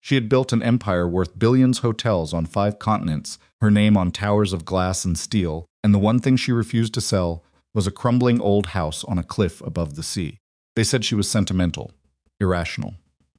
She had built an empire worth billions, hotels on 5 continents, her name on towers of glass and steel, and the one thing she refused to sell was a crumbling old house on a cliff above the sea. They said she was sentimental, irrational,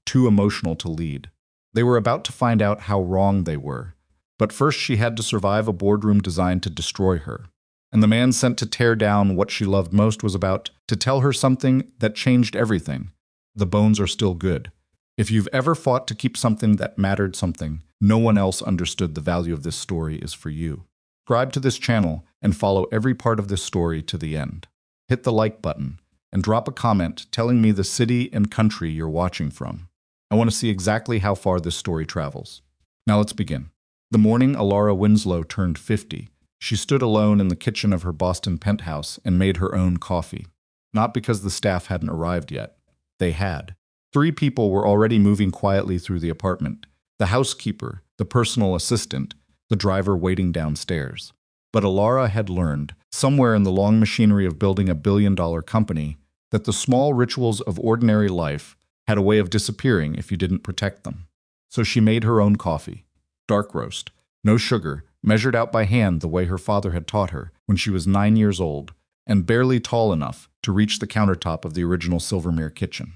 too emotional to lead. They were about to find out how wrong they were. But first she had to survive a boardroom designed to destroy her. And the man sent to tear down what she loved most was about to tell her something that changed everything. The bones are still good. If you've ever fought to keep something that mattered something, no one else understood the value of this story is for you. Subscribe to this channel and follow every part of this story to the end. Hit the like button and drop a comment telling me the city and country you're watching from. I want to see exactly how far this story travels. Now let's begin. The morning Elara Winslow turned 50, she stood alone in the kitchen of her Boston penthouse and made her own coffee. Not because the staff hadn't arrived yet. They had. 3 people were already moving quietly through the apartment. The housekeeper, the personal assistant, the driver waiting downstairs. But Elara had learned, somewhere in the long machinery of building a billion-dollar company, that the small rituals of ordinary life had a way of disappearing if you didn't protect them. So she made her own coffee. Dark roast, no sugar, measured out by hand the way her father had taught her when she was 9 years old, and barely tall enough to reach the countertop of the original Silvermere kitchen.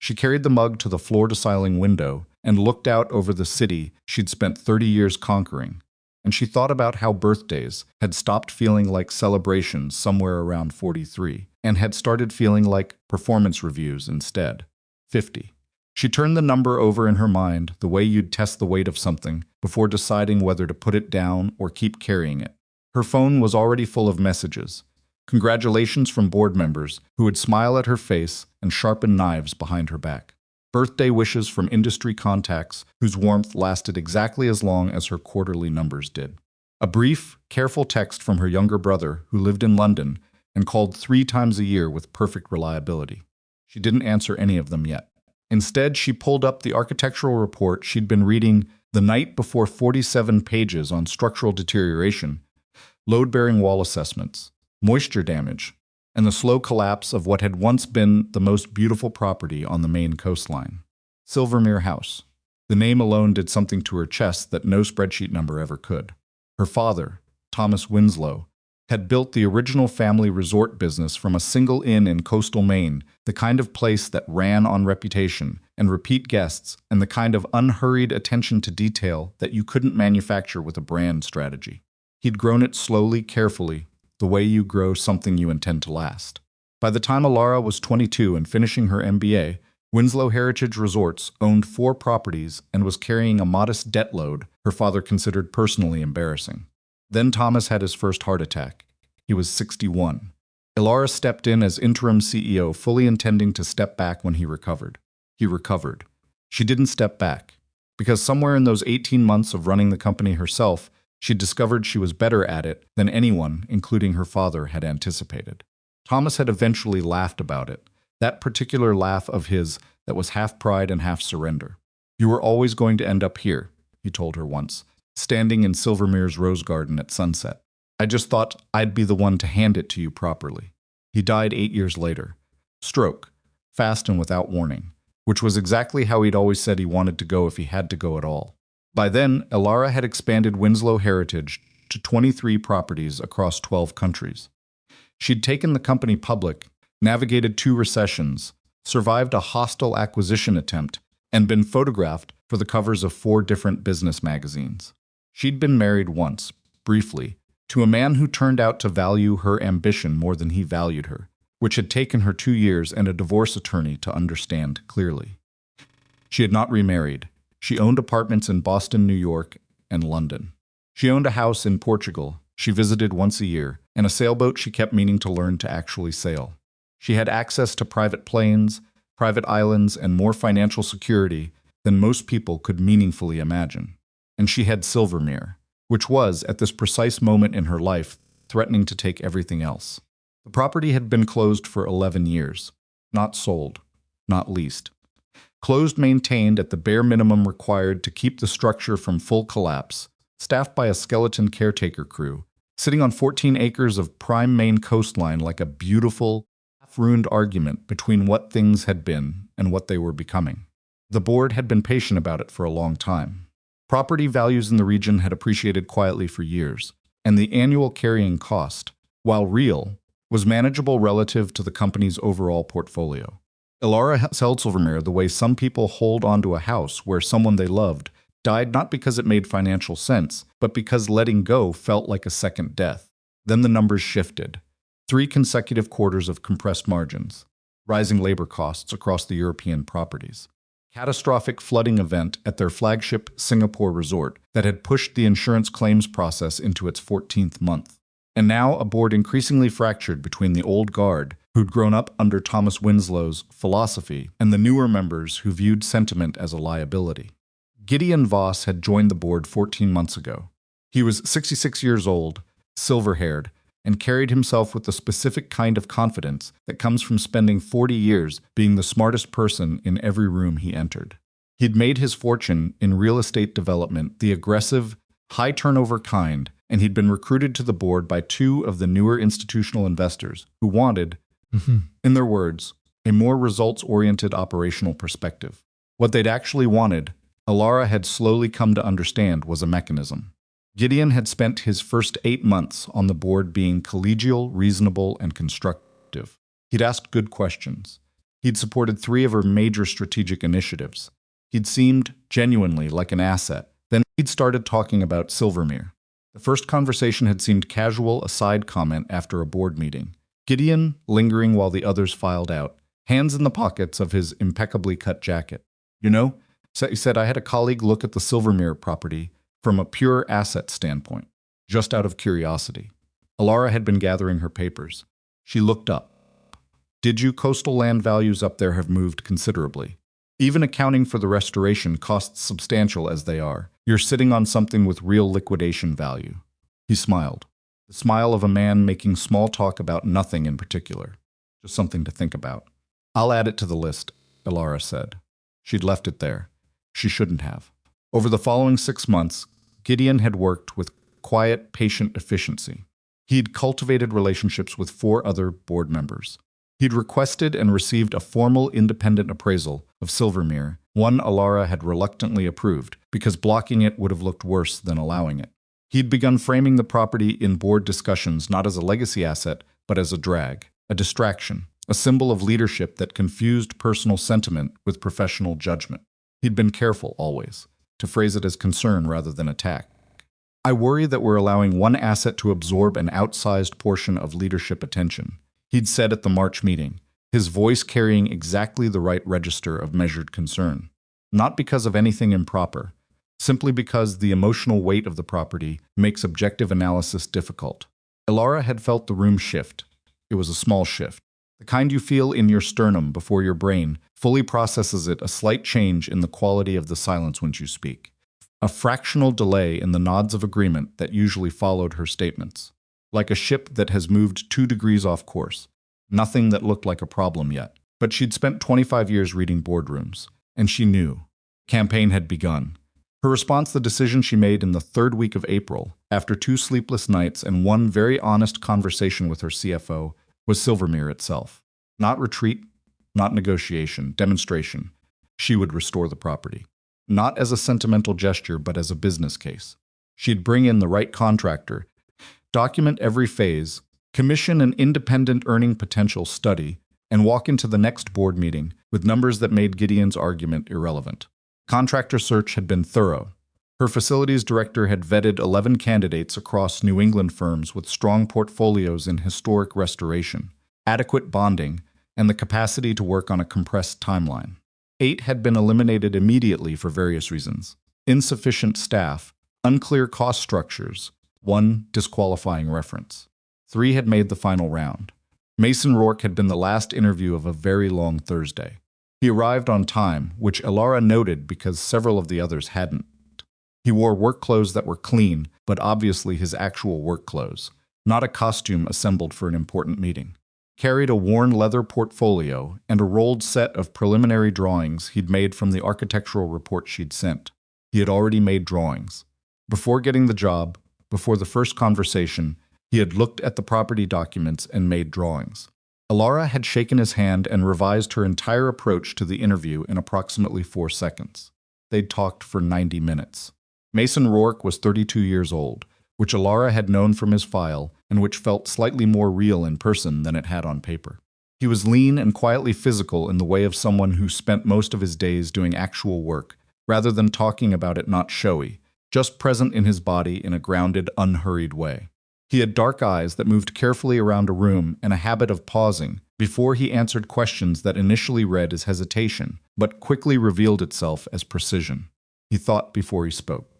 She carried the mug to the floor-to-ceiling window and looked out over the city she'd spent 30 years conquering, and she thought about how birthdays had stopped feeling like celebrations somewhere around 43, and had started feeling like performance reviews instead. 50. She turned the number over in her mind the way you'd test the weight of something before deciding whether to put it down or keep carrying it. Her phone was already full of messages. Congratulations from board members who would smile at her face and sharpen knives behind her back. Birthday wishes from industry contacts whose warmth lasted exactly as long as her quarterly numbers did. A brief, careful text from her younger brother who lived in London and called 3 times a year with perfect reliability. She didn't answer any of them yet. Instead, she pulled up the architectural report she'd been reading the night before, 47 pages on structural deterioration, load-bearing wall assessments, moisture damage, and the slow collapse of what had once been the most beautiful property on the Maine coastline. Silvermere House. The name alone did something to her chest that no spreadsheet number ever could. Her father, Thomas Winslow, had built the original family resort business from a single inn in coastal Maine, the kind of place that ran on reputation and repeat guests, and the kind of unhurried attention to detail that you couldn't manufacture with a brand strategy. He'd grown it slowly, carefully, the way you grow something you intend to last. By the time Elara was 22 and finishing her MBA, Winslow Heritage Resorts owned 4 properties and was carrying a modest debt load her father considered personally embarrassing. Then Thomas had his first heart attack. He was 61. Elara stepped in as interim CEO, fully intending to step back when he recovered. He recovered. She didn't step back, because somewhere in those 18 months of running the company herself, she discovered she was better at it than anyone, including her father, had anticipated. Thomas had eventually laughed about it, that particular laugh of his that was half pride and half surrender. "You were always going to end up here," he told her once, standing in Silvermere's rose garden at sunset. "I just thought I'd be the one to hand it to you properly." He died 8 years later. Stroke, fast and without warning, which was exactly how he'd always said he wanted to go if he had to go at all. By then, Elara had expanded Winslow Heritage to 23 properties across 12 countries. She'd taken the company public, navigated 2 recessions, survived a hostile acquisition attempt, and been photographed for the covers of 4 different business magazines. She'd been married once, briefly, to a man who turned out to value her ambition more than he valued her, which had taken her 2 years and a divorce attorney to understand clearly. She had not remarried. She owned apartments in Boston, New York, and London. She owned a house in Portugal she visited once a year, and a sailboat she kept meaning to learn to actually sail. She had access to private planes, private islands, and more financial security than most people could meaningfully imagine. And she had Silvermere, which was, at this precise moment in her life, threatening to take everything else. The property had been closed for 11 years. Not sold. Not leased. Closed, maintained at the bare minimum required to keep the structure from full collapse, staffed by a skeleton caretaker crew, sitting on 14 acres of prime Maine coastline like a beautiful, half-ruined argument between what things had been and what they were becoming. The board had been patient about it for a long time. Property values in the region had appreciated quietly for years, and the annual carrying cost, while real, was manageable relative to the company's overall portfolio. Elara held Silvermere the way some people hold onto a house where someone they loved died not because it made financial sense, but because letting go felt like a second death. Then the numbers shifted. 3 consecutive quarters of compressed margins, rising labor costs across the European properties, catastrophic flooding event at their flagship Singapore resort that had pushed the insurance claims process into its 14th month. And now a board increasingly fractured between the old guard, who'd grown up under Thomas Winslow's philosophy, and the newer members who viewed sentiment as a liability. Gideon Voss had joined the board 14 months ago. He was 66 years old, silver-haired, and carried himself with the specific kind of confidence that comes from spending 40 years being the smartest person in every room he entered. He'd made his fortune in real estate development, the aggressive, high-turnover kind, and he'd been recruited to the board by 2 of the newer institutional investors who wanted, in their words, a more results-oriented operational perspective. What they'd actually wanted, Elara had slowly come to understand, was a mechanism. Gideon had spent his first 8 months on the board being collegial, reasonable, and constructive. He'd asked good questions. He'd supported 3 of her major strategic initiatives. He'd seemed genuinely like an asset. Then he'd started talking about Silvermere. The first conversation had seemed casual, a side comment after a board meeting. Gideon lingering while the others filed out, hands in the pockets of his impeccably cut jacket. You know, he said, I had a colleague look at the Silvermere property from a pure asset standpoint, just out of curiosity. Elara had been gathering her papers. She looked up. Did you? Coastal land values up there have moved considerably. Even accounting for the restoration costs substantial as they are, you're sitting on something with real liquidation value. He smiled. The smile of a man making small talk about nothing in particular. Just something to think about. I'll add it to the list, Elara said. She'd left it there. She shouldn't have. Over the following 6 months, Gideon had worked with quiet, patient efficiency. He'd cultivated relationships with 4 other board members. He'd requested and received a formal independent appraisal of Silvermere, one Elara had reluctantly approved, because blocking it would have looked worse than allowing it. He'd begun framing the property in board discussions not as a legacy asset, but as a drag, a distraction, a symbol of leadership that confused personal sentiment with professional judgment. He'd been careful, always, to phrase it as concern rather than attack. I worry that we're allowing one asset to absorb an outsized portion of leadership attention, he'd said at the March meeting, his voice carrying exactly the right register of measured concern. Not because of anything improper, simply because the emotional weight of the property makes objective analysis difficult. Elara had felt the room shift. It was a small shift, the kind you feel in your sternum before your brain fully processes it, a slight change in the quality of the silence when you speak. A fractional delay in the nods of agreement that usually followed her statements. Like a ship that has moved 2 degrees off course. Nothing that looked like a problem yet. But she'd spent 25 years reading boardrooms, and she knew. Campaign had begun. Her response, the decision she made in the 3rd week of April, after 2 sleepless nights and 1 very honest conversation with her CFO, was Silvermere itself. Not retreat, not negotiation, demonstration. She would restore the property. Not as a sentimental gesture, but as a business case. She'd bring in the right contractor, document every phase, commission an independent earning potential study, and walk into the next board meeting with numbers that made Gideon's argument irrelevant. Contractor search had been thorough. Her facilities director had vetted 11 candidates across New England firms with strong portfolios in historic restoration, adequate bonding, and the capacity to work on a compressed timeline. 8 had been eliminated immediately for various reasons. Insufficient staff, unclear cost structures, 1 disqualifying reference. 3 had made the final round. Mason Rourke had been the last interview of a very long Thursday. He arrived on time, which Elara noted because several of the others hadn't. He wore work clothes that were clean, but obviously his actual work clothes, not a costume assembled for an important meeting. Carried a worn leather portfolio and a rolled set of preliminary drawings he'd made from the architectural report she'd sent. He had already made drawings. Before getting the job, before the first conversation, he had looked at the property documents and made drawings. Elara had shaken his hand and revised her entire approach to the interview in approximately 4 seconds. They'd talked for 90 minutes. Mason Rourke was 32 years old, which Elara had known from his file and which felt slightly more real in person than it had on paper. He was lean and quietly physical in the way of someone who spent most of his days doing actual work, rather than talking about it not showy, just present in his body in a grounded, unhurried way. He had dark eyes that moved carefully around a room and a habit of pausing before he answered questions that initially read as hesitation, but quickly revealed itself as precision. He thought before he spoke.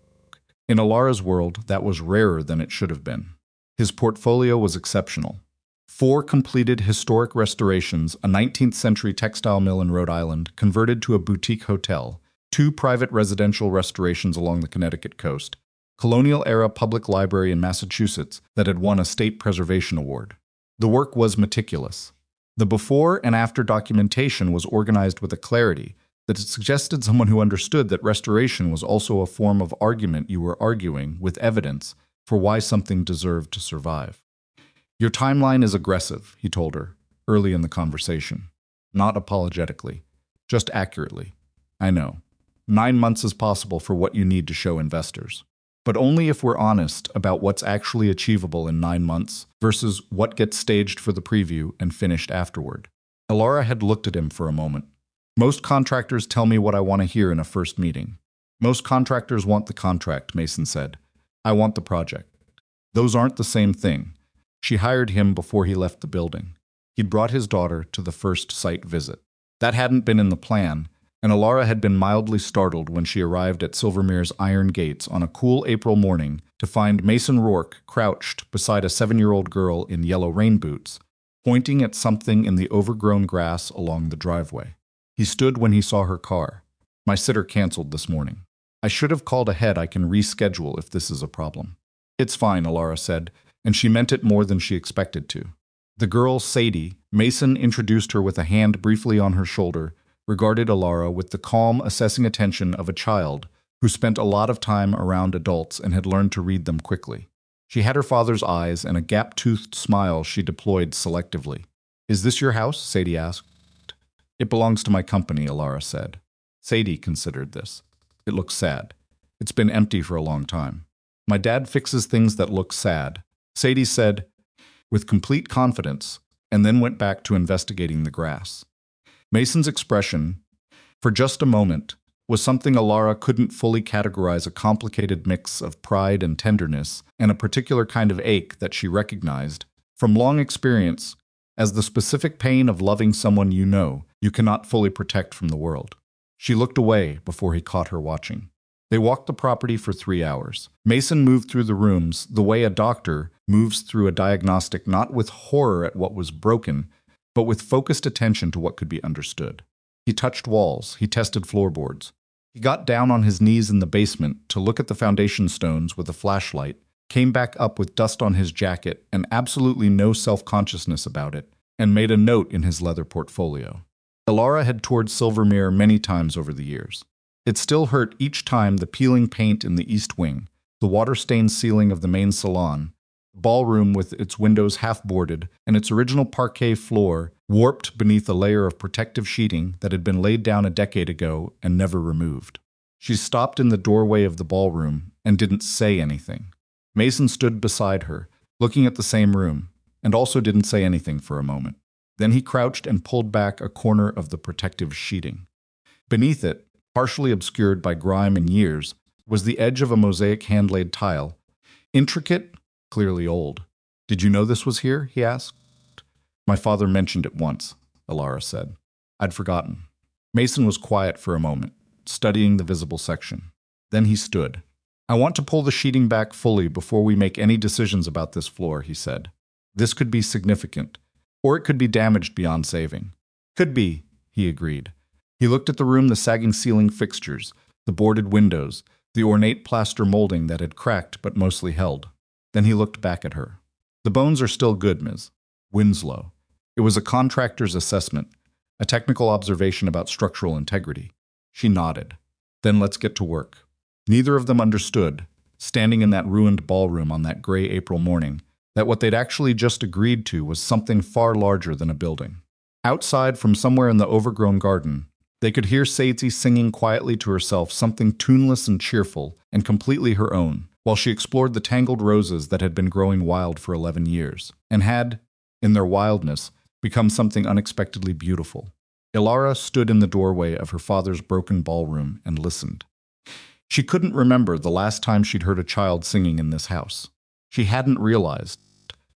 In Elara's world, that was rarer than it should have been. His portfolio was exceptional. 4 completed historic restorations, a 19th-century textile mill in Rhode Island converted to a boutique hotel, 2 private residential restorations along the Connecticut coast, colonial-era public library in Massachusetts that had won a state preservation award. The work was meticulous. The before and after documentation was organized with a clarity that suggested someone who understood that restoration was also a form of argument you were arguing with evidence for why something deserved to survive. "Your timeline is aggressive," he told her, early in the conversation. Not apologetically, just accurately. "I know. 9 months is possible for what you need to show investors. But only if we're honest about what's actually achievable in 9 months versus what gets staged for the preview and finished afterward." Elara had looked at him for a moment. "Most contractors tell me what I want to hear in a first meeting. Most contractors want the contract," Mason said. "I want the project." Those aren't the same thing. She hired him before he left the building. He'd brought his daughter to the first site visit. That hadn't been in the plan, and Elara had been mildly startled when she arrived at Silvermere's iron gates on a cool April morning to find Mason Rourke crouched beside a 7-year-old girl in yellow rain boots, pointing at something in the overgrown grass along the driveway. He stood when he saw her car. "My sitter canceled this morning. I should have called ahead. I can reschedule if this is a problem." "It's fine," Elara said, and she meant it more than she expected to. The girl, Sadie, Mason introduced her with a hand briefly on her shoulder, regarded Elara with the calm, assessing attention of a child who spent a lot of time around adults and had learned to read them quickly. She had her father's eyes and a gap-toothed smile she deployed selectively. "Is this your house?" Sadie asked. "It belongs to my company," Elara said. Sadie considered this. "It looks sad. It's been empty for a long time. My dad fixes things that look sad," Sadie said with complete confidence, and then went back to investigating the grass. Mason's expression, for just a moment, was something Elara couldn't fully categorize, a complicated mix of pride and tenderness, and a particular kind of ache that she recognized, from long experience, as the specific pain of loving someone you cannot fully protect from the world. She looked away before he caught her watching. They walked the property for 3 hours. Mason moved through the rooms the way a doctor moves through a diagnostic, not with horror at what was broken, but with focused attention to what could be understood. He touched walls, he tested floorboards. He got down on his knees in the basement to look at the foundation stones with a flashlight, came back up with dust on his jacket and absolutely no self-consciousness about it, and made a note in his leather portfolio. Elara had toured Silvermere many times over the years. It still hurt each time the peeling paint in the east wing, the water-stained ceiling of the main salon, the ballroom with its windows half-boarded, and its original parquet floor warped beneath a layer of protective sheeting that had been laid down a decade ago and never removed. She stopped in the doorway of the ballroom and didn't say anything. Mason stood beside her, looking at the same room, and also didn't say anything for a moment. Then he crouched and pulled back a corner of the protective sheeting. Beneath it, partially obscured by grime and years, was the edge of a mosaic hand-laid tile. Intricate, clearly old. "Did you know this was here?" he asked. "My father mentioned it once," Elara said. "I'd forgotten." Mason was quiet for a moment, studying the visible section. Then he stood. "I want to pull the sheeting back fully before we make any decisions about this floor," he said. "This could be significant, or it could be damaged beyond saving." "Could be," he agreed. He looked at the room, the sagging ceiling fixtures, the boarded windows, the ornate plaster molding that had cracked but mostly held. Then he looked back at her. "The bones are still good, Ms. Winslow." It was a contractor's assessment, a technical observation about structural integrity. She nodded. "Then let's get to work." Neither of them understood, standing in that ruined ballroom on that gray April morning, that what they'd actually just agreed to was something far larger than a building. Outside, from somewhere in the overgrown garden, they could hear Sadie singing quietly to herself something tuneless and cheerful and completely her own, while she explored the tangled roses that had been growing wild for 11 years, and had, in their wildness, become something unexpectedly beautiful. Elara stood in the doorway of her father's broken ballroom and listened. She couldn't remember the last time she'd heard a child singing in this house. She hadn't realized,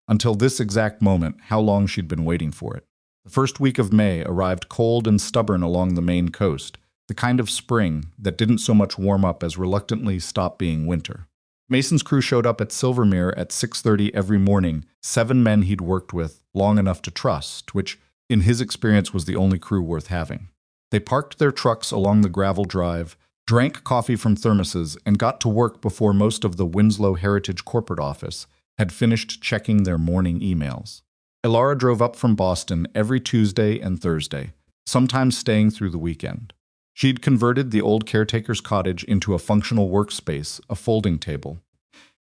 until this exact moment, how long she'd been waiting for it. The first week of May arrived cold and stubborn along the Maine coast, the kind of spring that didn't so much warm up as reluctantly stop being winter. Mason's crew showed up at Silvermere at 6:30 every morning, 7 men he'd worked with long enough to trust, which, in his experience, was the only crew worth having. They parked their trucks along the gravel drive, drank coffee from thermoses, and got to work before most of the Winslow Heritage corporate office had finished checking their morning emails. Elara drove up from Boston every Tuesday and Thursday, sometimes staying through the weekend. She'd converted the old caretaker's cottage into a functional workspace, a folding table,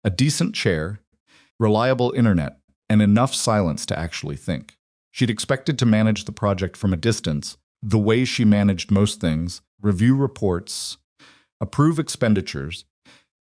a decent chair, reliable internet, and enough silence to actually think. She'd expected to manage the project from a distance, the way she managed most things, review reports, approve expenditures,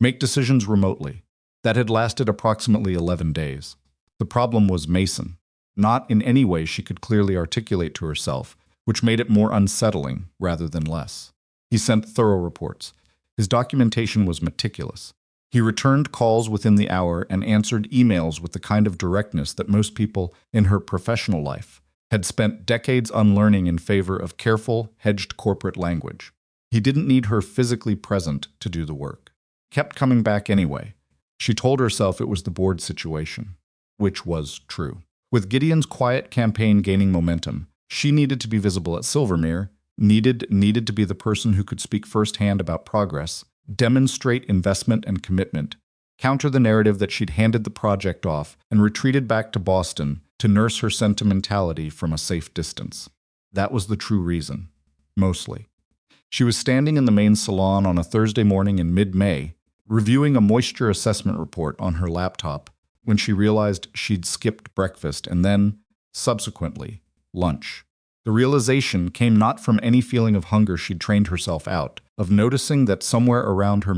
make decisions remotely. That had lasted approximately 11 days. The problem was Mason. Not in any way she could clearly articulate to herself, which made it more unsettling rather than less. He sent thorough reports. His documentation was meticulous. He returned calls within the hour and answered emails with the kind of directness that most people in her professional life had spent decades unlearning in favor of careful, hedged corporate language. He didn't need her physically present to do the work. Kept coming back anyway. She told herself it was the board situation, which was true. With Gideon's quiet campaign gaining momentum, she needed to be visible at Silvermere, needed to be the person who could speak firsthand about progress, demonstrate investment and commitment, counter the narrative that she'd handed the project off and retreated back to Boston to nurse her sentimentality from a safe distance. That was the true reason, mostly. She was standing in the main salon on a Thursday morning in mid-May, reviewing a moisture assessment report on her laptop, when she realized she'd skipped breakfast and then, subsequently, lunch. The realization came not from any feeling of hunger she'd trained herself out, of noticing that somewhere around her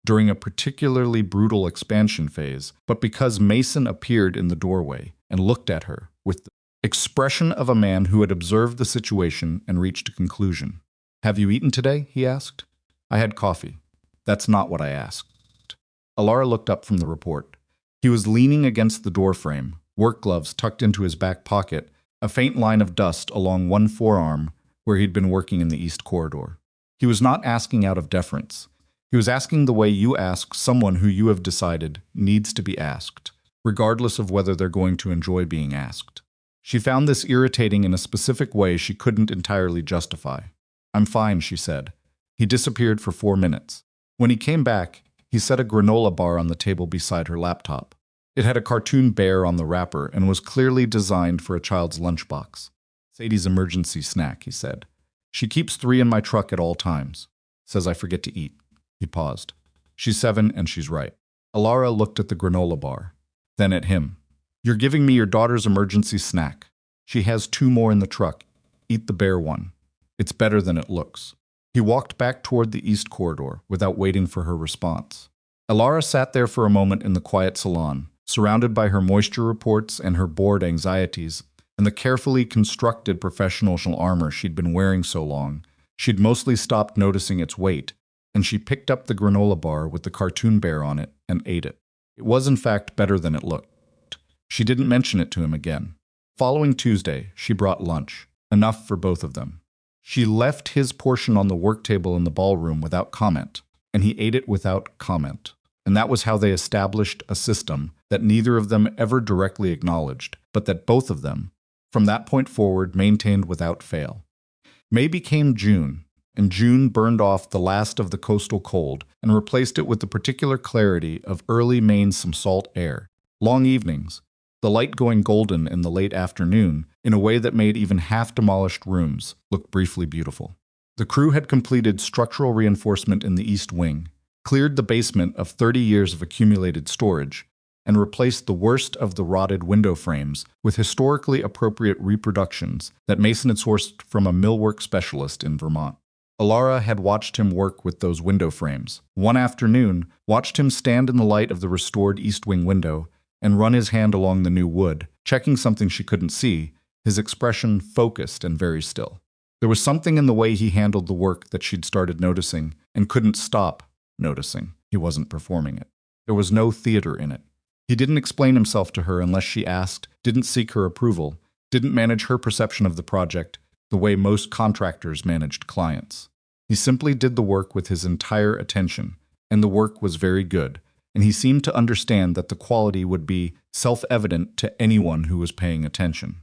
during a particularly brutal expansion phase, but because Mason appeared in the doorway and looked at her with the expression of a man who had observed the situation and reached a conclusion. "Have you eaten today?" he asked. "I had coffee." "That's not what I asked." Elara looked up from the report. He was leaning against the doorframe, work gloves tucked into his back pocket, a faint line of dust along one forearm where he'd been working in the East Corridor. He was not asking out of deference. He was asking the way you ask someone who you have decided needs to be asked, regardless of whether they're going to enjoy being asked. She found this irritating in a specific way she couldn't entirely justify. "I'm fine," she said. He disappeared for 4 minutes. When he came back, he set a granola bar on the table beside her laptop. It had a cartoon bear on the wrapper and was clearly designed for a child's lunchbox. "Sadie's emergency snack," he said. "She keeps 3 in my truck at all times. Says I forget to eat." He paused. "She's 7 and she's right." Elara looked at the granola bar, then at him. "You're giving me your daughter's emergency snack. She has 2 more in the truck. Eat the bear one. It's better than it looks." He walked back toward the East Corridor without waiting for her response. Elara sat there for a moment in the quiet salon, surrounded by her moisture reports and her bored anxieties, and the carefully constructed professional armor she'd been wearing so long. She'd mostly stopped noticing its weight, and she picked up the granola bar with the cartoon bear on it and ate it. It was in fact better than it looked. She didn't mention it to him again. Following Tuesday, she brought lunch, enough for both of them. She left his portion on the work table in the ballroom without comment, and he ate it without comment. And that was how they established a system that neither of them ever directly acknowledged, but that both of them, from that point forward, maintained without fail. May became June, and June burned off the last of the coastal cold and replaced it with the particular clarity of early Maine's some salt air. Long evenings, the light going golden in the late afternoon in a way that made even half-demolished rooms look briefly beautiful. The crew had completed structural reinforcement in the East Wing, cleared the basement of 30 years of accumulated storage, and replaced the worst of the rotted window frames with historically appropriate reproductions that Mason had sourced from a millwork specialist in Vermont. Elara had watched him work with those window frames. One afternoon, watched him stand in the light of the restored east wing window and run his hand along the new wood, checking something she couldn't see, his expression focused and very still. There was something in the way he handled the work that she'd started noticing and couldn't stop noticing. He wasn't performing it. There was no theater in it. He didn't explain himself to her unless she asked, didn't seek her approval, didn't manage her perception of the project the way most contractors managed clients. He simply did the work with his entire attention, and the work was very good, and he seemed to understand that the quality would be self-evident to anyone who was paying attention.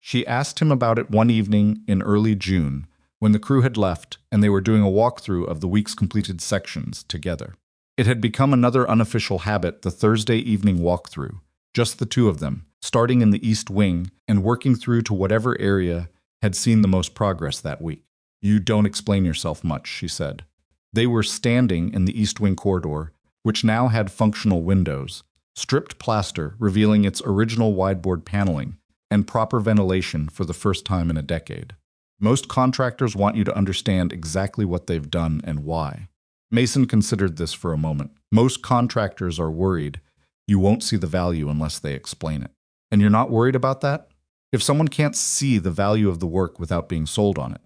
She asked him about it one evening in early June, when the crew had left and they were doing a walkthrough of the week's completed sections together. It had become another unofficial habit, the Thursday evening walkthrough, just the two of them, starting in the East Wing and working through to whatever area had seen the most progress that week. "You don't explain yourself much," she said. They were standing in the East Wing corridor, which now had functional windows, stripped plaster revealing its original wideboard paneling, and proper ventilation for the first time in a decade. Most contractors want you to understand exactly what they've done and why. Mason considered this for a moment. Most contractors are worried you won't see the value unless they explain it. And you're not worried about that? If someone can't see the value of the work without being sold on it.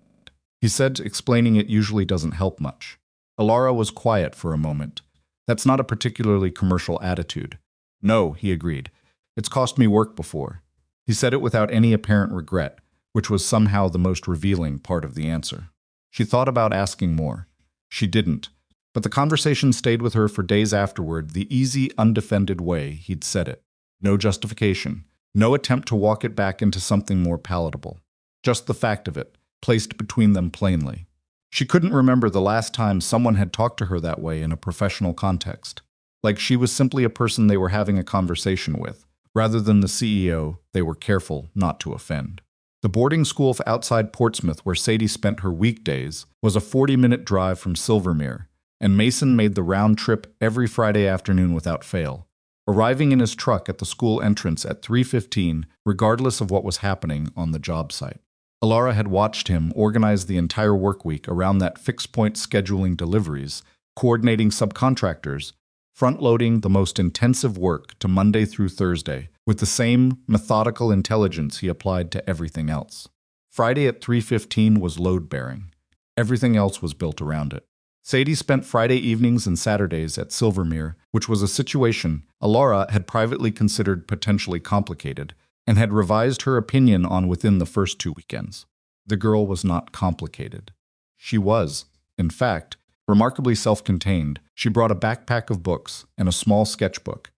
He said explaining it usually doesn't help much. Elara was quiet for a moment. That's not a particularly commercial attitude. No, he agreed. It's cost me work before. He said it without any apparent regret, which was somehow the most revealing part of the answer. She thought about asking more. She didn't. But the conversation stayed with her for days afterward, the easy, undefended way he'd said it. No justification. No attempt to walk it back into something more palatable. Just the fact of it, placed between them plainly. She couldn't remember the last time someone had talked to her that way in a professional context. Like she was simply a person they were having a conversation with, rather than the CEO they were careful not to offend. The boarding school outside Portsmouth where Sadie spent her weekdays was a 40-minute drive from Silvermere, and Mason made the round trip every Friday afternoon without fail, arriving in his truck at the school entrance at 3:15 regardless of what was happening on the job site. Elara had watched him organize the entire work week around that fixed-point scheduling deliveries, coordinating subcontractors, front-loading the most intensive work to Monday through Thursday, with the same methodical intelligence he applied to everything else. Friday at 3:15 was load-bearing. Everything else was built around it. Sadie spent Friday evenings and Saturdays at Silvermere, which was a situation Elara had privately considered potentially complicated, and had revised her opinion on within the first 2 weekends. The girl was not complicated. She was, in fact, remarkably self-contained. She brought a backpack of books and a small sketchbook,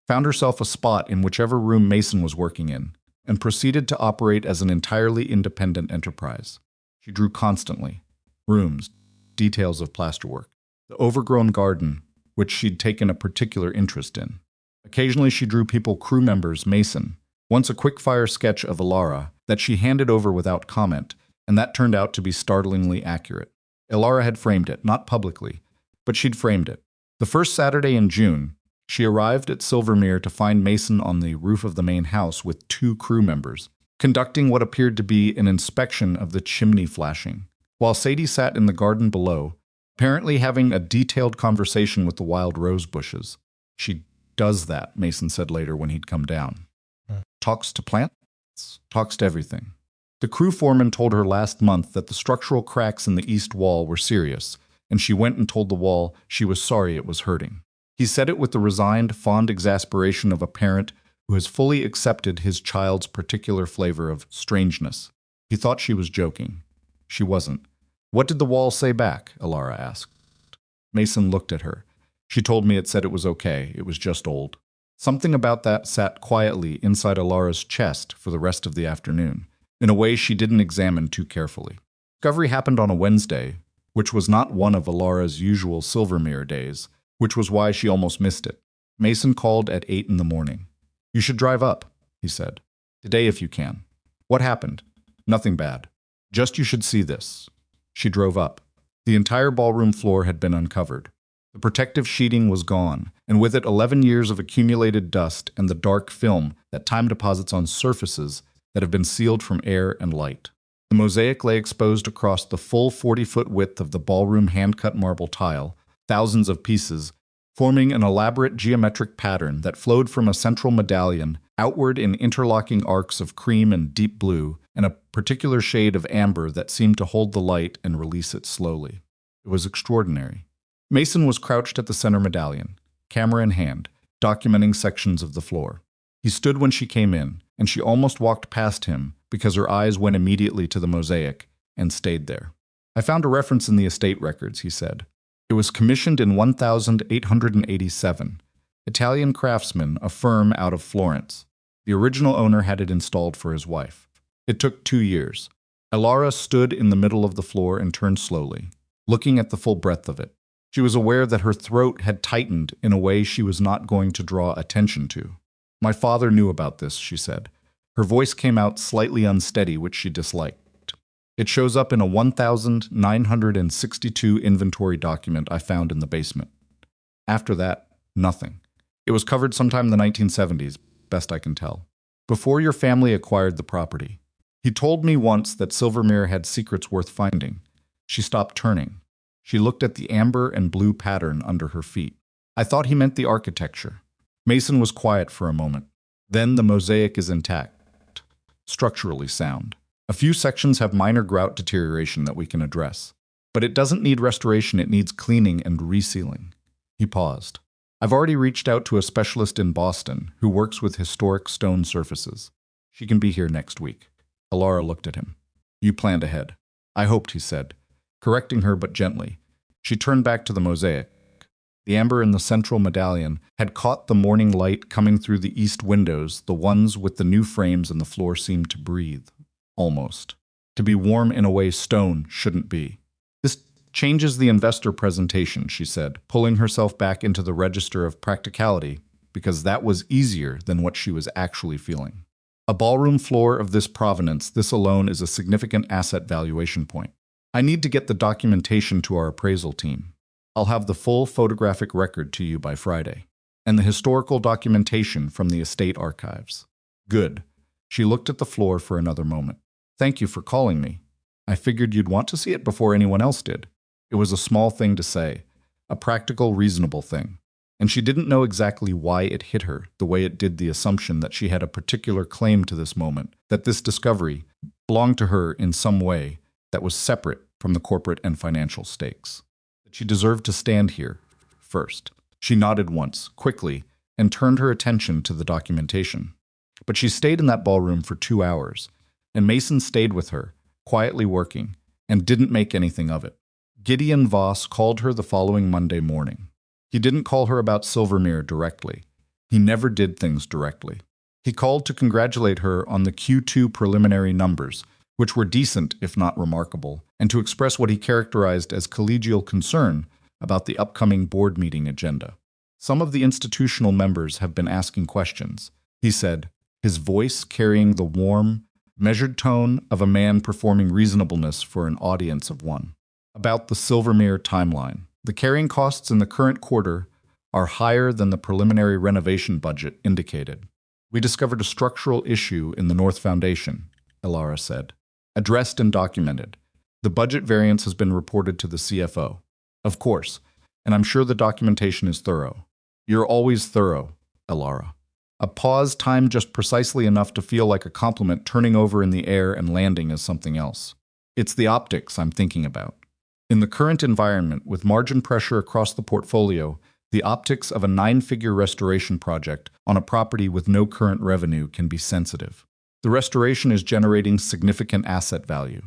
found herself a spot in whichever room Mason was working in, and proceeded to operate as an entirely independent enterprise. She drew constantly. Rooms, details of plasterwork, the overgrown garden, which she'd taken a particular interest in. Occasionally she drew people, crew members, Mason, once a quick-fire sketch of Elara that she handed over without comment, and that turned out to be startlingly accurate. Elara had framed it, not publicly, but she'd framed it. The first Saturday in June, she arrived at Silvermere to find Mason on the roof of the main house with 2 crew members, conducting what appeared to be an inspection of the chimney flashing, while Sadie sat in the garden below, apparently having a detailed conversation with the wild rose bushes. "She does that," Mason said later when he'd come down. "Talks to plants, talks to everything." The crew foreman told her last month that the structural cracks in the east wall were serious, and she went and told the wall she was sorry it was hurting. He said it with the resigned, fond exasperation of a parent who has fully accepted his child's particular flavor of strangeness. He thought she was joking. She wasn't. "What did the wall say back?" Elara asked. Mason looked at her. "She told me it said it was okay, it was just old." Something about that sat quietly inside Elara's chest for the rest of the afternoon, in a way she didn't examine too carefully. Discovery happened on a Wednesday, which was not one of Elara's usual Silvermere days, which was why she almost missed it. Mason called at 8 in the morning. "You should drive up," he said. "Today if you can." "What happened?" "Nothing bad. Just you should see this." She drove up. The entire ballroom floor had been uncovered. The protective sheeting was gone, and with it 11 years of accumulated dust and the dark film that time deposits on surfaces that have been sealed from air and light. The mosaic lay exposed across the full 40-foot width of the ballroom hand-cut marble tile, thousands of pieces, forming an elaborate geometric pattern that flowed from a central medallion outward in interlocking arcs of cream and deep blue, and a particular shade of amber that seemed to hold the light and release it slowly. It was extraordinary. Mason was crouched at the center medallion, camera in hand, documenting sections of the floor. He stood when she came in, and she almost walked past him because her eyes went immediately to the mosaic and stayed there. "I found a reference in the estate records," he said. "It was commissioned in 1887. Italian craftsman, a firm out of Florence. The original owner had it installed for his wife. It took 2 years." Elara stood in the middle of the floor and turned slowly, looking at the full breadth of it. She was aware that her throat had tightened in a way she was not going to draw attention to. "My father knew about this," she said. Her voice came out slightly unsteady, which she disliked. "It shows up in a 1962 inventory document I found in the basement. After that, nothing. It was covered sometime in the 1970s, best I can tell. Before your family acquired the property. He told me once that Silvermere had secrets worth finding." She stopped turning. She looked at the amber and blue pattern under her feet. "I thought he meant the architecture." Mason was quiet for a moment. "Then the mosaic is intact, structurally sound. A few sections have minor grout deterioration that we can address. But it doesn't need restoration, it needs cleaning and resealing." He paused. "I've already reached out to a specialist in Boston who works with historic stone surfaces. She can be here next week." Elara looked at him. "You planned ahead." "I hoped," he said, correcting her but gently. She turned back to the mosaic. The amber in the central medallion had caught the morning light coming through the east windows. The ones with the new frames and the floor seemed to breathe. Almost. To be warm in a way stone shouldn't be. "This changes the investor presentation," she said, pulling herself back into the register of practicality, because that was easier than what she was actually feeling. "A ballroom floor of this provenance, this alone is a significant asset valuation point. I need to get the documentation to our appraisal team. I'll have the full photographic record to you by Friday, and the historical documentation from the estate archives." "Good." She looked at the floor for another moment. "Thank you for calling me. I figured you'd want to see it before anyone else did." It was a small thing to say, a practical, reasonable thing. And she didn't know exactly why it hit her the way it did the assumption that she had a particular claim to this moment, that this discovery belonged to her in some way that was separate from the corporate and financial stakes. That she deserved to stand here first. She nodded once, quickly, and turned her attention to the documentation. But she stayed in that ballroom for 2 hours, and Mason stayed with her, quietly working, and didn't make anything of it. Gideon Voss called her the following Monday morning. He didn't call her about Silvermere directly. He never did things directly. He called to congratulate her on the Q2 preliminary numbers, which were decent if not remarkable, and to express what he characterized as collegial concern about the upcoming board meeting agenda. "Some of the institutional members have been asking questions," he said, his voice carrying the warm, measured tone of a man performing reasonableness for an audience of one. "About the Silvermere timeline. The carrying costs in the current quarter are higher than the preliminary renovation budget indicated. We discovered a structural issue in the North Foundation," Elara said. "Addressed and documented. The budget variance has been reported to the CFO. Of course, and I'm sure the documentation is thorough. You're always thorough, Elara." A pause timed just precisely enough to feel like a compliment turning over in the air and landing as something else. "It's the optics I'm thinking about. In the current environment, with margin pressure across the portfolio, the optics of a 9-figure restoration project on a property with no current revenue can be sensitive. The restoration is generating significant asset value.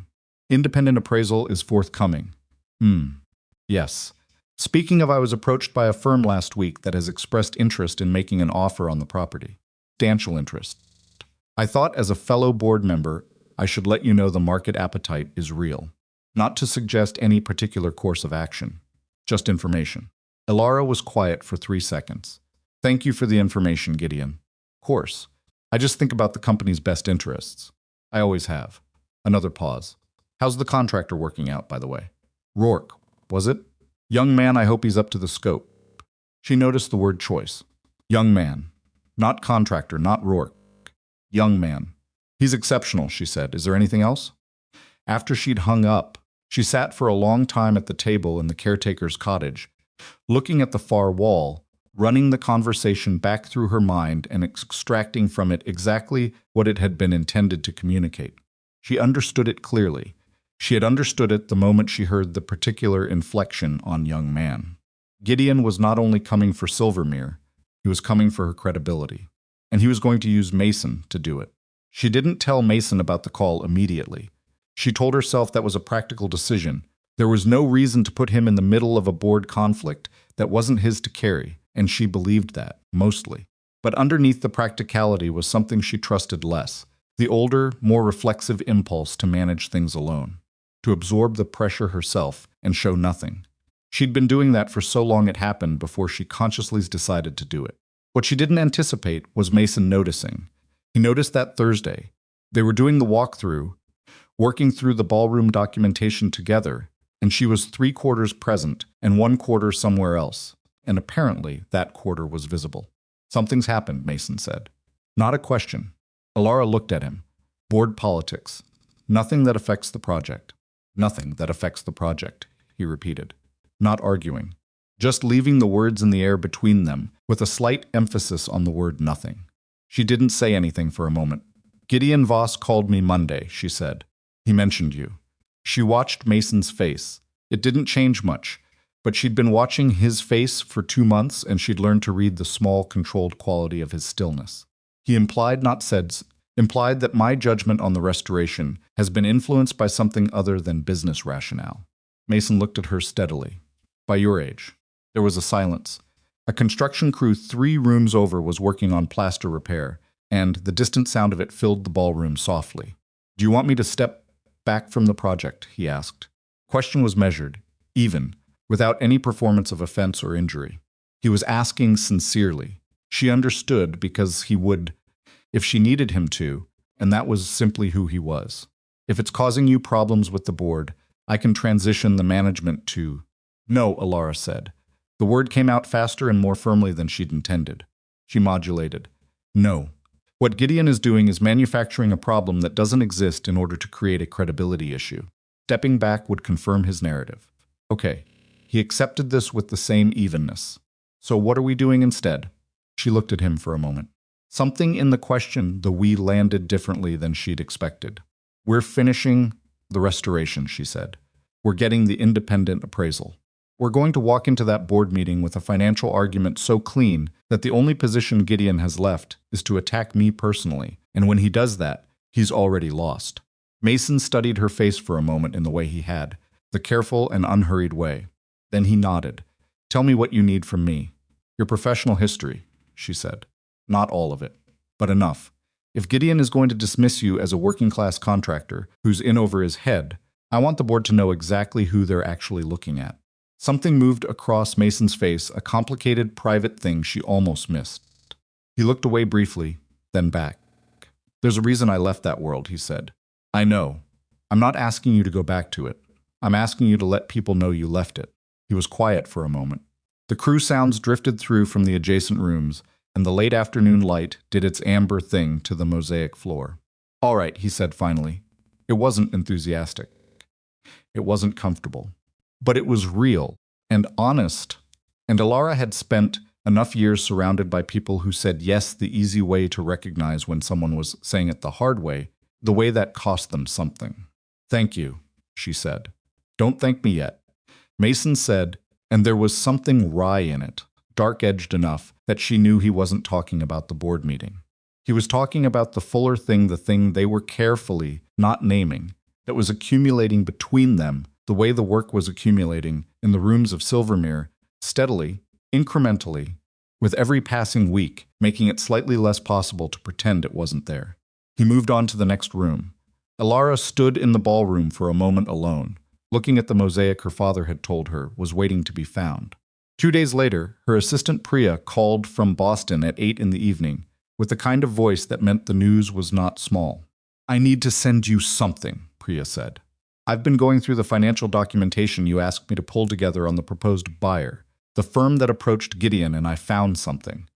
Independent appraisal is forthcoming." Yes. "Speaking of, I was approached by a firm last week that has expressed interest in making an offer on the property. Substantial interest. I thought as a fellow board member, I should let you know the market appetite is real. Not to suggest any particular course of action. Just information." Elara was quiet for 3 seconds. "Thank you for the information, Gideon. Of course. I just think about the company's best interests. I always have." Another pause. "How's the contractor working out, by the way?" "Rourke, was it?" Young man, I hope he's up to the scope. She noticed the word choice. Young man. Not contractor, not Rourke. Young man. He's exceptional, she said. Is there anything else? After she'd hung up, she sat for a long time at the table in the caretaker's cottage, looking at the far wall, running the conversation back through her mind and extracting from it exactly what it had been intended to communicate. She understood it clearly. She had understood it the moment she heard the particular inflection on young man. Gideon was not only coming for Silvermere, he was coming for her credibility. And he was going to use Mason to do it. She didn't tell Mason about the call immediately. She told herself that was a practical decision. There was no reason to put him in the middle of a board conflict that wasn't his to carry, and she believed that, mostly. But underneath the practicality was something she trusted less, the older, more reflexive impulse to manage things alone, to absorb the pressure herself and show nothing. She'd been doing that for so long it happened before she consciously decided to do it. What she didn't anticipate was Mason noticing. He noticed that Thursday. They were doing the walkthrough, working through the ballroom documentation together, and she was 3/4 present and 1/4 somewhere else, and apparently that quarter was visible. Something's happened, Mason said. Not a question. Elara looked at him. Board politics. Nothing that affects the project. Nothing that affects the project, he repeated. Not arguing. Just leaving the words in the air between them, with a slight emphasis on the word nothing. She didn't say anything for a moment. Gideon Voss called me Monday, she said. He mentioned you. She watched Mason's face. It didn't change much, but she'd been watching his face for 2 months and she'd learned to read the small, controlled quality of his stillness. He implied, not said, implied that my judgment on the restoration has been influenced by something other than business rationale. Mason looked at her steadily. By your age. There was a silence. A construction crew 3 rooms over was working on plaster repair, and the distant sound of it filled the ballroom softly. Do you want me to step back from the project? He asked. Question was measured, even, without any performance of offense or injury. He was asking sincerely. She understood because he would, if she needed him to, and that was simply who he was. If it's causing you problems with the board, I can transition the management to... No, Elara said. The word came out faster and more firmly than she'd intended. She modulated. No. What Gideon is doing is manufacturing a problem that doesn't exist in order to create a credibility issue. Stepping back would confirm his narrative. Okay. He accepted this with the same evenness. So what are we doing instead? She looked at him for a moment. Something in the question, the we landed differently than she'd expected. We're finishing the restoration, she said. We're getting the independent appraisal. We're going to walk into that board meeting with a financial argument so clean that the only position Gideon has left is to attack me personally, and when he does that, he's already lost. Mason studied her face for a moment in the way he had, the careful and unhurried way. Then he nodded. Tell me what you need from me. Your professional history, she said. Not all of it, but enough. If Gideon is going to dismiss you as a working-class contractor who's in over his head, I want the board to know exactly who they're actually looking at. Something moved across Mason's face, a complicated, private thing she almost missed. He looked away briefly, then back. There's a reason I left that world, he said. I know. I'm not asking you to go back to it. I'm asking you to let people know you left it. He was quiet for a moment. The crew sounds drifted through from the adjacent rooms, and the late afternoon light did its amber thing to the mosaic floor. All right, he said finally. It wasn't enthusiastic. It wasn't comfortable. But it was real and honest, and Elara had spent enough years surrounded by people who said yes the easy way to recognize when someone was saying it the hard way, the way that cost them something. Thank you, she said. Don't thank me yet. Mason said, and there was something wry in it, dark-edged enough that she knew he wasn't talking about the board meeting. He was talking about the fuller thing, the thing they were carefully not naming, that was accumulating between them, the way the work was accumulating in the rooms of Silvermere, steadily, incrementally, with every passing week, making it slightly less possible to pretend it wasn't there. He moved on to the next room. Elara stood in the ballroom for a moment alone, looking at the mosaic her father had told her was waiting to be found. 2 days later, her assistant Priya called from Boston at 8 in the evening, with the kind of voice that meant the news was not small. I need to send you something, Priya said. I've been going through the financial documentation you asked me to pull together on the proposed buyer, the firm that approached Gideon, and I found something.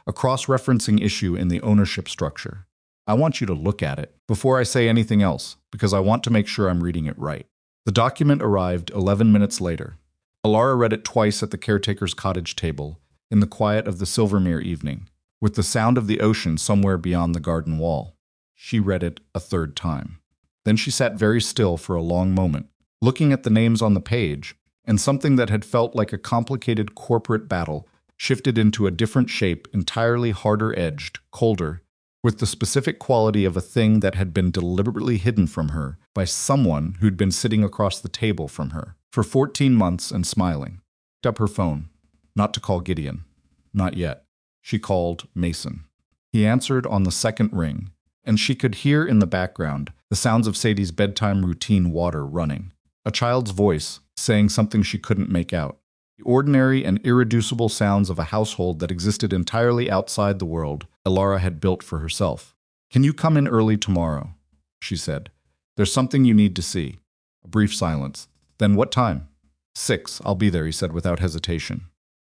A cross-referencing issue in the ownership structure. I want you to look at it before I say anything else, because I want to make sure I'm reading it right. The document arrived 11 minutes later. Elara read it twice at the caretaker's cottage table, in the quiet of the Silvermere evening, with the sound of the ocean somewhere beyond the garden wall. She read it a third time. Then she sat very still for a long moment, looking at the names on the page, and something that had felt like a complicated corporate battle shifted into a different shape, entirely harder-edged, colder, with the specific quality of a thing that had been deliberately hidden from her by someone who'd been sitting across the table from her for 14 months and smiling. Picked up her phone. Not to call Gideon. Not yet. She called Mason. He answered on the second ring, and she could hear in the background the sounds of Sadie's bedtime routine water running. A child's voice saying something she couldn't make out. The ordinary and irreducible sounds of a household that existed entirely outside the world Elara had built for herself. "Can you come in early tomorrow?" she said. "There's something you need to see." A brief silence. "Then what time?" 6. "I'll be there," he said without hesitation.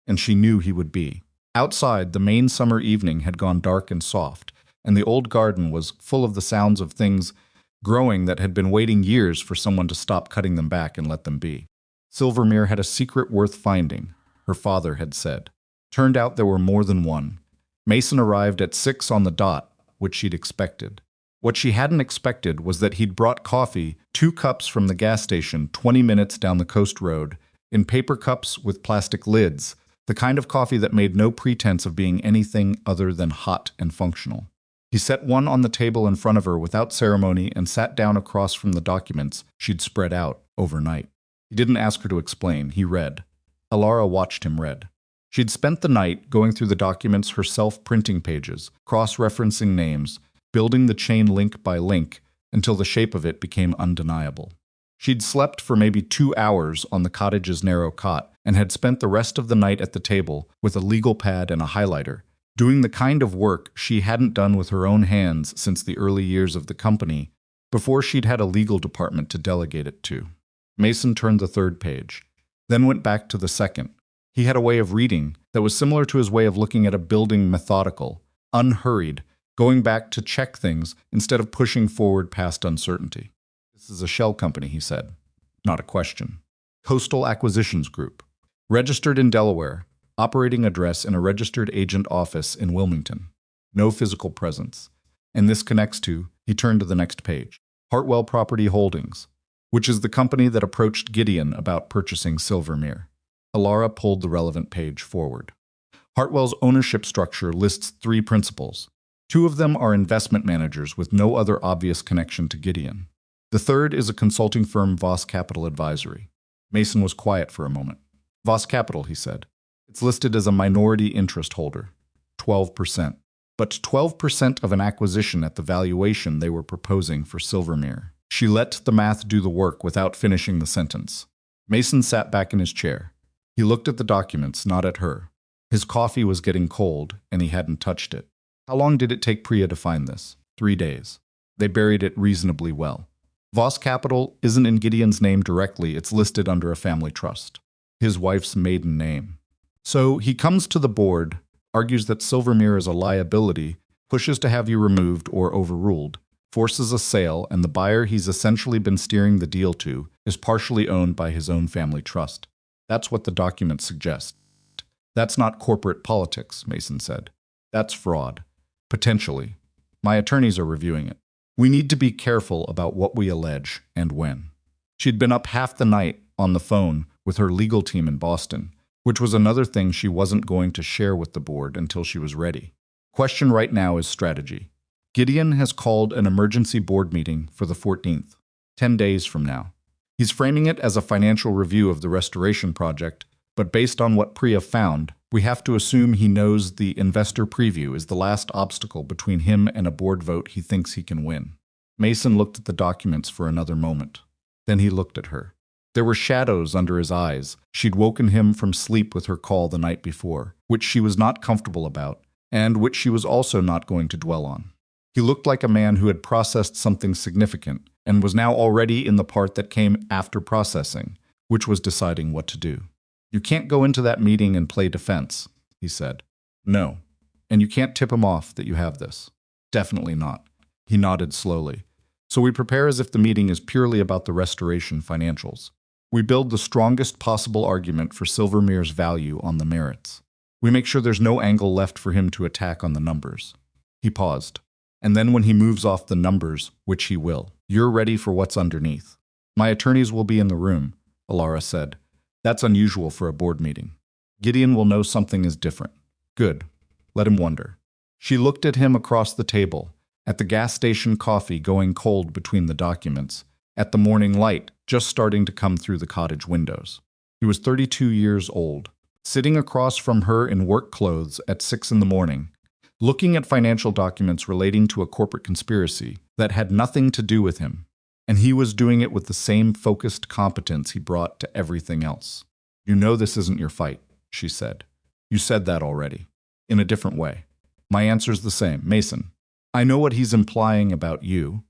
And she knew he would be. Outside, the Maine summer evening had gone dark and soft, and the old garden was full of the sounds of things growing that had been waiting years for someone to stop cutting them back and let them be. Silvermere had a secret worth finding, her father had said. Turned out there were more than one. Mason arrived at 6 on the dot, which she'd expected. What she hadn't expected was that he'd brought coffee, 2 cups from the gas station 20 minutes down the coast road, in paper cups with plastic lids, the kind of coffee that made no pretense of being anything other than hot and functional. He set one on the table in front of her without ceremony and sat down across from the documents she'd spread out overnight. He didn't ask her to explain, he read. Elara watched him read. She'd spent the night going through the documents herself, printing pages, cross-referencing names, building the chain link by link until the shape of it became undeniable. She'd slept for maybe 2 hours on the cottage's narrow cot and had spent the rest of the night at the table with a legal pad and a highlighter, doing the kind of work she hadn't done with her own hands since the early years of the company, before she'd had a legal department to delegate it to. Mason turned the 3rd page, then went back to the 2nd. He had a way of reading that was similar to his way of looking at a building, methodical, unhurried, going back to check things instead of pushing forward past uncertainty. "This is a shell company," he said. Not a question. Coastal Acquisitions Group. Registered in Delaware. Operating address in a registered agent office in Wilmington. No physical presence. And this connects to, he turned to the next page, Hartwell Property Holdings, which is the company that approached Gideon about purchasing Silvermere. Elara pulled the relevant page forward. Hartwell's ownership structure lists 3 principals. 2 of them are investment managers with no other obvious connection to Gideon. The 3rd is a consulting firm, Voss Capital Advisory. Mason was quiet for a moment. Voss Capital, he said. It's listed as a minority interest holder, 12%. But 12% of an acquisition at the valuation they were proposing for Silvermere. She let the math do the work without finishing the sentence. Mason sat back in his chair. He looked at the documents, not at her. His coffee was getting cold, and he hadn't touched it. How long did it take Priya to find this? 3 days. They buried it reasonably well. Voss Capital isn't in Gideon's name directly, it's listed under a family trust. His wife's maiden name. So he comes to the board, argues that Silvermere is a liability, pushes to have you removed or overruled, forces a sale, and the buyer he's essentially been steering the deal to is partially owned by his own family trust. That's what the documents suggest. That's not corporate politics, Mason said. That's fraud. Potentially. My attorneys are reviewing it. We need to be careful about what we allege and when. She'd been up half the night on the phone with her legal team in Boston, which was another thing she wasn't going to share with the board until she was ready. Question right now is strategy. Gideon has called an emergency board meeting for the 14th, 10 days from now. He's framing it as a financial review of the restoration project, but based on what Priya found, we have to assume he knows the investor preview is the last obstacle between him and a board vote he thinks he can win. Mason looked at the documents for another moment. Then he looked at her. There were shadows under his eyes. She'd woken him from sleep with her call the night before, which she was not comfortable about, and which she was also not going to dwell on. He looked like a man who had processed something significant, and was now already in the part that came after processing, which was deciding what to do. "You can't go into that meeting and play defense," he said. "No. And you can't tip him off that you have this." "Definitely not." He nodded slowly. "So we prepare as if the meeting is purely about the restoration financials. We build the strongest possible argument for Silvermere's value on the merits. We make sure there's no angle left for him to attack on the numbers." He paused. "And then when he moves off the numbers, which he will, you're ready for what's underneath." "My attorneys will be in the room," Elara said. "That's unusual for a board meeting. Gideon will know something is different." "Good. Let him wonder." She looked at him across the table, at the gas station coffee going cold between the documents, at the morning light just starting to come through the cottage windows. He was 32 years old, sitting across from her in work clothes at 6 in the morning, looking at financial documents relating to a corporate conspiracy that had nothing to do with him, and he was doing it with the same focused competence he brought to everything else. "You know this isn't your fight," she said. "You said that already, in a different way." "My answer's the same, Mason. I know what he's implying about you,"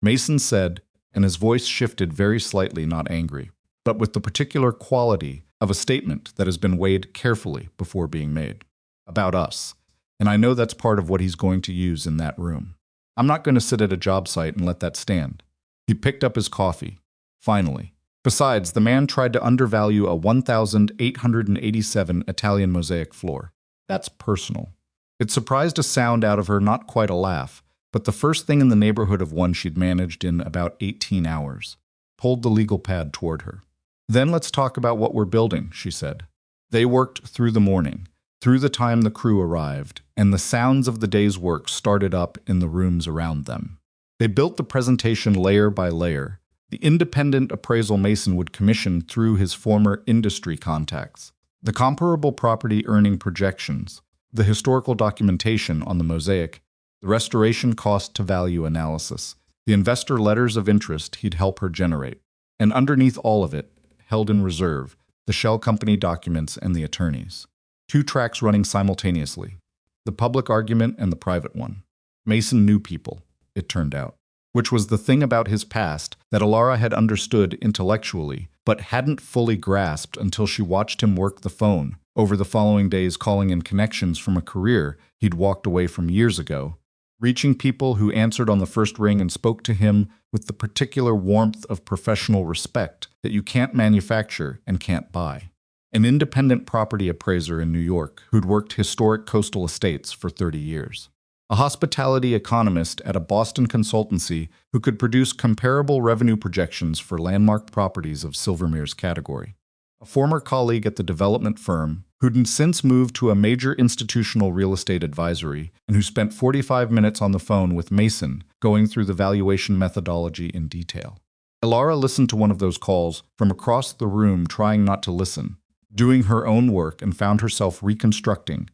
Mason said, and his voice shifted very slightly, not angry, but with the particular quality of a statement that has been weighed carefully before being made. "About us. And I know that's part of what he's going to use in that room. I'm not going to sit at a job site and let that stand." He picked up his coffee. Finally. Besides, the man tried to undervalue a 1,887 Italian mosaic floor. That's personal. It surprised a sound out of her, not quite a laugh, but the first thing in the neighborhood of one she'd managed in about 18 hours. Pulled the legal pad toward her. "Then let's talk about what we're building," she said. They worked through the morning, through the time the crew arrived, and the sounds of the day's work started up in the rooms around them. They built the presentation layer by layer, the independent appraisal Mason would commission through his former industry contacts, the comparable property earning projections, the historical documentation on the mosaic, the restoration cost to value analysis, the investor letters of interest he'd help her generate, and underneath all of it, held in reserve, the shell company documents and the attorneys. 2 tracks running simultaneously, the public argument and the private one. Mason knew people, it turned out, which was the thing about his past that Elara had understood intellectually, but hadn't fully grasped until she watched him work the phone over the following days, calling in connections from a career he'd walked away from years ago, reaching people who answered on the first ring and spoke to him with the particular warmth of professional respect that you can't manufacture and can't buy. An independent property appraiser in New York who'd worked historic coastal estates for 30 years. A hospitality economist at a Boston consultancy who could produce comparable revenue projections for landmark properties of Silvermere's category. A former colleague at the development firm who'd since moved to a major institutional real estate advisory and who spent 45 minutes on the phone with Mason going through the valuation methodology in detail. Elara listened to one of those calls from across the room, trying not to listen, doing her own work, and found herself reconstructing,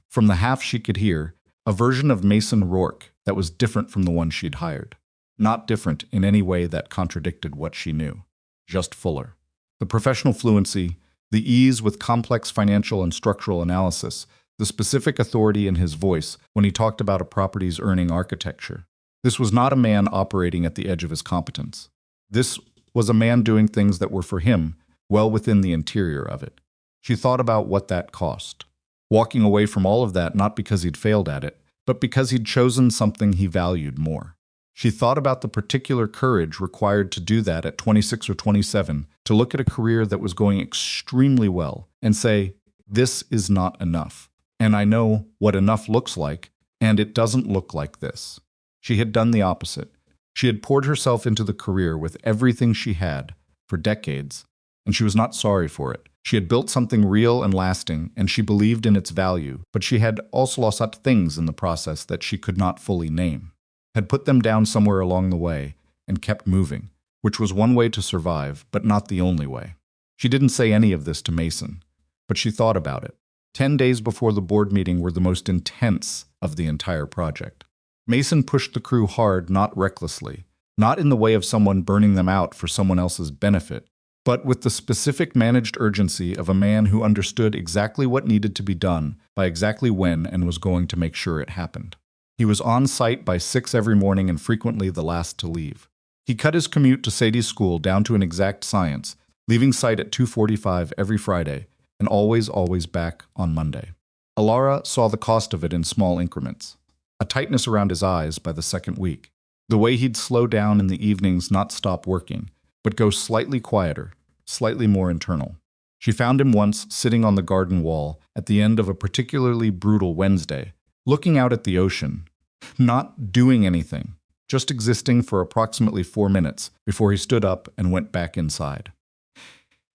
from the half she could hear, a version of Mason Rourke that was different from the one she'd hired. Not different in any way that contradicted what she knew, just fuller. The professional fluency, the ease with complex financial and structural analysis, the specific authority in his voice when he talked about a property's earning architecture. This was not a man operating at the edge of his competence. This was a man doing things that were for him, well within the interior of it. She thought about what that cost. Walking away from all of that not because he'd failed at it, but because he'd chosen something he valued more. She thought about the particular courage required to do that at 26 or 27, to look at a career that was going extremely well and say, this is not enough. And I know what enough looks like, and it doesn't look like this. She had done the opposite. She had poured herself into the career with everything she had, for decades, and she was not sorry for it. She had built something real and lasting, and she believed in its value, but she had also lost things in the process that she could not fully name, had put them down somewhere along the way, and kept moving, which was one way to survive, but not the only way. She didn't say any of this to Mason, but she thought about it. 10 days before the board meeting were the most intense of the entire project. Mason pushed the crew hard, not recklessly, not in the way of someone burning them out for someone else's benefit, but with the specific managed urgency of a man who understood exactly what needed to be done by exactly when and was going to make sure it happened. He was on site by 6 every morning and frequently the last to leave. He cut his commute to Sadie's school down to an exact science, leaving site at 2:45 every Friday, and always back on Monday. Elara saw the cost of it in small increments. A tightness around his eyes by the second week. The way he'd slow down in the evenings, not stop working, but go slightly quieter, slightly more internal. She found him once sitting on the garden wall at the end of a particularly brutal Wednesday, looking out at the ocean, not doing anything, just existing for approximately 4 minutes before he stood up and went back inside.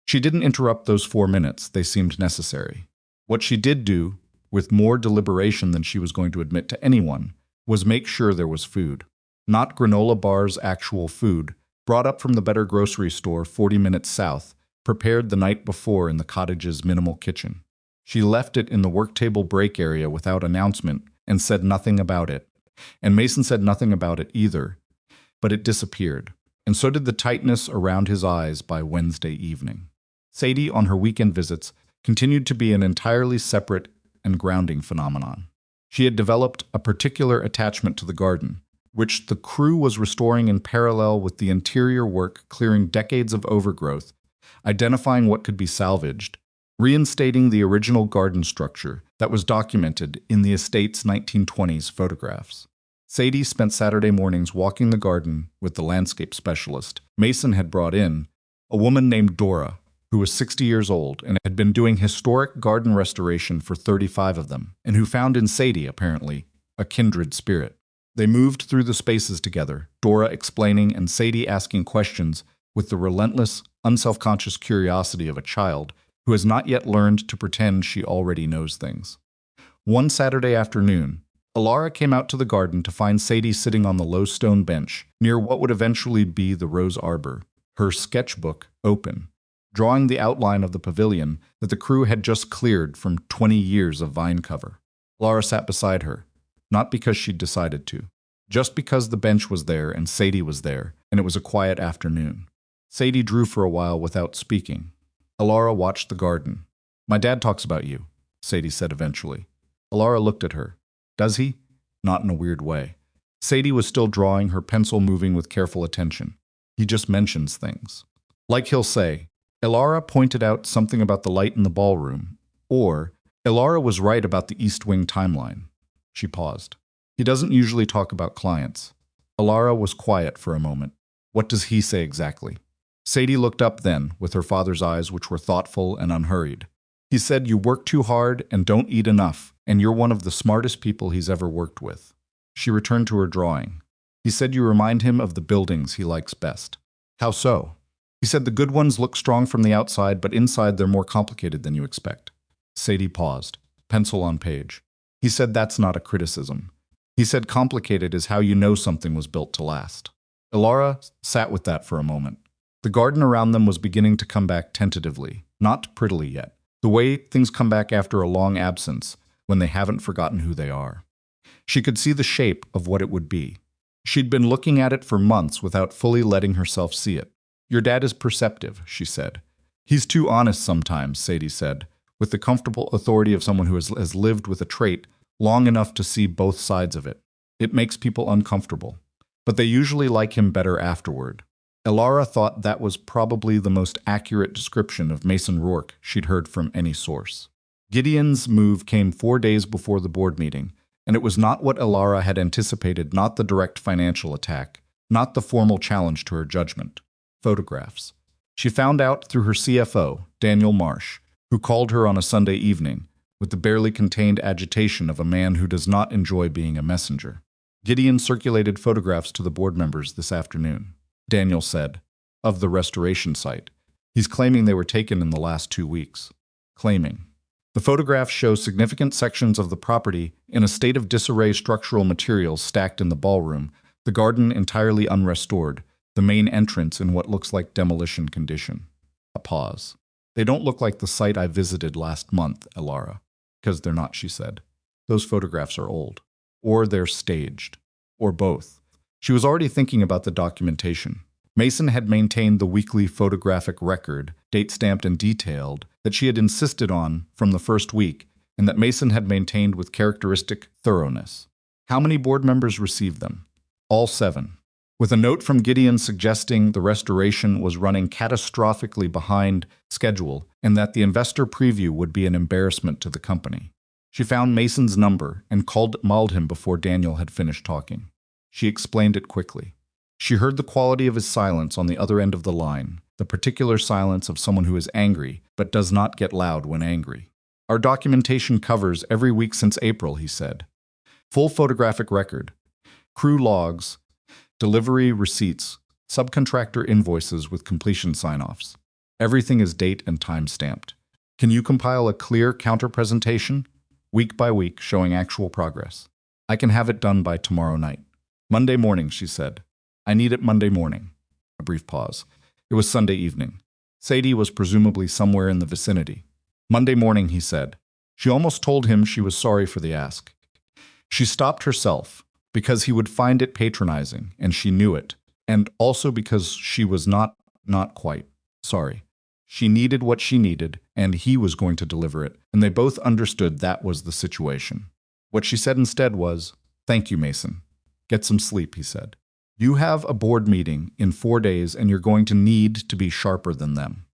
She didn't interrupt those 4 minutes, they seemed necessary. What she did do, with more deliberation than she was going to admit to anyone, was make sure there was food. Not granola bars, actual food, brought up from the better grocery store 40 minutes south, prepared the night before in the cottage's minimal kitchen. She left it in the work table break area without announcement and said nothing about it. And Mason said nothing about it either, but it disappeared, and so did the tightness around his eyes by Wednesday evening. Sadie, on her weekend visits, continued to be an entirely separate and grounding phenomenon. She had developed a particular attachment to the garden, which the crew was restoring in parallel with the interior work, clearing decades of overgrowth, identifying what could be salvaged, reinstating the original garden structure that was documented in the estate's 1920s photographs. Sadie spent Saturday mornings walking the garden with the landscape specialist Mason had brought in, a woman named Dora, who was 60 years old and had been doing historic garden restoration for 35 of them, and who found in Sadie, apparently, a kindred spirit. They moved through the spaces together, Dora explaining and Sadie asking questions with the relentless, unselfconscious curiosity of a child who has not yet learned to pretend she already knows things. One Saturday afternoon, Elara came out to the garden to find Sadie sitting on the low stone bench near what would eventually be the rose arbor, her sketchbook open, drawing the outline of the pavilion that the crew had just cleared from 20 years of vine cover. Elara sat beside her, not because she'd decided to, just because the bench was there and Sadie was there, and it was a quiet afternoon. Sadie drew for a while without speaking. Elara watched the garden. "My dad talks about you," Sadie said eventually. Elara looked at her. "Does he?" Not in a weird way. Sadie was still drawing, her pencil moving with careful attention. "He just mentions things. Like he'll say, Elara pointed out something about the light in the ballroom, or Elara was right about the East Wing timeline." She paused. "He doesn't usually talk about clients." Elara was quiet for a moment. "What does he say exactly?" Sadie looked up then, with her father's eyes which were thoughtful and unhurried. "He said you work too hard and don't eat enough, and you're one of the smartest people he's ever worked with." She returned to her drawing. "He said you remind him of the buildings he likes best." "How so?" "He said the good ones look strong from the outside, but inside they're more complicated than you expect." Sadie paused, pencil on page. "He said that's not a criticism. He said complicated is how you know something was built to last." Elara sat with that for a moment. The garden around them was beginning to come back tentatively, not prettily yet, the way things come back after a long absence, when they haven't forgotten who they are. She could see the shape of what it would be. She'd been looking at it for months without fully letting herself see it. "Your dad is perceptive," she said. "He's too honest sometimes," Sadie said, with the comfortable authority of someone who has lived with a trait long enough to see both sides of it. "It makes people uncomfortable. But they usually like him better afterward." Elara thought that was probably the most accurate description of Mason Rourke she'd heard from any source. Gideon's move came 4 days before the board meeting, and it was not what Elara had anticipated, not the direct financial attack, not the formal challenge to her judgment. Photographs. She found out through her CFO, Daniel Marsh, who called her on a Sunday evening, with the barely contained agitation of a man who does not enjoy being a messenger. Gideon circulated photographs to the board members this afternoon. Daniel said, "Of the restoration site. He's claiming they were taken in the last 2 weeks." Claiming. The photographs show significant sections of the property in a state of disarray, structural materials stacked in the ballroom, the garden entirely unrestored, the main entrance in what looks like demolition condition. A pause. "They don't look like the site I visited last month, Elara." "'Cause they're not," she said. "Those photographs are old. Or they're staged. Or both." She was already thinking about the documentation. Mason had maintained the weekly photographic record, date-stamped and detailed, that she had insisted on from the first week, and that Mason had maintained with characteristic thoroughness. How many board members received them? All 7. with a note from Gideon suggesting the restoration was running catastrophically behind schedule and that the investor preview would be an embarrassment to the company. She found Mason's number and mauled him before Daniel had finished talking. She explained it quickly. She heard the quality of his silence on the other end of the line, the particular silence of someone who is angry but does not get loud when angry. Our documentation covers every week since April, he said. Full photographic record, crew logs, delivery receipts, subcontractor invoices with completion sign-offs. Everything is date and time stamped. Can you compile a clear counter-presentation, week by week, showing actual progress? I can have it done by tomorrow night. Monday morning, she said. I need it Monday morning. A brief pause. It was Sunday evening. Sadie was presumably somewhere in the vicinity. Monday morning, he said. She almost told him she was sorry for the ask. She stopped herself, because he would find it patronizing, and she knew it, and also because she was not quite sorry. She needed what she needed, and he was going to deliver it, and they both understood that was the situation. What she said instead was, "Thank you, Mason. Get some sleep," he said. You have a board meeting in 4 days, and you're going to need to be sharper than them.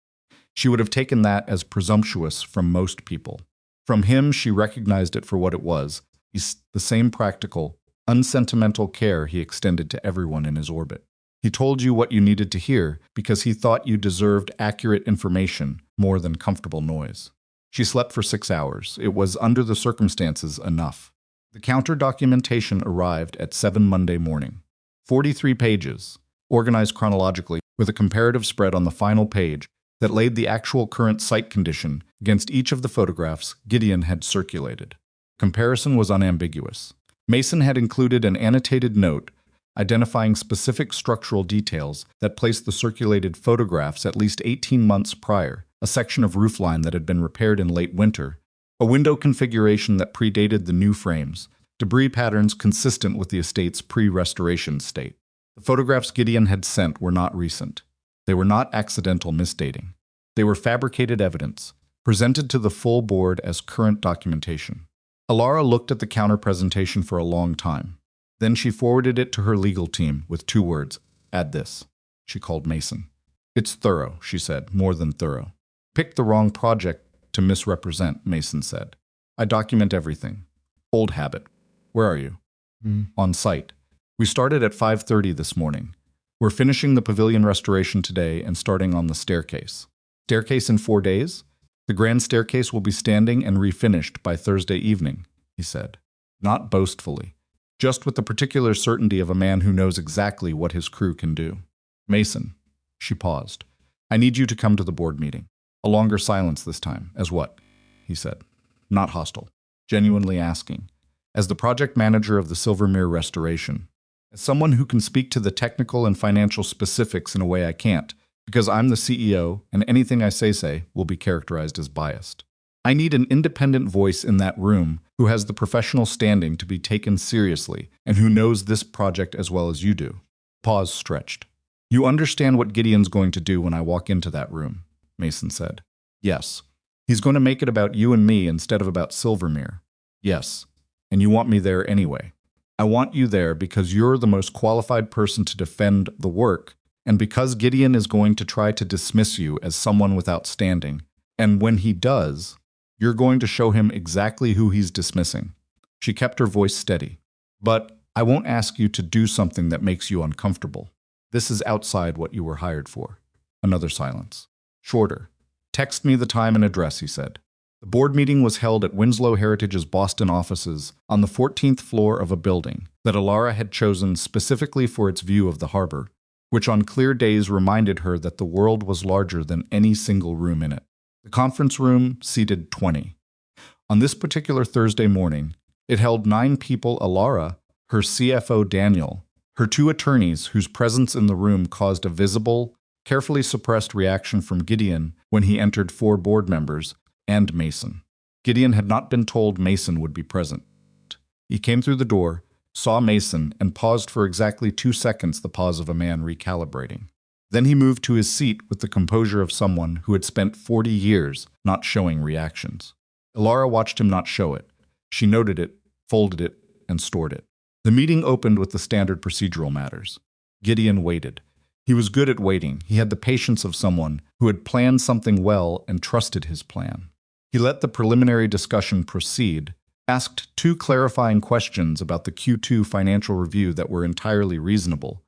She would have taken that as presumptuous from most people. From him, she recognized it for what it was, the same practical, unsentimental care he extended to everyone in his orbit. He told you what you needed to hear because he thought you deserved accurate information more than comfortable noise. She slept for 6 hours. It was, under the circumstances, enough. The counter documentation arrived at 7 Monday morning. 43 pages, organized chronologically, with a comparative spread on the final page that laid the actual current site condition against each of the photographs Gideon had circulated. Comparison was unambiguous. Mason had included an annotated note identifying specific structural details that placed the circulated photographs at least 18 months prior, a section of roofline that had been repaired in late winter, a window configuration that predated the new frames, debris patterns consistent with the estate's pre-restoration state. The photographs Gideon had sent were not recent. They were not accidental misdating. They were fabricated evidence, presented to the full board as current documentation. Elara looked at the counter-presentation for a long time. Then she forwarded it to her legal team with 2 words, "Add this." She called Mason. "It's thorough," she said, "more than thorough." "Picked the wrong project to misrepresent," Mason said. "I document everything. Old habit. Where are you?" "On site. We started at 5:30 this morning. We're finishing the pavilion restoration today and starting on the staircase." "Staircase in 4 days?" "The grand staircase will be standing and refinished by Thursday evening," he said. Not boastfully, just with the particular certainty of a man who knows exactly what his crew can do. "Mason," she paused, "I need you to come to the board meeting." A longer silence this time. "As what?" he said. Not hostile, genuinely asking. "As the project manager of the Silvermere restoration. As someone who can speak to the technical and financial specifics in a way I can't, because I'm the CEO, and anything I say will be characterized as biased. I need an independent voice in that room who has the professional standing to be taken seriously and who knows this project as well as you do." Pause stretched. "You understand what Gideon's going to do when I walk into that room," Mason said. "Yes. He's going to make it about you and me instead of about Silvermere." "Yes. And you want me there anyway." "I want you there because you're the most qualified person to defend the work, and because Gideon is going to try to dismiss you as someone without standing, and when he does, you're going to show him exactly who he's dismissing." She kept her voice steady. "But I won't ask you to do something that makes you uncomfortable. This is outside what you were hired for." Another silence. Shorter. "Text me the time and address," he said. The board meeting was held at Winslow Heritage's Boston offices on the 14th floor of a building that Elara had chosen specifically for its view of the harbor, which on clear days reminded her that the world was larger than any single room in it. The conference room seated 20. On this particular Thursday morning, it held 9 people: Elara, her CFO Daniel, her 2 attorneys whose presence in the room caused a visible, carefully suppressed reaction from Gideon when he entered 4 board members, and Mason. Gideon had not been told Mason would be present. He came through the door, saw Mason, and paused for exactly 2 seconds, the pause of a man recalibrating. Then he moved to his seat with the composure of someone who had spent 40 years not showing reactions. Elara watched him not show it. She noted it, folded it, and stored it. The meeting opened with the standard procedural matters. Gideon waited. He was good at waiting. He had the patience of someone who had planned something well and trusted his plan. He let the preliminary discussion proceed, asked 2 clarifying questions about the Q2 financial review that were entirely reasonable,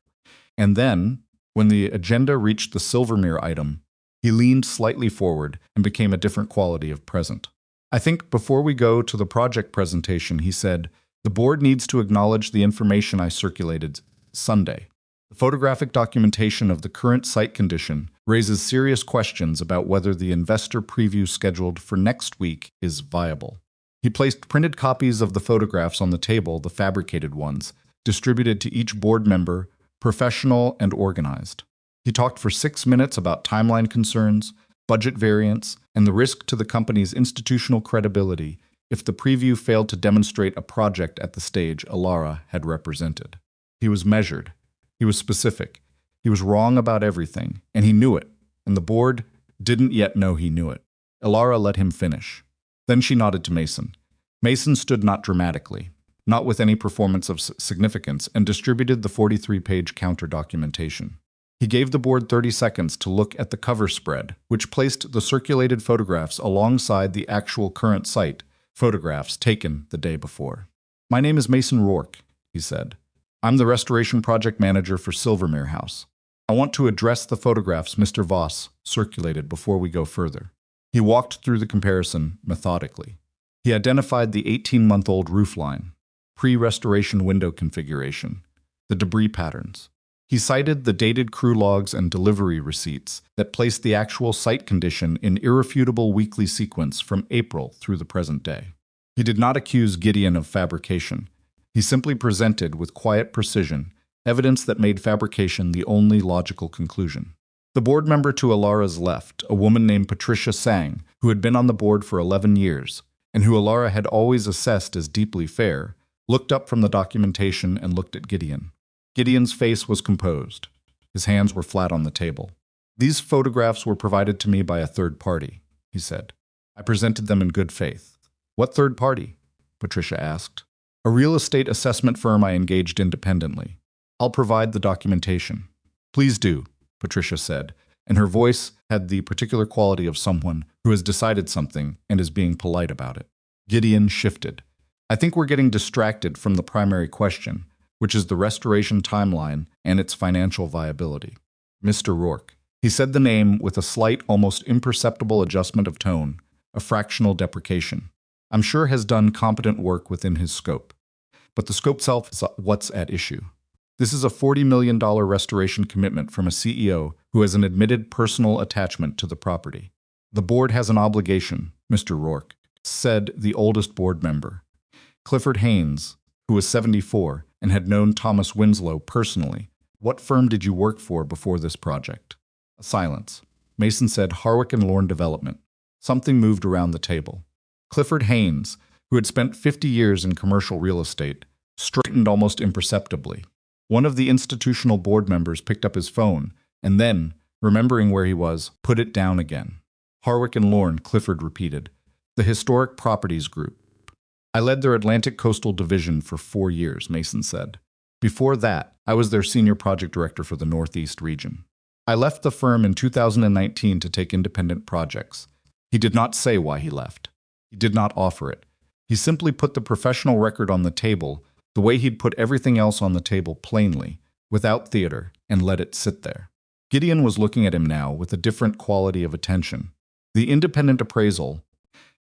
and then, when the agenda reached the Silvermere item, he leaned slightly forward and became a different quality of present. "I think before we go to the project presentation," he said, "the board needs to acknowledge the information I circulated Sunday. The photographic documentation of the current site condition raises serious questions about whether the investor preview scheduled for next week is viable." He placed printed copies of the photographs on the table, the fabricated ones, distributed to each board member, professional and organized. He talked for 6 minutes about timeline concerns, budget variance, and the risk to the company's institutional credibility if the preview failed to demonstrate a project at the stage Elara had represented. He was measured. He was specific. He was wrong about everything, and he knew it, and the board didn't yet know he knew it. Elara let him finish. Then she nodded to Mason. Mason stood not dramatically, not with any performance of significance, and distributed the 43-page counter documentation. He gave the board 30 seconds to look at the cover spread, which placed the circulated photographs alongside the actual current site, photographs taken the day before. "My name is Mason Rourke," he said. "I'm the restoration project manager for Silvermere House. I want to address the photographs Mr. Voss circulated before we go further." He walked through the comparison methodically. He identified the 18-month-old roofline, pre-restoration window configuration, the debris patterns. He cited the dated crew logs and delivery receipts that placed the actual site condition in irrefutable weekly sequence from April through the present day. He did not accuse Gideon of fabrication. He simply presented with quiet precision evidence that made fabrication the only logical conclusion. The board member to Elara's left, a woman named Patricia Sang, who had been on the board for 11 years, and who Elara had always assessed as deeply fair, looked up from the documentation and looked at Gideon. Gideon's face was composed. His hands were flat on the table. "These photographs were provided to me by a third party," he said. "I presented them in good faith." "What third party?" Patricia asked. "A real estate assessment firm I engaged independently. I'll provide the documentation." "Please do," Patricia said, and her voice had the particular quality of someone who has decided something and is being polite about it. Gideon shifted. "I think we're getting distracted from the primary question, which is the restoration timeline and its financial viability." "Mr. Rourke." He said the name with a slight, almost imperceptible adjustment of tone, a fractional deprecation. "I'm sure has done competent work within his scope. But the scope itself is what's at issue. This is a $40 million restoration commitment from a CEO who has an admitted personal attachment to the property. The board has an obligation, Mr. Rourke," said the oldest board member. Clifford Haynes, who was 74 and had known Thomas Winslow personally. "What firm did you work for before this project?" A silence. Mason said Harwick and Lorne Development. Something moved around the table. Clifford Haynes, who had spent 50 years in commercial real estate, straightened almost imperceptibly. One of the institutional board members picked up his phone, and then, remembering where he was, put it down again. "Harwick and Lorne," Clifford repeated. "The Historic Properties Group." "I led their Atlantic Coastal Division for 4 years," Mason said. "Before that, I was their senior project director for the Northeast region. I left the firm in 2019 to take independent projects." He did not say why he left. He did not offer it. He simply put the professional record on the table the way he'd put everything else on the table plainly, without theater, and let it sit there. Gideon was looking at him now with a different quality of attention. The independent appraisal,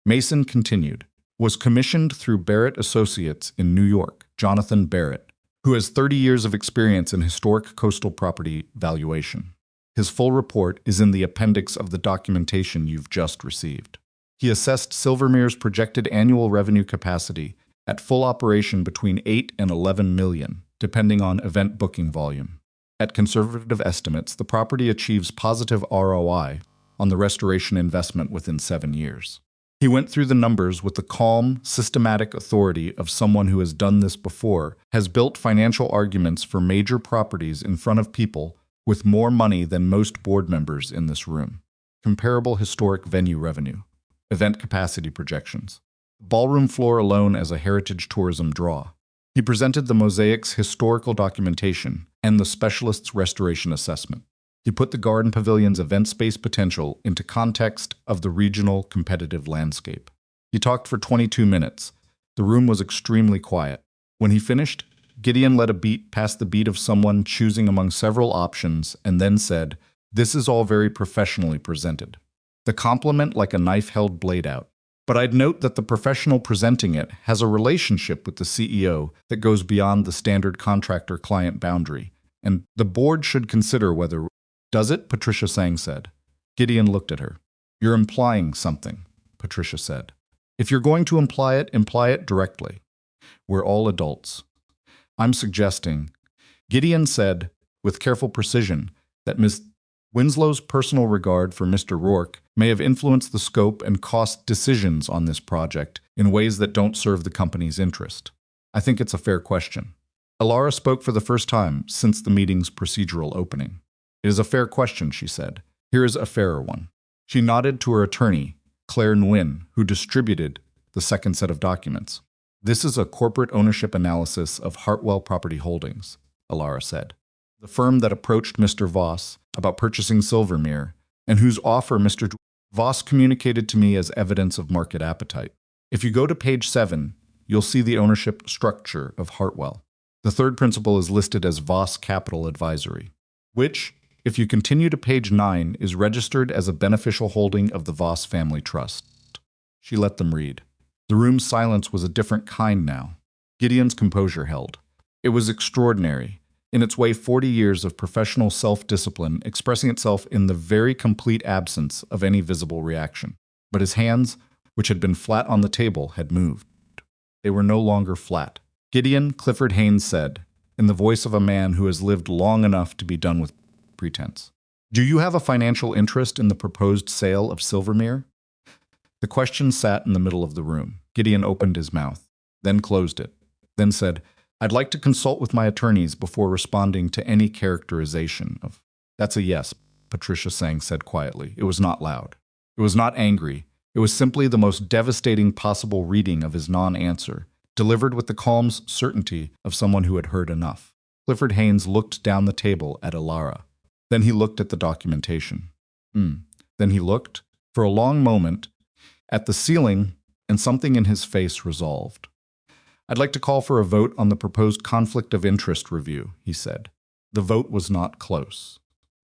Mason continued, was commissioned through Barrett Associates in New York, Jonathan Barrett, who has 30 years of experience in historic coastal property valuation. His full report is in the appendix of the documentation you've just received. He assessed Silvermere's projected annual revenue capacity at full operation between 8 and 11 million, depending on event booking volume. At conservative estimates, the property achieves positive ROI on the restoration investment within 7 years. He went through the numbers with the calm, systematic authority of someone who has done this before, has built financial arguments for major properties in front of people with more money than most board members in this room. Comparable historic venue revenue. Event capacity projections. Ballroom floor alone as a heritage tourism draw. He presented the mosaic's historical documentation and the specialist's restoration assessment. He put the garden pavilion's event space potential into context of the regional competitive landscape. He talked for 22 minutes. The room was extremely quiet. When he finished, Gideon let a beat past the beat of someone choosing among several options and then said, "This is all very professionally presented." The compliment like a knife held blade out. But I'd note that the professional presenting it has a relationship with the CEO that goes beyond the standard contractor-client boundary, and the board should consider whether... Does it? Patricia Sang said. Gideon looked at her. You're implying something, Patricia said. If you're going to imply it directly. We're all adults. I'm suggesting, Gideon said, with careful precision, that Miss Winslow's personal regard for Mr. Rourke may have influenced the scope and cost decisions on this project in ways that don't serve the company's interest. I think it's a fair question. Elara spoke for the first time since the meeting's procedural opening. It is a fair question, she said. Here is a fairer one. She nodded to her attorney, Claire Nguyen, who distributed the second set of documents. This is a corporate ownership analysis of Hartwell Property Holdings, Elara said. The firm that approached Mr. Voss about purchasing Silvermere, and whose offer Mr. Voss communicated to me as evidence of market appetite. If you go to page 7, you'll see the ownership structure of Hartwell. The third principal is listed as Voss Capital Advisory, which, if you continue to page 9, is registered as a beneficial holding of the Voss Family Trust. She let them read. The room's silence was a different kind now. Gideon's composure held. It was extraordinary. In its way, 40 years of professional self-discipline expressing itself in the very complete absence of any visible reaction. But his hands, which had been flat on the table, had moved. They were no longer flat. Gideon, Clifford Haynes said, in the voice of a man who has lived long enough to be done with pretense. Do you have a financial interest in the proposed sale of Silvermere? The question sat in the middle of the room. Gideon opened his mouth, then closed it, then said, I'd like to consult with my attorneys before responding to any characterization of... That's a yes, Patricia Sang said quietly. It was not loud. It was not angry. It was simply the most devastating possible reading of his non-answer, delivered with the calm certainty of someone who had heard enough. Clifford Haynes looked down the table at Elara. Then he looked at the documentation. Then he looked, for a long moment, at the ceiling, and something in his face resolved. I'd like to call for a vote on the proposed conflict of interest review, he said. The vote was not close.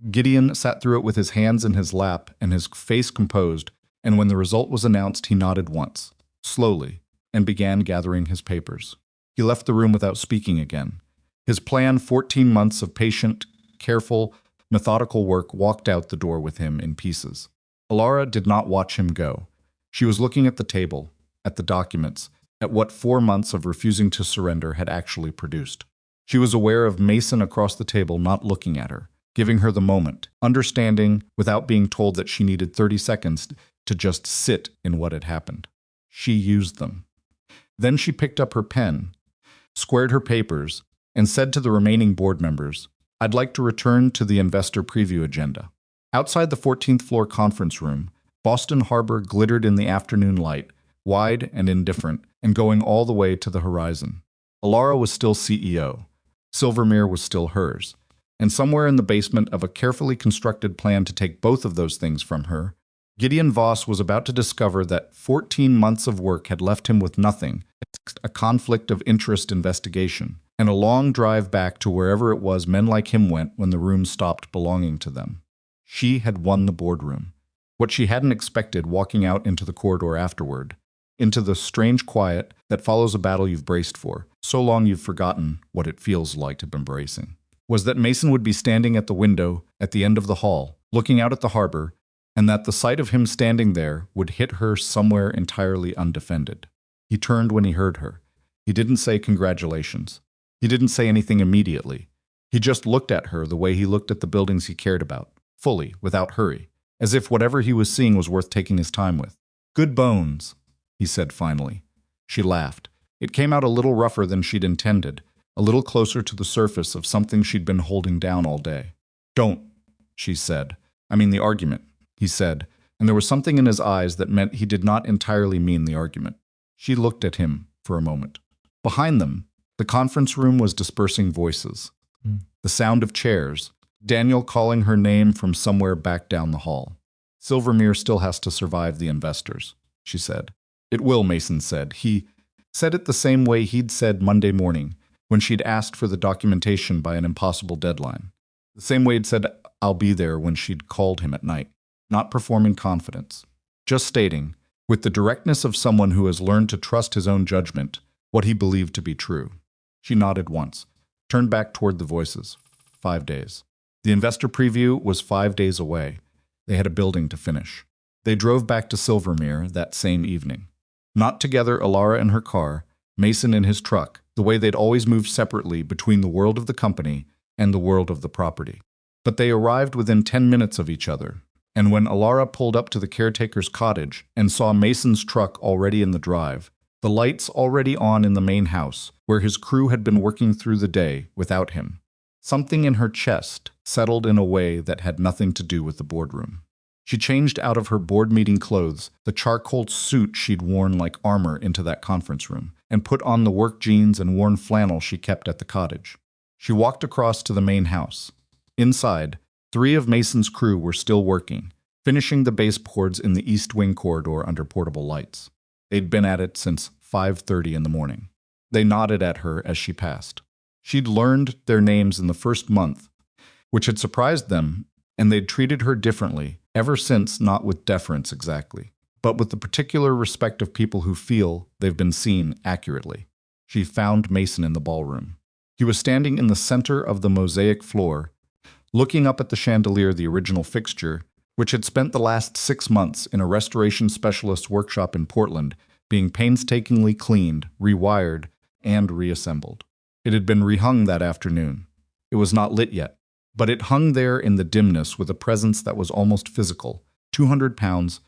Gideon sat through it with his hands in his lap and his face composed, and when the result was announced, he nodded once, slowly, and began gathering his papers. He left the room without speaking again. His plan, 14 months of patient, careful, methodical work, walked out the door with him in pieces. Elara did not watch him go. She was looking at the table, at the documents, at what 4 months of refusing to surrender had actually produced. She was aware of Mason across the table not looking at her, giving her the moment, understanding without being told that she needed 30 seconds to just sit in what had happened. She used them. Then she picked up her pen, squared her papers, and said to the remaining board members, I'd like to return to the investor preview agenda. Outside the 14th floor conference room, Boston Harbor glittered in the afternoon light, wide and indifferent, and going all the way to the horizon. Elara was still CEO. Silvermere was still hers. And somewhere in the basement of a carefully constructed plan to take both of those things from her, Gideon Voss was about to discover that 14 months of work had left him with nothing, a conflict of interest investigation, and a long drive back to wherever it was men like him went when the room stopped belonging to them. She had won the boardroom. What she hadn't expected walking out into the corridor afterward, into the strange quiet that follows a battle you've braced for, so long you've forgotten what it feels like to be embracing, was that Mason would be standing at the window at the end of the hall, looking out at the harbor, and that the sight of him standing there would hit her somewhere entirely undefended. He turned when he heard her. He didn't say congratulations. He didn't say anything immediately. He just looked at her the way he looked at the buildings he cared about, fully, without hurry, as if whatever he was seeing was worth taking his time with. Good bones, he said finally. She laughed. It came out a little rougher than she'd intended, a little closer to the surface of something she'd been holding down all day. Don't, she said. I mean the argument, he said, and there was something in his eyes that meant he did not entirely mean the argument. She looked at him for a moment. Behind them, The conference room was dispersing voices. The sound of chairs. Daniel calling her name from somewhere back down the hall. Silvermere still has to survive the investors, she said. It will, Mason said. He said it the same way he'd said Monday morning when she'd asked for the documentation by an impossible deadline. The same way he'd said, I'll be there when she'd called him at night. Not performing confidence. Just stating, with the directness of someone who has learned to trust his own judgment, what he believed to be true. She nodded once, turned back toward the voices. 5 days. The investor preview was 5 days away. They had a building to finish. They drove back to Silvermere that same evening. Not together, Elara in her car, Mason in his truck, the way they'd always moved separately between the world of the company and the world of the property. But they arrived within 10 minutes of each other, and when Elara pulled up to the caretaker's cottage and saw Mason's truck already in the drive, the lights already on in the main house, where his crew had been working through the day without him, something in her chest settled in a way that had nothing to do with the boardroom. She changed out of her board meeting clothes, the charcoal suit she'd worn like armor into that conference room, and put on the work jeans and worn flannel she kept at the cottage. She walked across to the main house. Inside, 3 of Mason's crew were still working, finishing the baseboards in the east wing corridor under portable lights. They'd been at it since 5:30 in the morning. They nodded at her as she passed. She'd learned their names in the first month, which had surprised them, and they'd treated her differently ever since, not with deference exactly, but with the particular respect of people who feel they've been seen accurately. She found Mason in the ballroom. He was standing in the center of the mosaic floor, looking up at the chandelier, the original fixture, which had spent the last 6 months in a restoration specialist's workshop in Portland, being painstakingly cleaned, rewired, and reassembled. It had been rehung that afternoon. It was not lit yet, but it hung there in the dimness with a presence that was almost physical. 200 pounds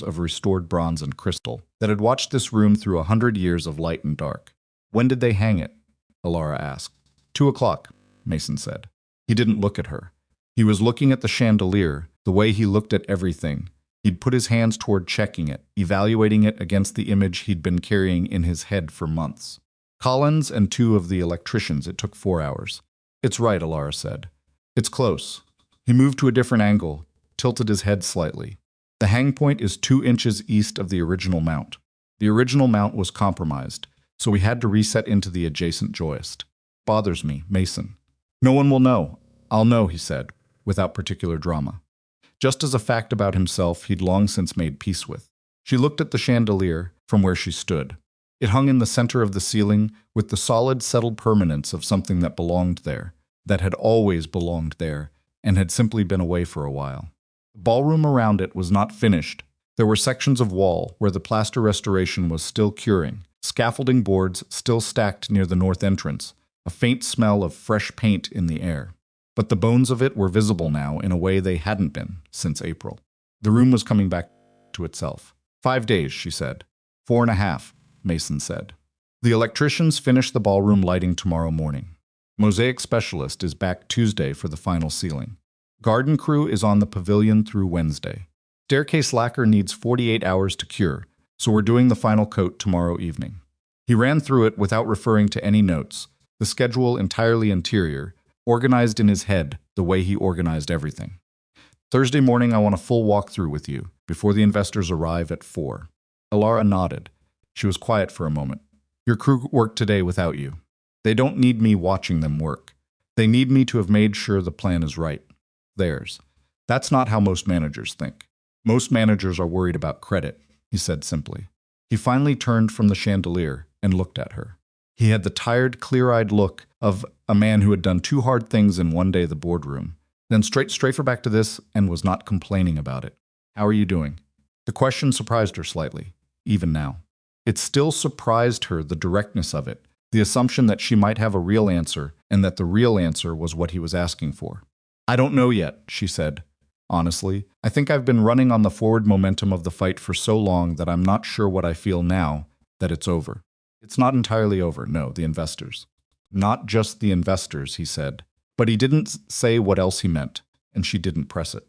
of restored bronze and crystal that had watched this room through 100 years of light and dark. When did they hang it? Elara asked. 2 o'clock, Mason said. He didn't look at her. He was looking at the chandelier, the way he looked at everything. He'd put his hands toward checking it, evaluating it against the image he'd been carrying in his head for months. Collins and 2 of the electricians, it took 4 hours. It's right, Elara said. It's close. He moved to a different angle, tilted his head slightly. The hang point is 2 inches east of the original mount. The original mount was compromised, so we had to reset into the adjacent joist. Bothers me, Mason. No one will know. I'll know, he said, without particular drama. Just as a fact about himself he'd long since made peace with. She looked at the chandelier from where she stood. It hung in the center of the ceiling with the solid, settled permanence of something that belonged there, that had always belonged there, and had simply been away for a while. The ballroom around it was not finished. There were sections of wall where the plaster restoration was still curing, scaffolding boards still stacked near the north entrance, a faint smell of fresh paint in the air. But the bones of it were visible now in a way they hadn't been since April. The room was coming back to itself. 5 days, she said. 4.5, Mason said. The electricians finish the ballroom lighting tomorrow morning. Mosaic specialist is back Tuesday for the final ceiling. Garden crew is on the pavilion through Wednesday. Staircase lacquer needs 48 hours to cure, so we're doing the final coat tomorrow evening. He ran through it without referring to any notes, the schedule entirely interior, organized in his head the way he organized everything. Thursday morning I want a full walkthrough with you, before the investors arrive at 4. Elara nodded. She was quiet for a moment. Your crew worked today without you. They don't need me watching them work. They need me to have made sure the plan is right. Theirs. That's not how most managers think. Most managers are worried about credit, he said simply. He finally turned from the chandelier and looked at her. He had the tired, clear-eyed look of a man who had done 2 hard things in one day at the boardroom, then straight back to this and was not complaining about it. How are you doing? The question surprised her slightly, even now. It still surprised her, the directness of it, the assumption that she might have a real answer and that the real answer was what he was asking for. I don't know yet, she said. Honestly, I think I've been running on the forward momentum of the fight for so long that I'm not sure what I feel now that it's over. It's not entirely over, no, the investors. Not just the investors, he said. But he didn't say what else he meant, and she didn't press it.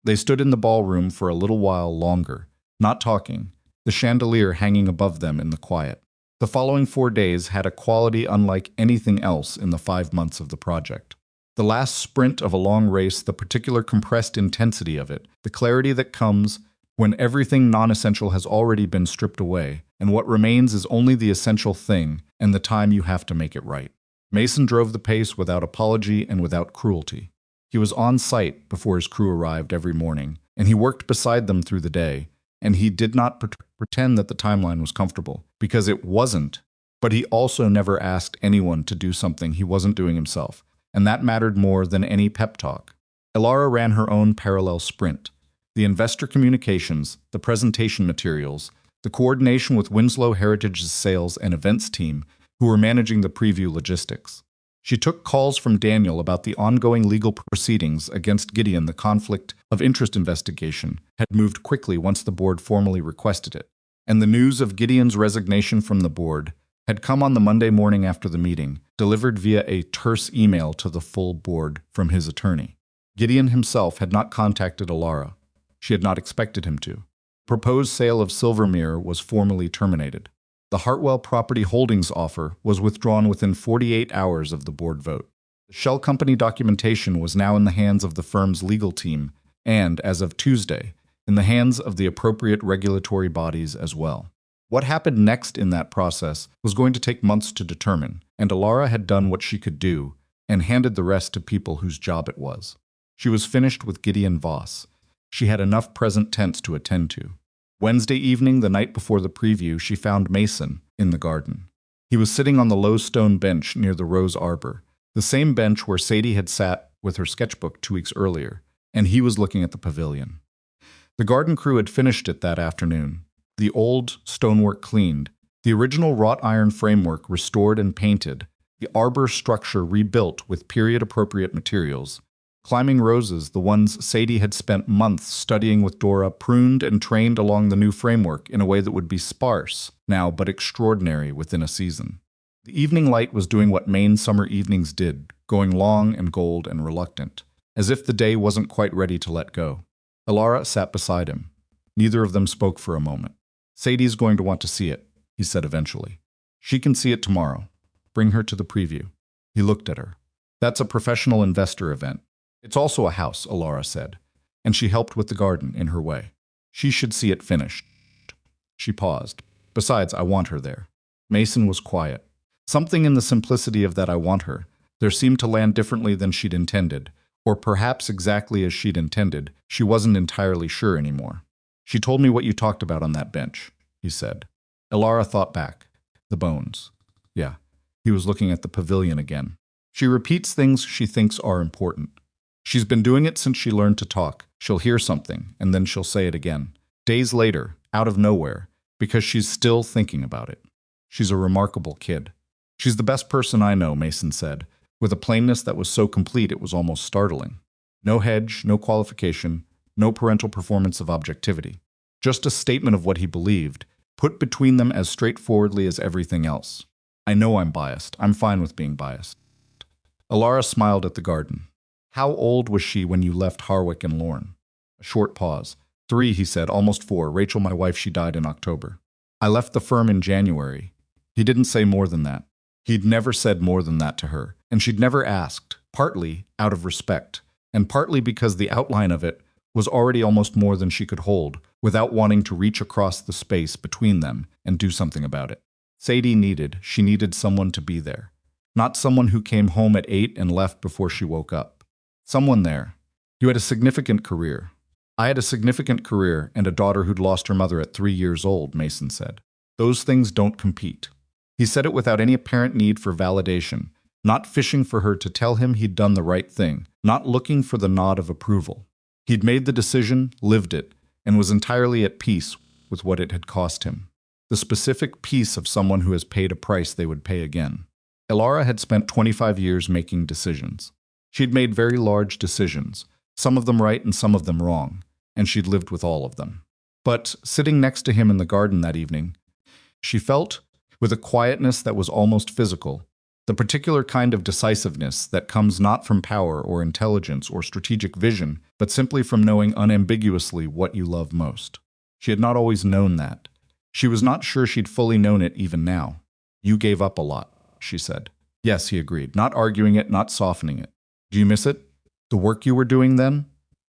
They stood in the ballroom for a little while longer, not talking, the chandelier hanging above them in the quiet. The following 4 days had a quality unlike anything else in the 5 months of the project. The last sprint of a long race, the particular compressed intensity of it, the clarity that comes when everything non-essential has already been stripped away, and what remains is only the essential thing and the time you have to make it right. Mason drove the pace without apology and without cruelty. He was on site before his crew arrived every morning, and he worked beside them through the day, and he did not pretend that the timeline was comfortable, because it wasn't, but he also never asked anyone to do something he wasn't doing himself, and that mattered more than any pep talk. Elara ran her own parallel sprint. The investor communications, the presentation materials, the coordination with Winslow Heritage's sales and events team, who were managing the preview logistics. She took calls from Daniel about the ongoing legal proceedings against Gideon. The conflict of interest investigation had moved quickly once the board formally requested it, and the news of Gideon's resignation from the board had come on the Monday morning after the meeting, delivered via a terse email to the full board from his attorney. Gideon himself had not contacted Elara. She had not expected him to. The proposed sale of Silvermere was formally terminated. The Hartwell Property Holdings offer was withdrawn within 48 hours of the board vote. The shell company documentation was now in the hands of the firm's legal team and, as of Tuesday, in the hands of the appropriate regulatory bodies as well. What happened next in that process was going to take months to determine, and Elara had done what she could do and handed the rest to people whose job it was. She was finished with Gideon Voss. She had enough present tense to attend to. Wednesday evening, the night before the preview, she found Mason in the garden. He was sitting on the low stone bench near the rose arbor, the same bench where Sadie had sat with her sketchbook 2 weeks earlier, and he was looking at the pavilion. The garden crew had finished it that afternoon. The old stonework cleaned, the original wrought iron framework restored and painted, the arbor structure rebuilt with period-appropriate materials. Climbing roses, the ones Sadie had spent months studying with Dora, pruned and trained along the new framework in a way that would be sparse now but extraordinary within a season. The evening light was doing what Maine summer evenings did, going long and gold and reluctant, as if the day wasn't quite ready to let go. Elara sat beside him. Neither of them spoke for a moment. "Sadie's going to want to see it," he said eventually. "She can see it tomorrow. Bring her to the preview." He looked at her. "That's a professional investor event. It's also a house," Elara said, and she helped with the garden in her way. "She should see it finished." She paused. "Besides, I want her there." Mason was quiet. Something in the simplicity of that "I want her" there seemed to land differently than she'd intended, or perhaps exactly as she'd intended. She wasn't entirely sure anymore. "She told me what you talked about on that bench," he said. Elara thought back. The bones. Yeah, he was looking at the pavilion again. "She repeats things she thinks are important. She's been doing it since she learned to talk. She'll hear something, and then she'll say it again. Days later, out of nowhere, because she's still thinking about it. She's a remarkable kid." "She's the best person I know," Mason said, with a plainness that was so complete it was almost startling. No hedge, no qualification, no parental performance of objectivity. Just a statement of what he believed, put between them as straightforwardly as everything else. "I know I'm biased. I'm fine with being biased." Elara smiled at the garden. "How old was she when you left Harwick and Lorne?" A short pause. 3, he said, "almost 4. Rachel, my wife, she died in October. I left the firm in January." He didn't say more than that. He'd never said more than that to her, and she'd never asked, partly out of respect, and partly because the outline of it was already almost more than she could hold, without wanting to reach across the space between them and do something about it. Sadie needed someone to be there. Not someone who came home at 8 and left before she woke up. Someone there. "You had a significant career." "I had a significant career and a daughter who'd lost her mother at 3 years old," Mason said. "Those things don't compete." He said it without any apparent need for validation, not fishing for her to tell him he'd done the right thing, not looking for the nod of approval. He'd made the decision, lived it, and was entirely at peace with what it had cost him. The specific peace of someone who has paid a price they would pay again. Elara had spent 25 years making decisions. She'd made very large decisions, some of them right and some of them wrong, and she'd lived with all of them. But sitting next to him in the garden that evening, she felt, with a quietness that was almost physical, the particular kind of decisiveness that comes not from power or intelligence or strategic vision, but simply from knowing unambiguously what you love most. She had not always known that. She was not sure she'd fully known it even now. You gave up a lot, she said. Yes, he agreed, not arguing it, not softening it. Do you miss it? The work you were doing then?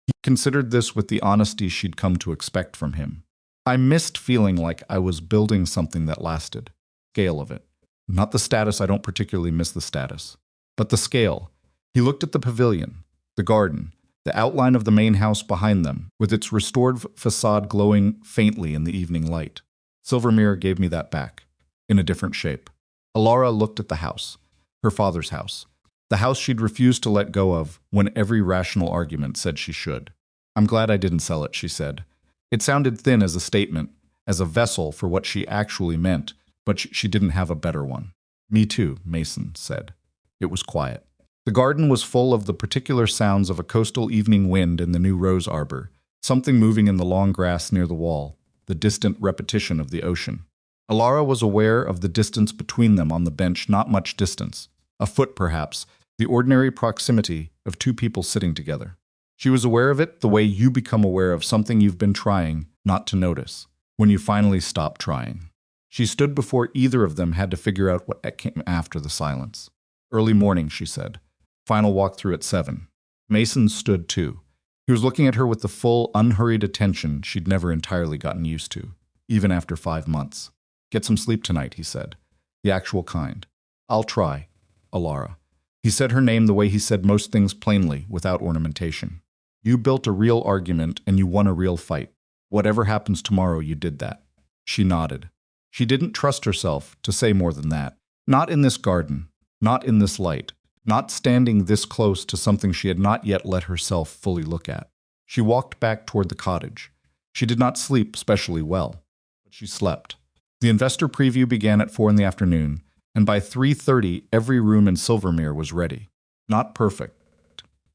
He considered this with the honesty she'd come to expect from him. I missed feeling like I was building something that lasted. Scale of it. Not the status, I don't particularly miss the status. But the scale. He looked at the pavilion, the garden, the outline of the main house behind them, with its restored facade glowing faintly in the evening light. Silvermere gave me that back, in a different shape. Elara looked at the house, her father's house, the house she'd refused to let go of when every rational argument said she should. I'm glad I didn't sell it, she said. It sounded thin as a statement, as a vessel for what she actually meant, but she didn't have a better one. Me too, Mason said. It was quiet. The garden was full of the particular sounds of a coastal evening wind in the new rose arbor, something moving in the long grass near the wall, the distant repetition of the ocean. Elara was aware of the distance between them on the bench, not much distance. A foot, perhaps, the ordinary proximity of two people sitting together. She was aware of it the way you become aware of something you've been trying not to notice, when you finally stop trying. She stood before either of them had to figure out what came after the silence. Early morning, she said. Final walkthrough at 7. Mason stood too. He was looking at her with the full, unhurried attention she'd never entirely gotten used to, even after 5 months. Get some sleep tonight, he said. The actual kind. I'll try, Elara. He said her name the way he said most things plainly, without ornamentation. You built a real argument and you won a real fight. Whatever happens tomorrow, you did that. She nodded. She didn't trust herself to say more than that. Not in this garden. Not in this light. Not standing this close to something she had not yet let herself fully look at. She walked back toward the cottage. She did not sleep especially well, but she slept. The investor preview began at 4 in the afternoon, and by 3:30 every room in Silvermere was ready. Not perfect.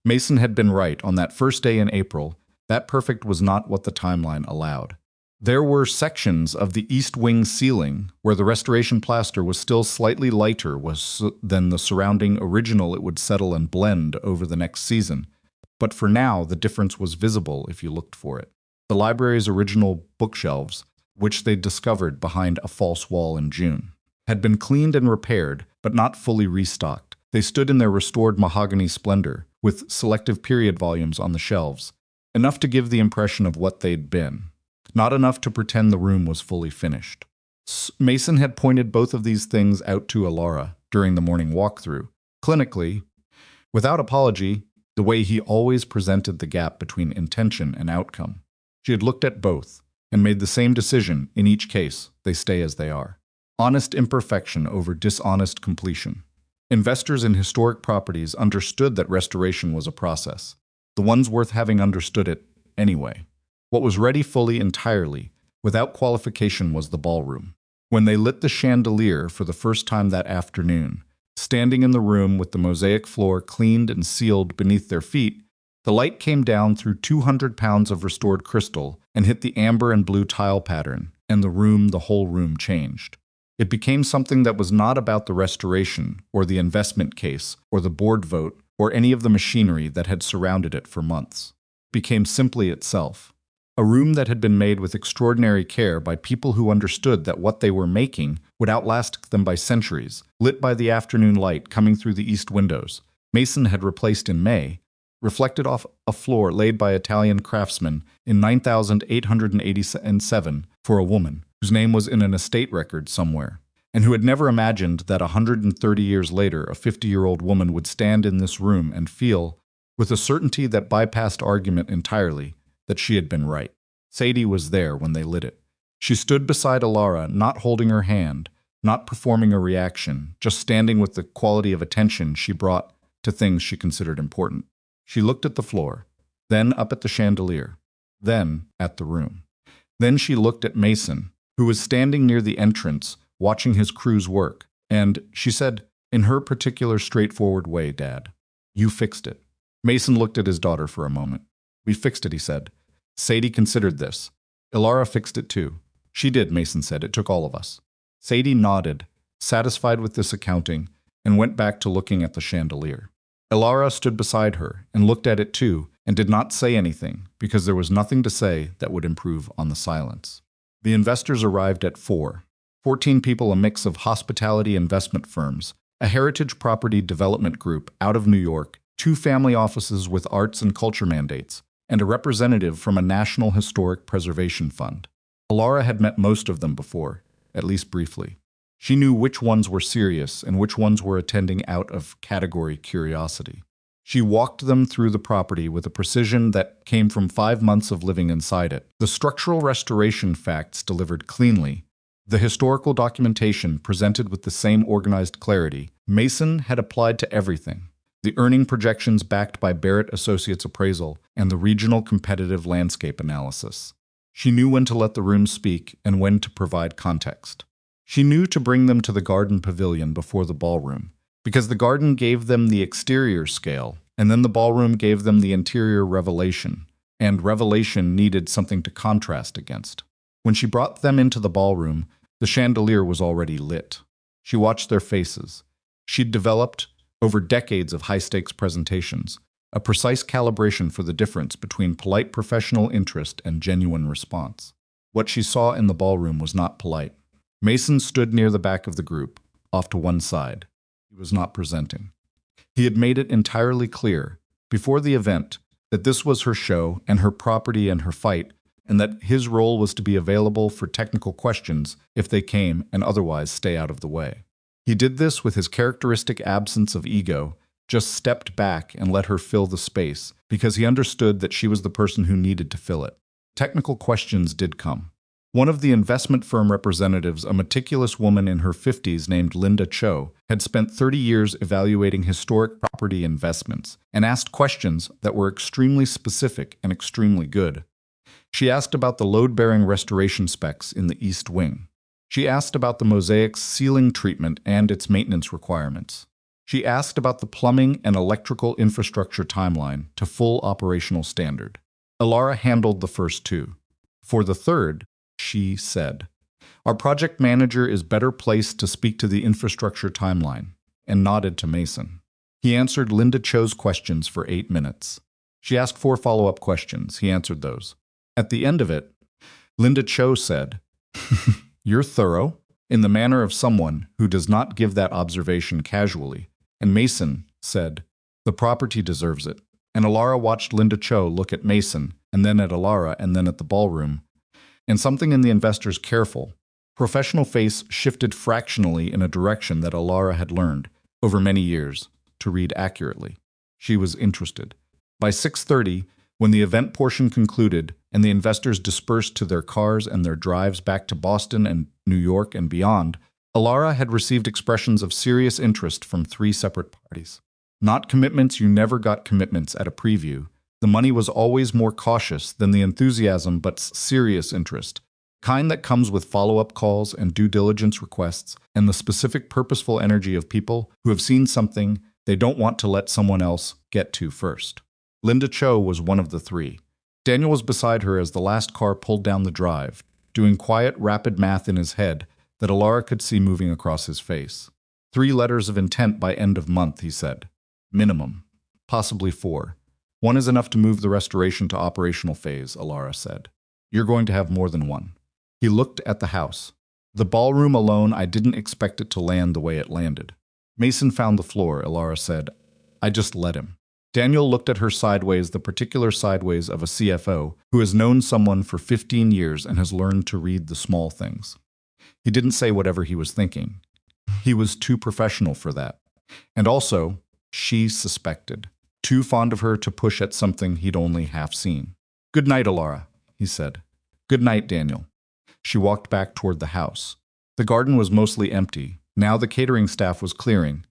Mason had been right on that first day in April. That perfect was not what the timeline allowed. There were sections of the east wing ceiling where the restoration plaster was still slightly lighter than the surrounding original. It would settle and blend over the next season. But for now, the difference was visible if you looked for it. The library's original bookshelves, which they discovered behind a false wall in June, had been cleaned and repaired, but not fully restocked. They stood in their restored mahogany splendor, with selective period volumes on the shelves, enough to give the impression of what they'd been. Not enough to pretend the room was fully finished. Mason had pointed both of these things out to Elara during the morning walkthrough, clinically, without apology, the way he always presented the gap between intention and outcome. She had looked at both and made the same decision. In each case, they stay as they are. Honest imperfection over dishonest completion. Investors in historic properties understood that restoration was a process. The ones worth having understood it anyway. What was ready fully, entirely, without qualification was the ballroom. When they lit the chandelier for the first time that afternoon, standing in the room with the mosaic floor cleaned and sealed beneath their feet, the light came down through 200 pounds of restored crystal and hit the amber and blue tile pattern, and the whole room changed. It became something that was not about the restoration, or the investment case, or the board vote, or any of the machinery that had surrounded it for months. It became simply itself. A room that had been made with extraordinary care by people who understood that what they were making would outlast them by centuries, lit by the afternoon light coming through the east windows. Mason had replaced in May, reflected off a floor laid by Italian craftsmen in 9887 for a woman whose name was in an estate record somewhere, and who had never imagined that 130 years later a 50-year-old woman would stand in this room and feel, with a certainty that bypassed argument entirely, that she had been right. Sadie was there when they lit it. She stood beside Elara, not holding her hand, not performing a reaction, just standing with the quality of attention she brought to things she considered important. She looked at the floor, then up at the chandelier, then at the room. Then she looked at Mason, who was standing near the entrance, watching his crew's work, and she said, in her particular straightforward way, Dad, you fixed it. Mason looked at his daughter for a moment. We fixed it, he said. Sadie considered this. Elara fixed it too. She did, Mason said. It took all of us. Sadie nodded, satisfied with this accounting, and went back to looking at the chandelier. Elara stood beside her and looked at it too, and did not say anything, because there was nothing to say that would improve on the silence. The investors arrived at 4. 14 people, a mix of hospitality investment firms, a heritage property development group out of New York, 2 family offices with arts and culture mandates, and a representative from a National Historic Preservation Fund. Elara had met most of them before, at least briefly. She knew which ones were serious and which ones were attending out of category curiosity. She walked them through the property with a precision that came from 5 months of living inside it. The structural restoration facts delivered cleanly, the historical documentation presented with the same organized clarity. Mason had applied to everything. The earning projections backed by Barrett Associates appraisal and the regional competitive landscape analysis. She knew when to let the room speak and when to provide context. She knew to bring them to the garden pavilion before the ballroom, because the garden gave them the exterior scale, and then the ballroom gave them the interior revelation, and revelation needed something to contrast against. When she brought them into the ballroom, the chandelier was already lit. She watched their faces. She'd developed, over decades of high-stakes presentations, a precise calibration for the difference between polite professional interest and genuine response. What she saw in the ballroom was not polite. Mason stood near the back of the group, off to one side. He was not presenting. He had made it entirely clear, before the event, that this was her show and her property and her fight, and that his role was to be available for technical questions if they came and otherwise stay out of the way. He did this with his characteristic absence of ego, just stepped back and let her fill the space, because he understood that she was the person who needed to fill it. Technical questions did come. One of the investment firm representatives, a meticulous woman in her 50s named Linda Cho, had spent 30 years evaluating historic property investments and asked questions that were extremely specific and extremely good. She asked about the load-bearing restoration specs in the East Wing. She asked about the mosaic's ceiling treatment and its maintenance requirements. She asked about the plumbing and electrical infrastructure timeline to full operational standard. Elara handled the first 2. For the third, she said, "Our project manager is better placed to speak to the infrastructure timeline," and nodded to Mason. He answered Linda Cho's questions for 8 minutes. She asked 4 follow-up questions. He answered those. At the end of it, Linda Cho said, "You're thorough," in the manner of someone who does not give that observation casually. And Mason said, "The property deserves it." And Elara watched Linda Cho look at Mason, and then at Elara, and then at the ballroom. And something in the investor's careful, professional face shifted fractionally in a direction that Elara had learned, over many years, to read accurately. She was interested. By 6:30, when the event portion concluded and the investors dispersed to their cars and their drives back to Boston and New York and beyond, Elara had received expressions of serious interest from 3 separate parties. Not commitments. You never got commitments at a preview. The money was always more cautious than the enthusiasm, but serious interest, kind that comes with follow-up calls and due diligence requests and the specific purposeful energy of people who have seen something they don't want to let someone else get to first. Linda Cho was one of the 3. Daniel was beside her as the last car pulled down the drive, doing quiet, rapid math in his head that Elara could see moving across his face. 3 letters of intent by end of month, he said. Minimum. Possibly 4. 1 is enough to move the restoration to operational phase, Elara said. You're going to have more than 1. He looked at the house. The ballroom alone, I didn't expect it to land the way it landed. Mason found the floor, Elara said. I just let him. Daniel looked at her sideways, the particular sideways of a CFO who has known someone for 15 years and has learned to read the small things. He didn't say whatever he was thinking. He was too professional for that. And also, she suspected. Too fond of her to push at something he'd only half seen. Good night, Elara, he said. Good night, Daniel. She walked back toward the house. The garden was mostly empty. Now the catering staff was clearing.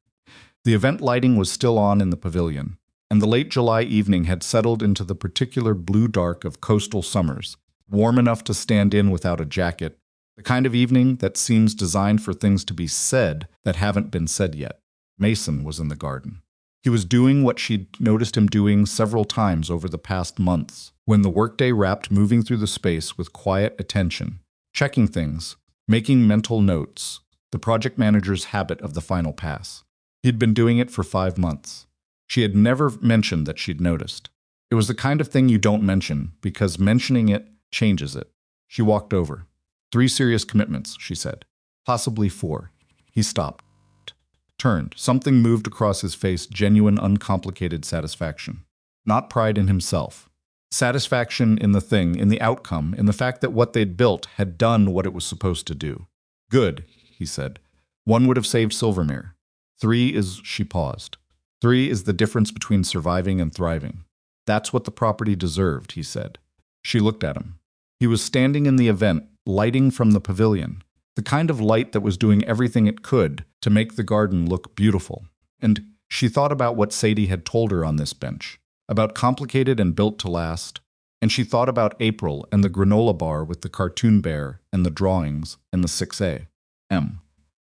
The event lighting was still on in the pavilion, and the late July evening had settled into the particular blue dark of coastal summers, warm enough to stand in without a jacket, the kind of evening that seems designed for things to be said that haven't been said yet. Mason was in the garden. He was doing what she'd noticed him doing several times over the past months, when the workday wrapped, moving through the space with quiet attention, checking things, making mental notes, the project manager's habit of the final pass. He'd been doing it for 5 months. She had never mentioned that she'd noticed. It was the kind of thing you don't mention, because mentioning it changes it. She walked over. 3 serious commitments, she said. Possibly 4. He stopped. Turned. Something moved across his face, genuine, uncomplicated satisfaction. Not pride in himself. Satisfaction in the thing, in the outcome, in the fact that what they'd built had done what it was supposed to do. Good, he said. 1 would have saved Silvermere. 3 is, she paused. 3 is the difference between surviving and thriving. That's what the property deserved, he said. She looked at him. He was standing in the event, lighting from the pavilion, the kind of light that was doing everything it could to make the garden look beautiful. And she thought about what Sadie had told her on this bench, about complicated and built to last, and she thought about April and the granola bar with the cartoon bear and the drawings and the 6A.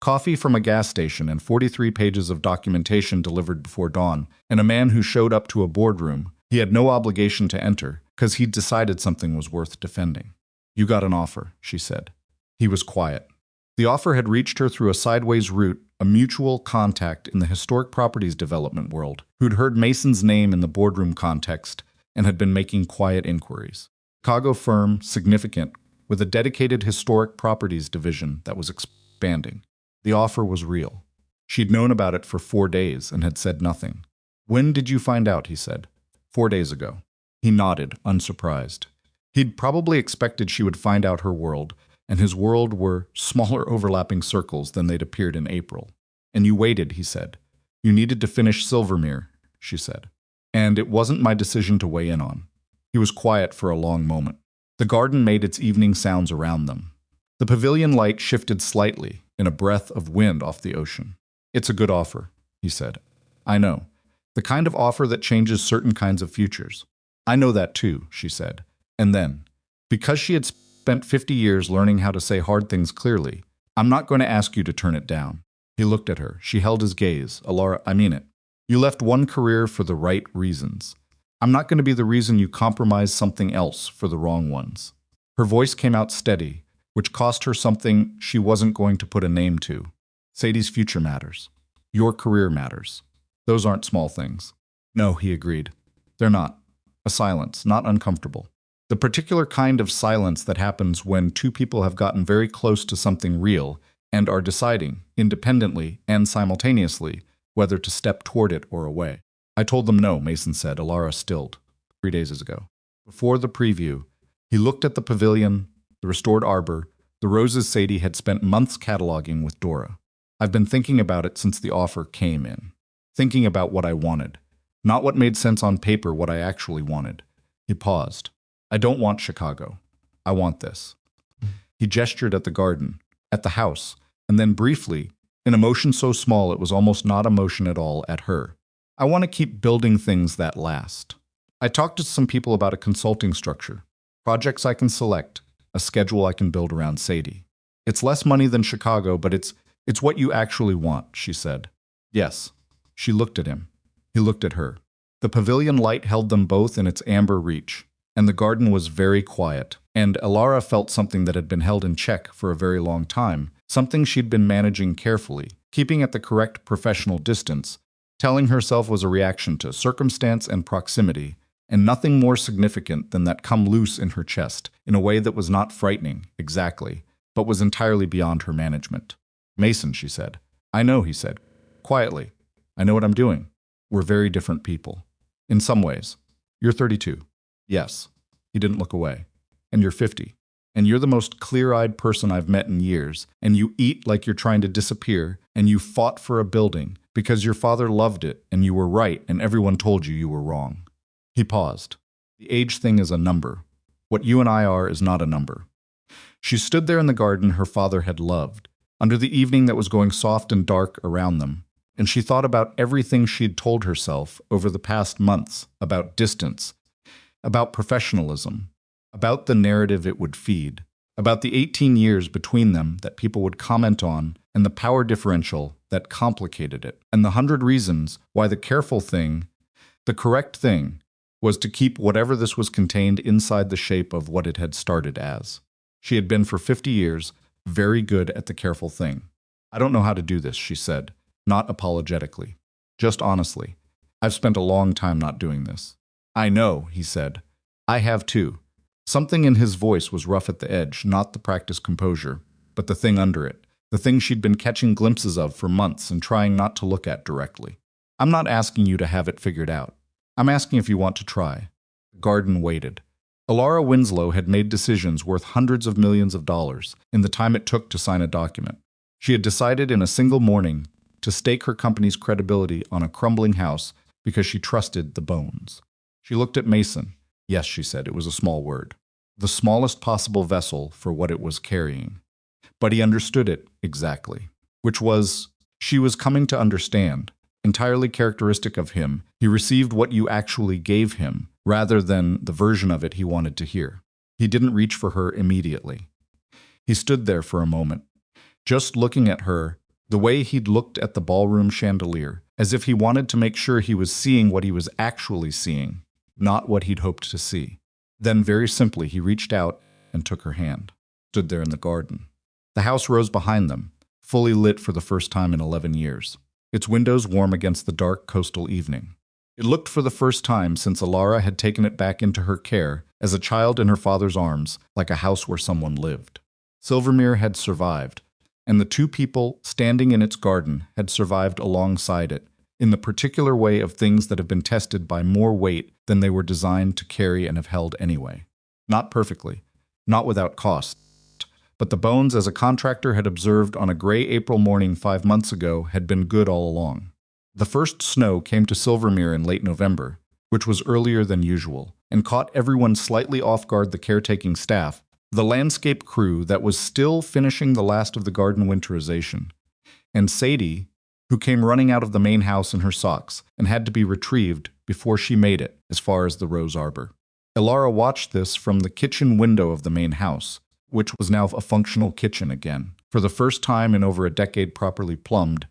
Coffee from a gas station and 43 pages of documentation delivered before dawn, and a man who showed up to a boardroom he had no obligation to enter because he'd decided something was worth defending. You got an offer, she said. He was quiet. The offer had reached her through a sideways route, a mutual contact in the historic properties development world, who'd heard Mason's name in the boardroom context and had been making quiet inquiries. Chicago firm, significant, with a dedicated historic properties division that was expanding. The offer was real. She'd known about it for 4 days and had said nothing. When did you find out, he said. 4 days ago. He nodded, unsurprised. He'd probably expected she would find out her world, and his world were smaller overlapping circles than they'd appeared in April. And you waited, he said. You needed to finish Silvermere, she said. And it wasn't my decision to weigh in on. He was quiet for a long moment. The garden made its evening sounds around them. The pavilion light shifted slightly in a breath of wind off the ocean. It's a good offer, he said. I know. The kind of offer that changes certain kinds of futures. I know that too, she said. And then, because she had spent 50 years learning how to say hard things clearly, I'm not going to ask you to turn it down. He looked at her. She held his gaze. Elara, I mean it. You left one career for the right reasons. I'm not going to be the reason you compromise something else for the wrong ones. Her voice came out steady, which cost her something she wasn't going to put a name to. Sadie's future matters. Your career matters. Those aren't small things. No, he agreed. They're not. A silence, not uncomfortable. The particular kind of silence that happens when 2 people have gotten very close to something real and are deciding, independently and simultaneously, whether to step toward it or away. I told them no, Mason said. Elara stilled. 3 days ago. Before the preview, he looked at the pavilion, the restored arbor, the roses Sadie had spent months cataloging with Dora. I've been thinking about it since the offer came in. Thinking about what I wanted. Not what made sense on paper, what I actually wanted. He paused. I don't want Chicago. I want this. He gestured at the garden, at the house, and then briefly, an emotion so small it was almost not emotion at all, at her. I want to keep building things that last. I talked to some people about a consulting structure, projects I can select, a schedule I can build around Sadie. It's less money than Chicago, but it's what you actually want, she said. Yes. She looked at him. He looked at her. The pavilion light held them both in its amber reach, and the garden was very quiet, and Elara felt something that had been held in check for a very long time, something she'd been managing carefully, keeping at the correct professional distance, telling herself was a reaction to circumstance and proximity, and nothing more significant than that come loose in her chest, in a way that was not frightening, exactly, but was entirely beyond her management. Mason, she said. I know, he said, quietly. I know what I'm doing. We're very different people. In some ways. You're 32. Yes. He didn't look away. And you're 50. And you're the most clear-eyed person I've met in years, and you eat like you're trying to disappear, and you fought for a building because your father loved it, and you were right, and everyone told you were wrong. He paused. The age thing is a number. What you and I are is not a number. She stood there in the garden her father had loved, under the evening that was going soft and dark around them, and she thought about everything she'd told herself over the past months, about distance, about professionalism, about the narrative it would feed, about the 18 years between them that people would comment on, and the power differential that complicated it, and the 100 reasons why the careful thing, the correct thing, was to keep whatever this was contained inside the shape of what it had started as. She had been for 50 years very good at the careful thing. I don't know how to do this, she said, not apologetically, just honestly. I've spent a long time not doing this. I know, he said. I have too. Something in his voice was rough at the edge, not the practiced composure, but the thing under it, the thing she'd been catching glimpses of for months and trying not to look at directly. I'm not asking you to have it figured out. I'm asking if you want to try. The garden waited. Elara Winslow had made decisions worth hundreds of millions of dollars in the time it took to sign a document. She had decided in a single morning to stake her company's credibility on a crumbling house because she trusted the bones. She looked at Mason. Yes, she said, it was a small word. The smallest possible vessel for what it was carrying. But he understood it exactly, which was, she was coming to understand. Entirely characteristic of him, he received what you actually gave him, rather than the version of it he wanted to hear. He didn't reach for her immediately. He stood there for a moment, just looking at her, the way he'd looked at the ballroom chandelier, as if he wanted to make sure he was seeing what he was actually seeing, not what he'd hoped to see. Then, very simply, he reached out and took her hand, stood there in the garden. The house rose behind them, fully lit for the first time in 11 years. Its windows warm against the dark coastal evening. It looked for the first time since Elara had taken it back into her care, as a child in her father's arms, like a house where someone lived. Silvermere had survived, and the two people standing in its garden had survived alongside it, in the particular way of things that have been tested by more weight than they were designed to carry and have held anyway. Not perfectly, not without cost. But the bones, as a contractor had observed on a gray April morning 5 months ago, had been good all along. The first snow came to Silvermere in late November, which was earlier than usual, and caught everyone slightly off guard, the caretaking staff, the landscape crew that was still finishing the last of the garden winterization, and Sadie, who came running out of the main house in her socks and had to be retrieved before she made it as far as the rose arbor. Elara watched this from the kitchen window of the main house, which was now a functional kitchen again, for the first time in over a decade, properly plumbed,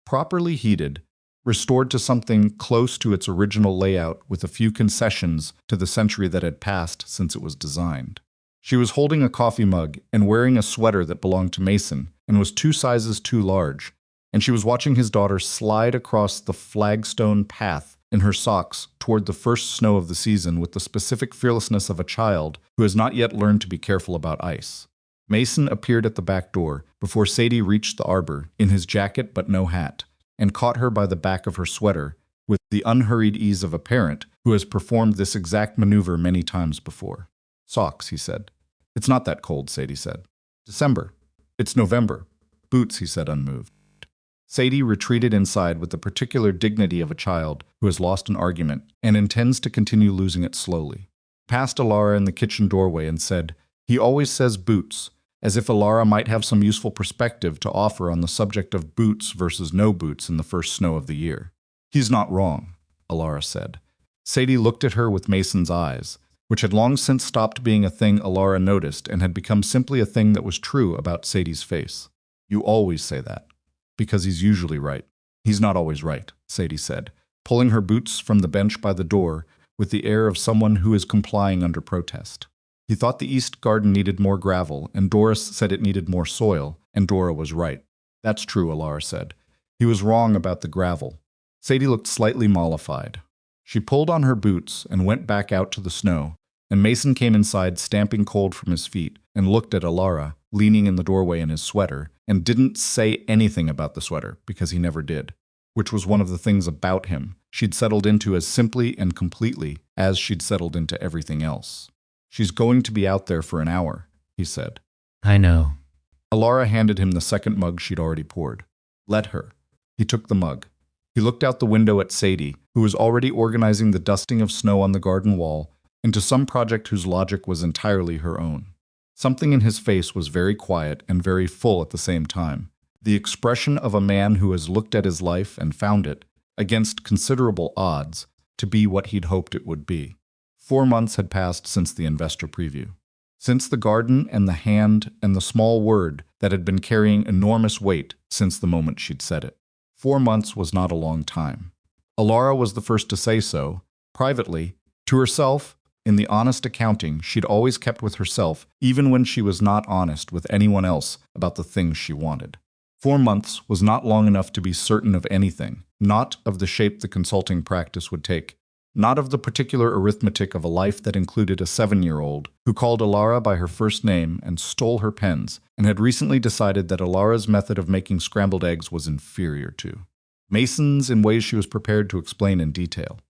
properly heated, restored to something close to its original layout with a few concessions to the century that had passed since it was designed. She was holding a coffee mug and wearing a sweater that belonged to Mason and was 2 sizes too large, and she was watching his daughter slide across the flagstone path in her socks toward the first snow of the season with the specific fearlessness of a child who has not yet learned to be careful about ice. Mason appeared at the back door before Sadie reached the arbor, in his jacket but no hat, and caught her by the back of her sweater with the unhurried ease of a parent who has performed this exact maneuver many times before. Socks, he said. It's not that cold, Sadie said. December. It's November. Boots, he said, unmoved. Sadie retreated inside with the particular dignity of a child who has lost an argument and intends to continue losing it slowly. Passed Elara in the kitchen doorway and said, "He always says boots," as if Elara might have some useful perspective to offer on the subject of boots versus no boots in the first snow of the year. "He's not wrong," Elara said. Sadie looked at her with Mason's eyes, which had long since stopped being a thing Elara noticed and had become simply a thing that was true about Sadie's face. "You always say that. Because he's usually right." "He's not always right," Sadie said, pulling her boots from the bench by the door with the air of someone who is complying under protest. He thought the east garden needed more gravel, and Doris said it needed more soil, and Dora was right. "That's true," Elara said. "He was wrong about the gravel." Sadie looked slightly mollified. She pulled on her boots and went back out to the snow, and Mason came inside, stamping cold from his feet, and looked at Elara, leaning in the doorway in his sweater, and didn't say anything about the sweater, because he never did, which was one of the things about him she'd settled into as simply and completely as she'd settled into everything else. "She's going to be out there for an hour," he said. "I know." Elara handed him the second mug she'd already poured. "Let her." He took the mug. He looked out the window at Sadie, who was already organizing the dusting of snow on the garden wall into some project whose logic was entirely her own. Something in his face was very quiet and very full at the same time, the expression of a man who has looked at his life and found it, against considerable odds, to be what he'd hoped it would be. 4 months had passed since the investor preview. Since the garden and the hand and the small word that had been carrying enormous weight since the moment she'd said it. 4 months was not a long time. Elara was the first to say so, privately, to herself, in the honest accounting she'd always kept with herself, even when she was not honest with anyone else about the things she wanted. 4 months was not long enough to be certain of anything, not of the shape the consulting practice would take, not of the particular arithmetic of a life that included a 7-year-old who called Elara by her first name and stole her pens, and had recently decided that Elara's method of making scrambled eggs was inferior to Mason's in ways she was prepared to explain in detail.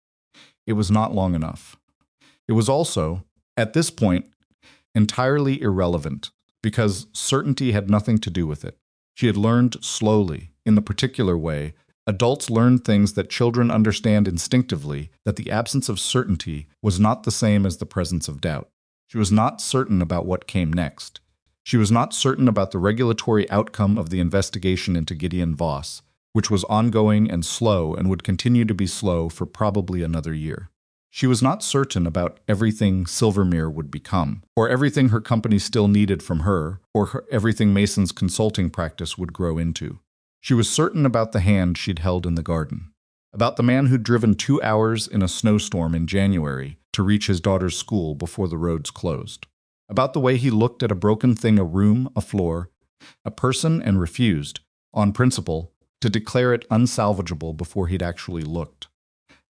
It was not long enough. It was also, at this point, entirely irrelevant, because certainty had nothing to do with it. She had learned slowly, in the particular way adults learn things that children understand instinctively, that the absence of certainty was not the same as the presence of doubt. She was not certain about what came next. She was not certain about the regulatory outcome of the investigation into Gideon Voss, which was ongoing and slow and would continue to be slow for probably another year. She was not certain about everything Silvermere would become, or everything her company still needed from her, or everything Mason's consulting practice would grow into. She was certain about the hand she'd held in the garden, about the man who'd driven 2 hours in a snowstorm in January to reach his daughter's school before the roads closed, about the way he looked at a broken thing, a room, a floor, a person, and refused, on principle, to declare it unsalvageable before he'd actually looked.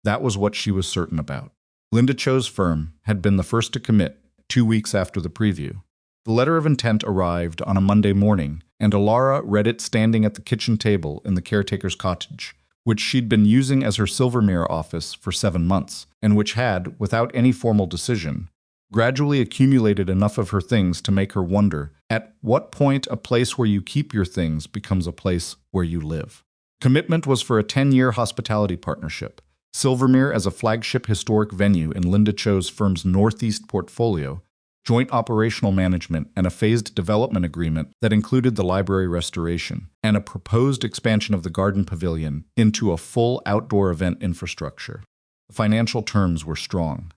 That was what she was certain about. Linda Cho's firm had been the first to commit 2 weeks after the preview. The letter of intent arrived on a Monday morning, and Elara read it standing at the kitchen table in the caretaker's cottage, which she'd been using as her Silvermere office for 7 months, and which had, without any formal decision, gradually accumulated enough of her things to make her wonder at what point a place where you keep your things becomes a place where you live. Commitment was for a 10-year hospitality partnership, Silvermere as a flagship historic venue in Linda Cho's firm's Northeast portfolio, joint operational management, and a phased development agreement that included the library restoration, and a proposed expansion of the garden pavilion into a full outdoor event infrastructure. The financial terms were strong.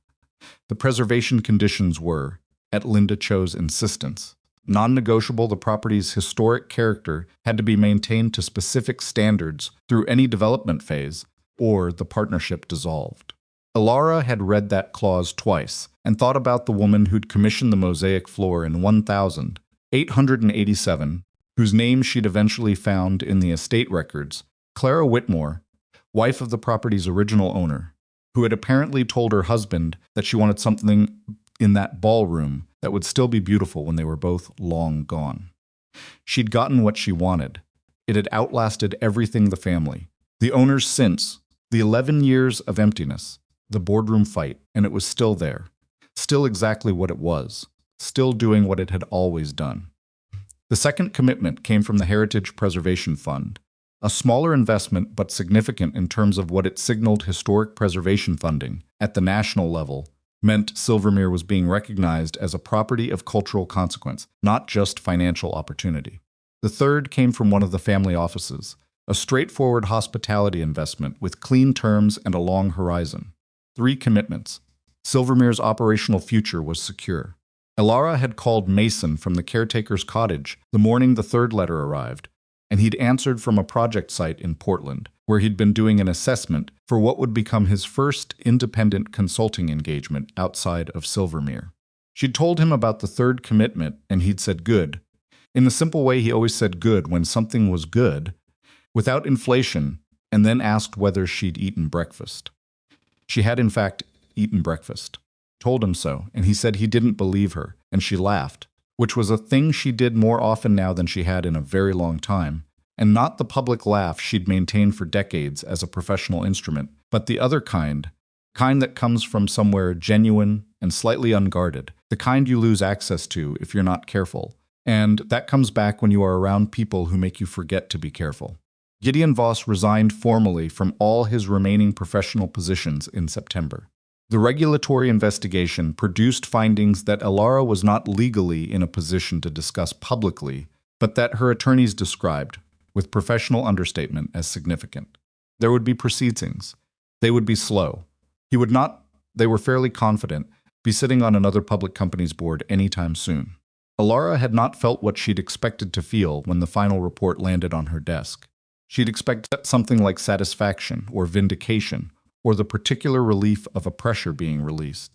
The preservation conditions were, at Linda Cho's insistence, non-negotiable. The property's historic character had to be maintained to specific standards through any development phase, or the partnership dissolved. Elara had read that clause twice and thought about the woman who'd commissioned the mosaic floor in 1887, whose name she'd eventually found in the estate records, Clara Whitmore, wife of the property's original owner, who had apparently told her husband that she wanted something in that ballroom that would still be beautiful when they were both long gone. She'd gotten what she wanted. It had outlasted everything the family, the owner's sins, the 11 years of emptiness, the boardroom fight, and it was still there, still exactly what it was, still doing what it had always done. The second commitment came from the Heritage Preservation Fund, a smaller investment but significant in terms of what it signaled. Historic preservation funding, at the national level, meant Silvermere was being recognized as a property of cultural consequence, not just financial opportunity. The third came from one of the family offices, a straightforward hospitality investment with clean terms and a long horizon. 3 commitments. Silvermere's operational future was secure. Elara had called Mason from the caretaker's cottage the morning the third letter arrived, and he'd answered from a project site in Portland, where he'd been doing an assessment for what would become his first independent consulting engagement outside of Silvermere. She'd told him about the third commitment, and he'd said good, in the simple way he always said good when something was good, without inflation, and then asked whether she'd eaten breakfast. She had, in fact, eaten breakfast. Told him so, and he said he didn't believe her, and she laughed, which was a thing she did more often now than she had in a very long time, and not the public laugh she'd maintained for decades as a professional instrument, but the other kind that comes from somewhere genuine and slightly unguarded, the kind you lose access to if you're not careful, and that comes back when you are around people who make you forget to be careful. Gideon Voss resigned formally from all his remaining professional positions in September. The regulatory investigation produced findings that Elara was not legally in a position to discuss publicly, but that her attorneys described, with professional understatement, as significant. There would be proceedings. They would be slow. He would not, they were fairly confident, be sitting on another public company's board anytime soon. Elara had not felt what she'd expected to feel when the final report landed on her desk. She'd expect something like satisfaction or vindication, or the particular relief of a pressure being released.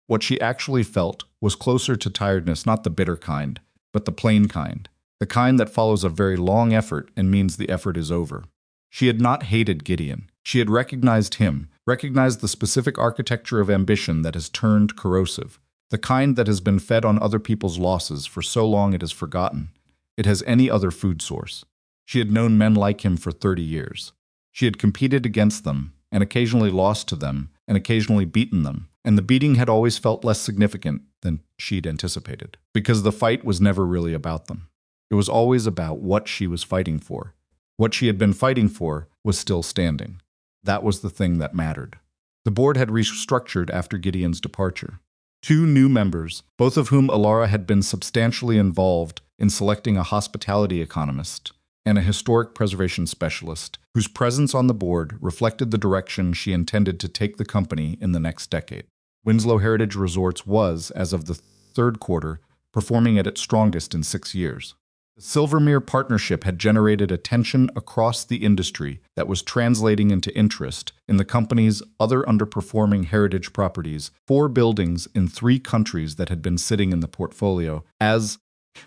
What she actually felt was closer to tiredness, not the bitter kind, but the plain kind, the kind that follows a very long effort and means the effort is over. She had not hated Gideon. She had recognized him, recognized the specific architecture of ambition that has turned corrosive, the kind that has been fed on other people's losses for so long it has forgotten it has any other food source. She had known men like him for 30 years. She had competed against them, and occasionally lost to them, and occasionally beaten them, and the beating had always felt less significant than she'd anticipated, because the fight was never really about them. It was always about what she was fighting for. What she had been fighting for was still standing. That was the thing that mattered. The board had restructured after Gideon's departure. 2 new members, both of whom Elara had been substantially involved in selecting a hospitality economist and a historic preservation specialist, whose presence on the board reflected the direction she intended to take the company in the next decade. Winslow Heritage Resorts was, as of the 3rd quarter, performing at its strongest in 6 years. The Silvermere partnership had generated attention across the industry that was translating into interest in the company's other underperforming heritage properties, 4 buildings in 3 countries that had been sitting in the portfolio as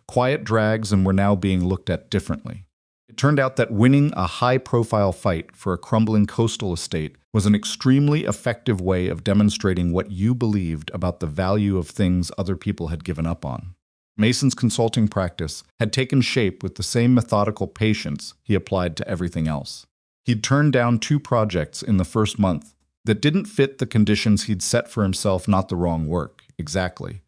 quiet drags and were now being looked at differently. It turned out that winning a high-profile fight for a crumbling coastal estate was an extremely effective way of demonstrating what you believed about the value of things other people had given up on. Mason's consulting practice had taken shape with the same methodical patience he applied to everything else. He'd turned down 2 projects in the first month that didn't fit the conditions he'd set for himself, not the wrong work, exactly,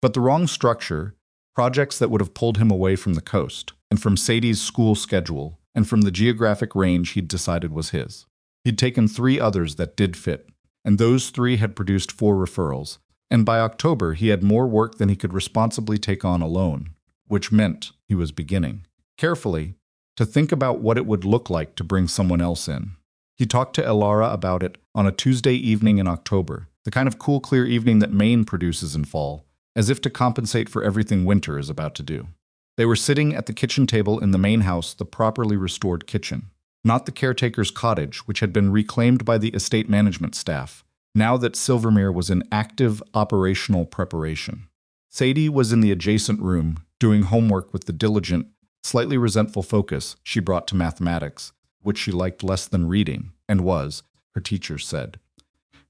but the wrong structure, projects that would have pulled him away from the coast, and from Sadie's school schedule, and from the geographic range he'd decided was his. He'd taken 3 others that did fit, and those 3 had produced 4 referrals, and by October he had more work than he could responsibly take on alone, which meant he was beginning, carefully, to think about what it would look like to bring someone else in. He talked to Elara about it on a Tuesday evening in October, the kind of cool, clear evening that Maine produces in fall, as if to compensate for everything winter is about to do. They were sitting at the kitchen table in the main house, the properly restored kitchen, not the caretaker's cottage, which had been reclaimed by the estate management staff, now that Silvermere was in active operational preparation. Sadie was in the adjacent room, doing homework with the diligent, slightly resentful focus she brought to mathematics, which she liked less than reading, and was, her teacher said,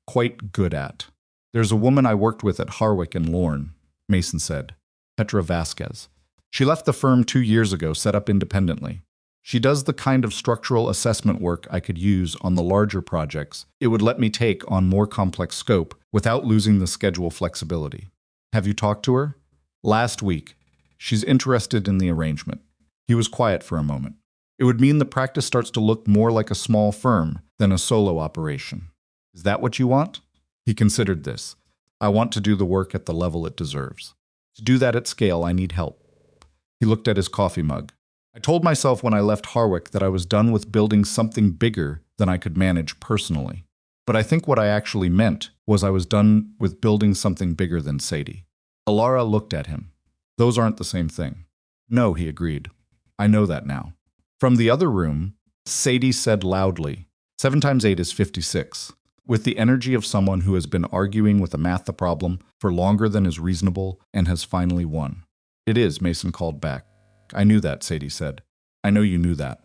quite good at. There's a woman I worked with at Hardworking and Lorne, Mason said, Petra Vasquez. She left the firm 2 years ago, set up independently. She does the kind of structural assessment work I could use on the larger projects. It would let me take on more complex scope without losing the schedule flexibility. Have you talked to her? Last week. She's interested in the arrangement. He was quiet for a moment. It would mean the practice starts to look more like a small firm than a solo operation. Is that what you want? He considered this. I want to do the work at the level it deserves. To do that at scale, I need help. He looked at his coffee mug. I told myself when I left Hardworking that I was done with building something bigger than I could manage personally. But I think what I actually meant was I was done with building something bigger than Sadie. Elara looked at him. Those aren't the same thing. No, he agreed. I know that now. From the other room, Sadie said loudly, 7 times 8 is 56. With the energy of someone who has been arguing with a math problem for longer than is reasonable and has finally won. It is, Mason called back. I knew that, Sadie said. I know you knew that.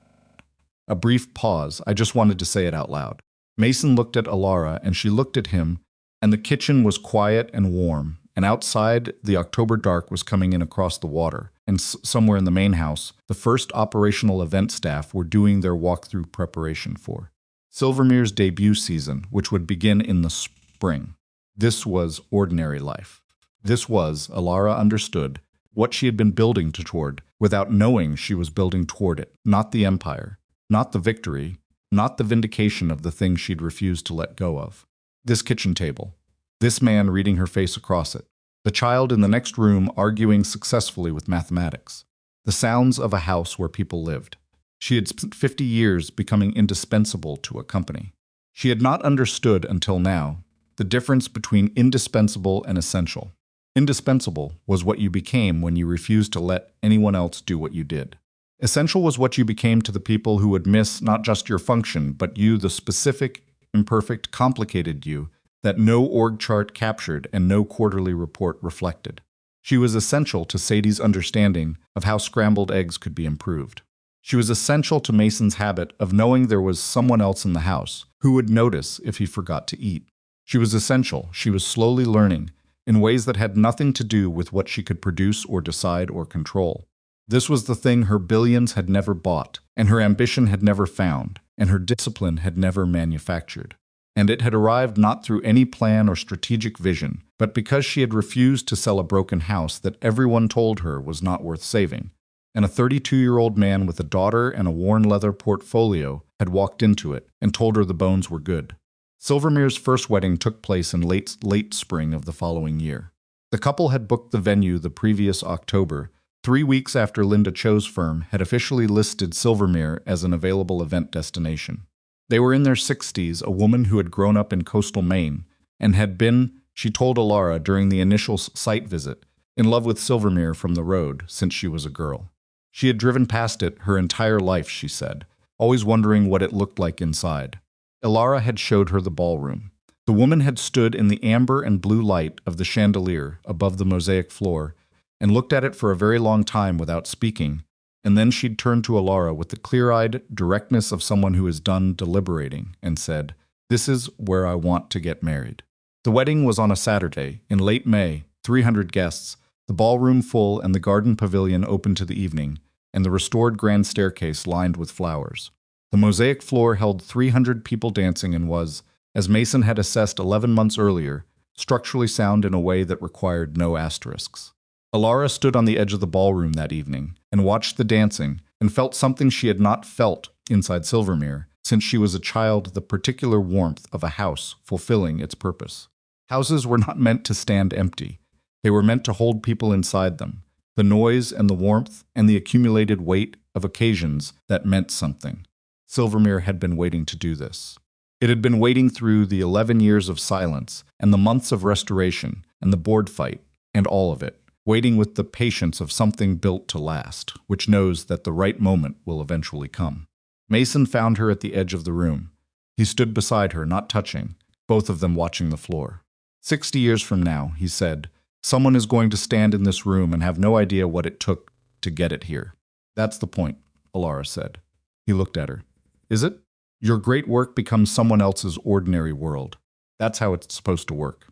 A brief pause. I just wanted to say it out loud. Mason looked at Elara, and she looked at him, and the kitchen was quiet and warm, and outside the October dark was coming in across the water, and somewhere in the main house, the first operational event staff were doing their walkthrough preparation for Silvermere's debut season, which would begin in the spring. This was ordinary life. This was, Elara understood, what she had been building toward, without knowing she was building toward it, not the empire, not the victory, not the vindication of the things she'd refused to let go of. This kitchen table, this man reading her face across it, the child in the next room arguing successfully with mathematics, the sounds of a house where people lived. She had spent 50 years becoming indispensable to a company. She had not understood until now the difference between indispensable and essential. Indispensable was what you became when you refused to let anyone else do what you did. Essential was what you became to the people who would miss not just your function, but you, the specific, imperfect, complicated you that no org chart captured and no quarterly report reflected. She was essential to Sadie's understanding of how scrambled eggs could be improved. She was essential to Mason's habit of knowing there was someone else in the house who would notice if he forgot to eat. She was essential. She was slowly learning in ways that had nothing to do with what she could produce or decide or control. This was the thing her billions had never bought, and her ambition had never found, and her discipline had never manufactured. And it had arrived not through any plan or strategic vision, but because she had refused to sell a broken house that everyone told her was not worth saving. And a 32-year-old man with a daughter and a worn leather portfolio had walked into it and told her the bones were good. Silvermere's first wedding took place in late spring of the following year. The couple had booked the venue the previous October, 3 weeks after Linda Cho's firm had officially listed Silvermere as an available event destination. They were in their 60s, a woman who had grown up in coastal Maine and had been, she told Elara during the initial site visit, in love with Silvermere from the road since she was a girl. She had driven past it her entire life, she said, always wondering what it looked like inside. Elara had showed her the ballroom. The woman had stood in the amber and blue light of the chandelier above the mosaic floor and looked at it for a very long time without speaking, and then she'd turned to Elara with the clear-eyed directness of someone who is done deliberating and said, "This is where I want to get married." The wedding was on a Saturday, in late May, 300 guests, the ballroom full and the garden pavilion open to the evening, and the restored grand staircase lined with flowers. The mosaic floor held 300 people dancing and was, as Mason had assessed 11 months earlier, structurally sound in a way that required no asterisks. Elara stood on the edge of the ballroom that evening and watched the dancing and felt something she had not felt inside Silvermere since she was a child, the particular warmth of a house fulfilling its purpose. Houses were not meant to stand empty. They were meant to hold people inside them, the noise and the warmth and the accumulated weight of occasions that meant something. Silvermere had been waiting to do this. It had been waiting through the 11 years of silence and the months of restoration and the board fight and all of it, waiting with the patience of something built to last, which knows that the right moment will eventually come. Mason found her at the edge of the room. He stood beside her, not touching, both of them watching the floor. 60 years from now, he said, someone is going to stand in this room and have no idea what it took to get it here. That's the point, Elara said. He looked at her. Is it? Your great work becomes someone else's ordinary world. That's how it's supposed to work.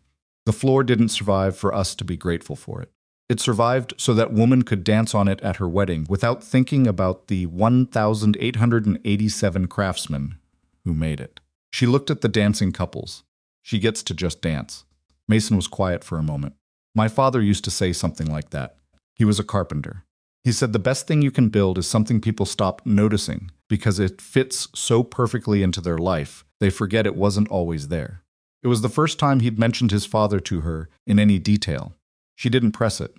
The floor didn't survive for us to be grateful for it. It survived so that woman could dance on it at her wedding without thinking about the 1,887 craftsmen who made it. She looked at the dancing couples. She gets to just dance. Mason was quiet for a moment. My father used to say something like that. He was a carpenter. He said the best thing you can build is something people stop noticing because it fits so perfectly into their life, they forget it wasn't always there. It was the first time he'd mentioned his father to her in any detail. She didn't press it.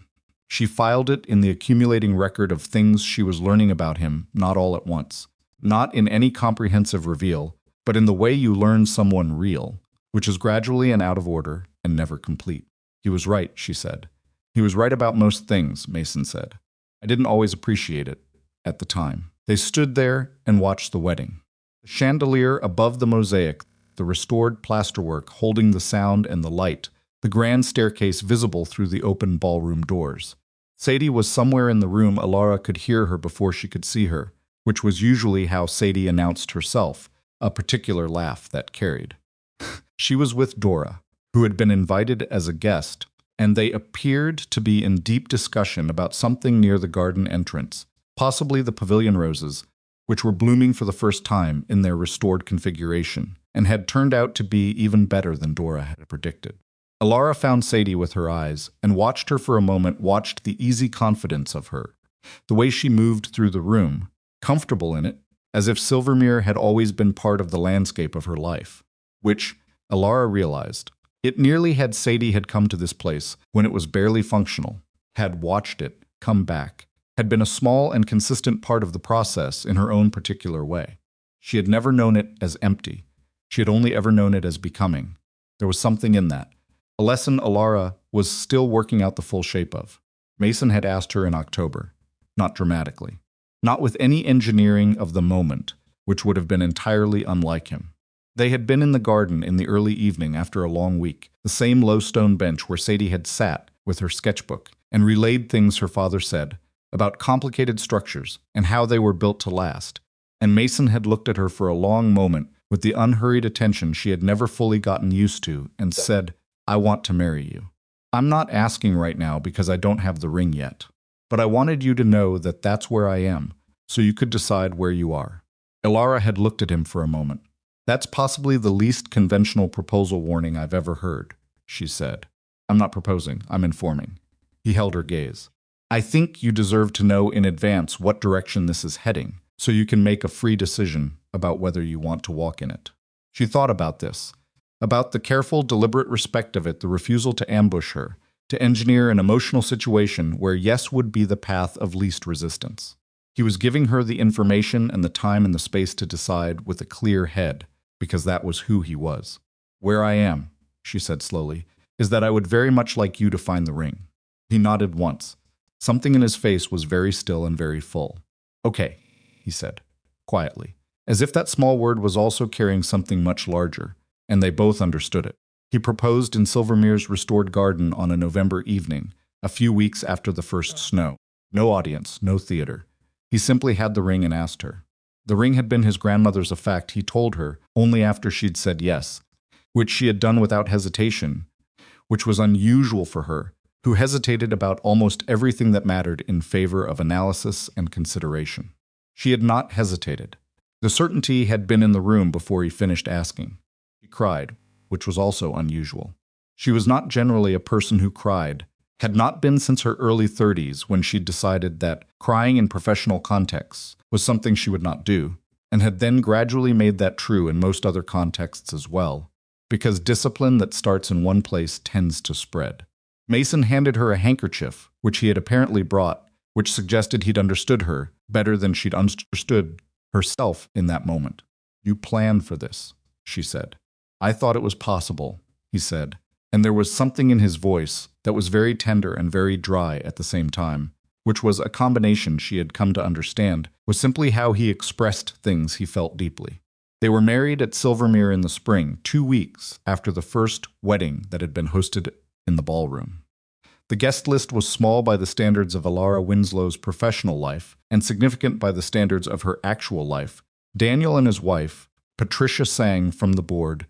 She filed it in the accumulating record of things she was learning about him, not all at once. Not in any comprehensive reveal, but in the way you learn someone real, which is gradually and out of order and never complete. He was right, she said. He was right about most things, Mason said. I didn't always appreciate it at the time. They stood there and watched the wedding. The chandelier above the mosaic, the restored plasterwork holding the sound and the light, the grand staircase visible through the open ballroom doors. Sadie was somewhere in the room. Elara could hear her before she could see her, which was usually how Sadie announced herself, a particular laugh that carried. She was with Dora, who had been invited as a guest, and they appeared to be in deep discussion about something near the garden entrance, possibly the pavilion roses, which were blooming for the first time in their restored configuration, and had turned out to be even better than Dora had predicted. Elara found Sadie with her eyes, and watched her for a moment, watched the easy confidence of her, the way she moved through the room, comfortable in it, as if Silvermere had always been part of the landscape of her life, which, Elara realized, it nearly had Sadie had come to this place when it was barely functional, had watched it come back, had been a small and consistent part of the process in her own particular way. She had never known it as empty. She had only ever known it as becoming. There was something in that, a lesson Elara was still working out the full shape of. Mason had asked her in October, not dramatically, not with any engineering of the moment, which would have been entirely unlike him. They had been in the garden in the early evening after a long week, the same low stone bench where Sadie had sat with her sketchbook and relayed things her father said, about complicated structures and how they were built to last, and Mason had looked at her for a long moment with the unhurried attention she had never fully gotten used to and said, "I want to marry you. I'm not asking right now because I don't have the ring yet, but I wanted you to know that that's where I am, so you could decide where you are." Elara had looked at him for a moment. "That's possibly the least conventional proposal warning I've ever heard," she said. "I'm not proposing, I'm informing." He held her gaze. "I think you deserve to know in advance what direction this is heading, so you can make a free decision about whether you want to walk in it." She thought about this, about the careful, deliberate respect of it, the refusal to ambush her, to engineer an emotional situation where yes would be the path of least resistance. He was giving her the information and the time and the space to decide with a clear head, because that was who he was. "Where I am," she said slowly, "is that I would very much like you to find the ring." He nodded once. Something in his face was very still and very full. "Okay," he said, quietly, as if that small word was also carrying something much larger, and they both understood it. He proposed in Silvermere's restored garden on a November evening, a few weeks after the first snow. No audience, no theater. He simply had the ring and asked her. The ring had been his grandmother's, a fact he told her only after she'd said yes, which she had done without hesitation, which was unusual for her, who hesitated about almost everything that mattered in favor of analysis and consideration. She had not hesitated. The certainty had been in the room before he finished asking. She cried, which was also unusual. She was not generally a person who cried, had not been since her early 30s when she'd decided that crying in professional contexts was something she would not do, and had then gradually made that true in most other contexts as well, because discipline that starts in one place tends to spread. Mason handed her a handkerchief, which he had apparently brought, which suggested he'd understood her better than she'd understood herself in that moment. "You planned for this," she said. "I thought it was possible," he said, and there was something in his voice that was very tender and very dry at the same time, which was a combination she had come to understand was simply how he expressed things he felt deeply. They were married at Silvermere in the spring, 2 weeks after the first wedding that had been hosted in the ballroom. The guest list was small by the standards of Elara Winslow's professional life and significant by the standards of her actual life. Daniel and his wife, Patricia Sang from the board,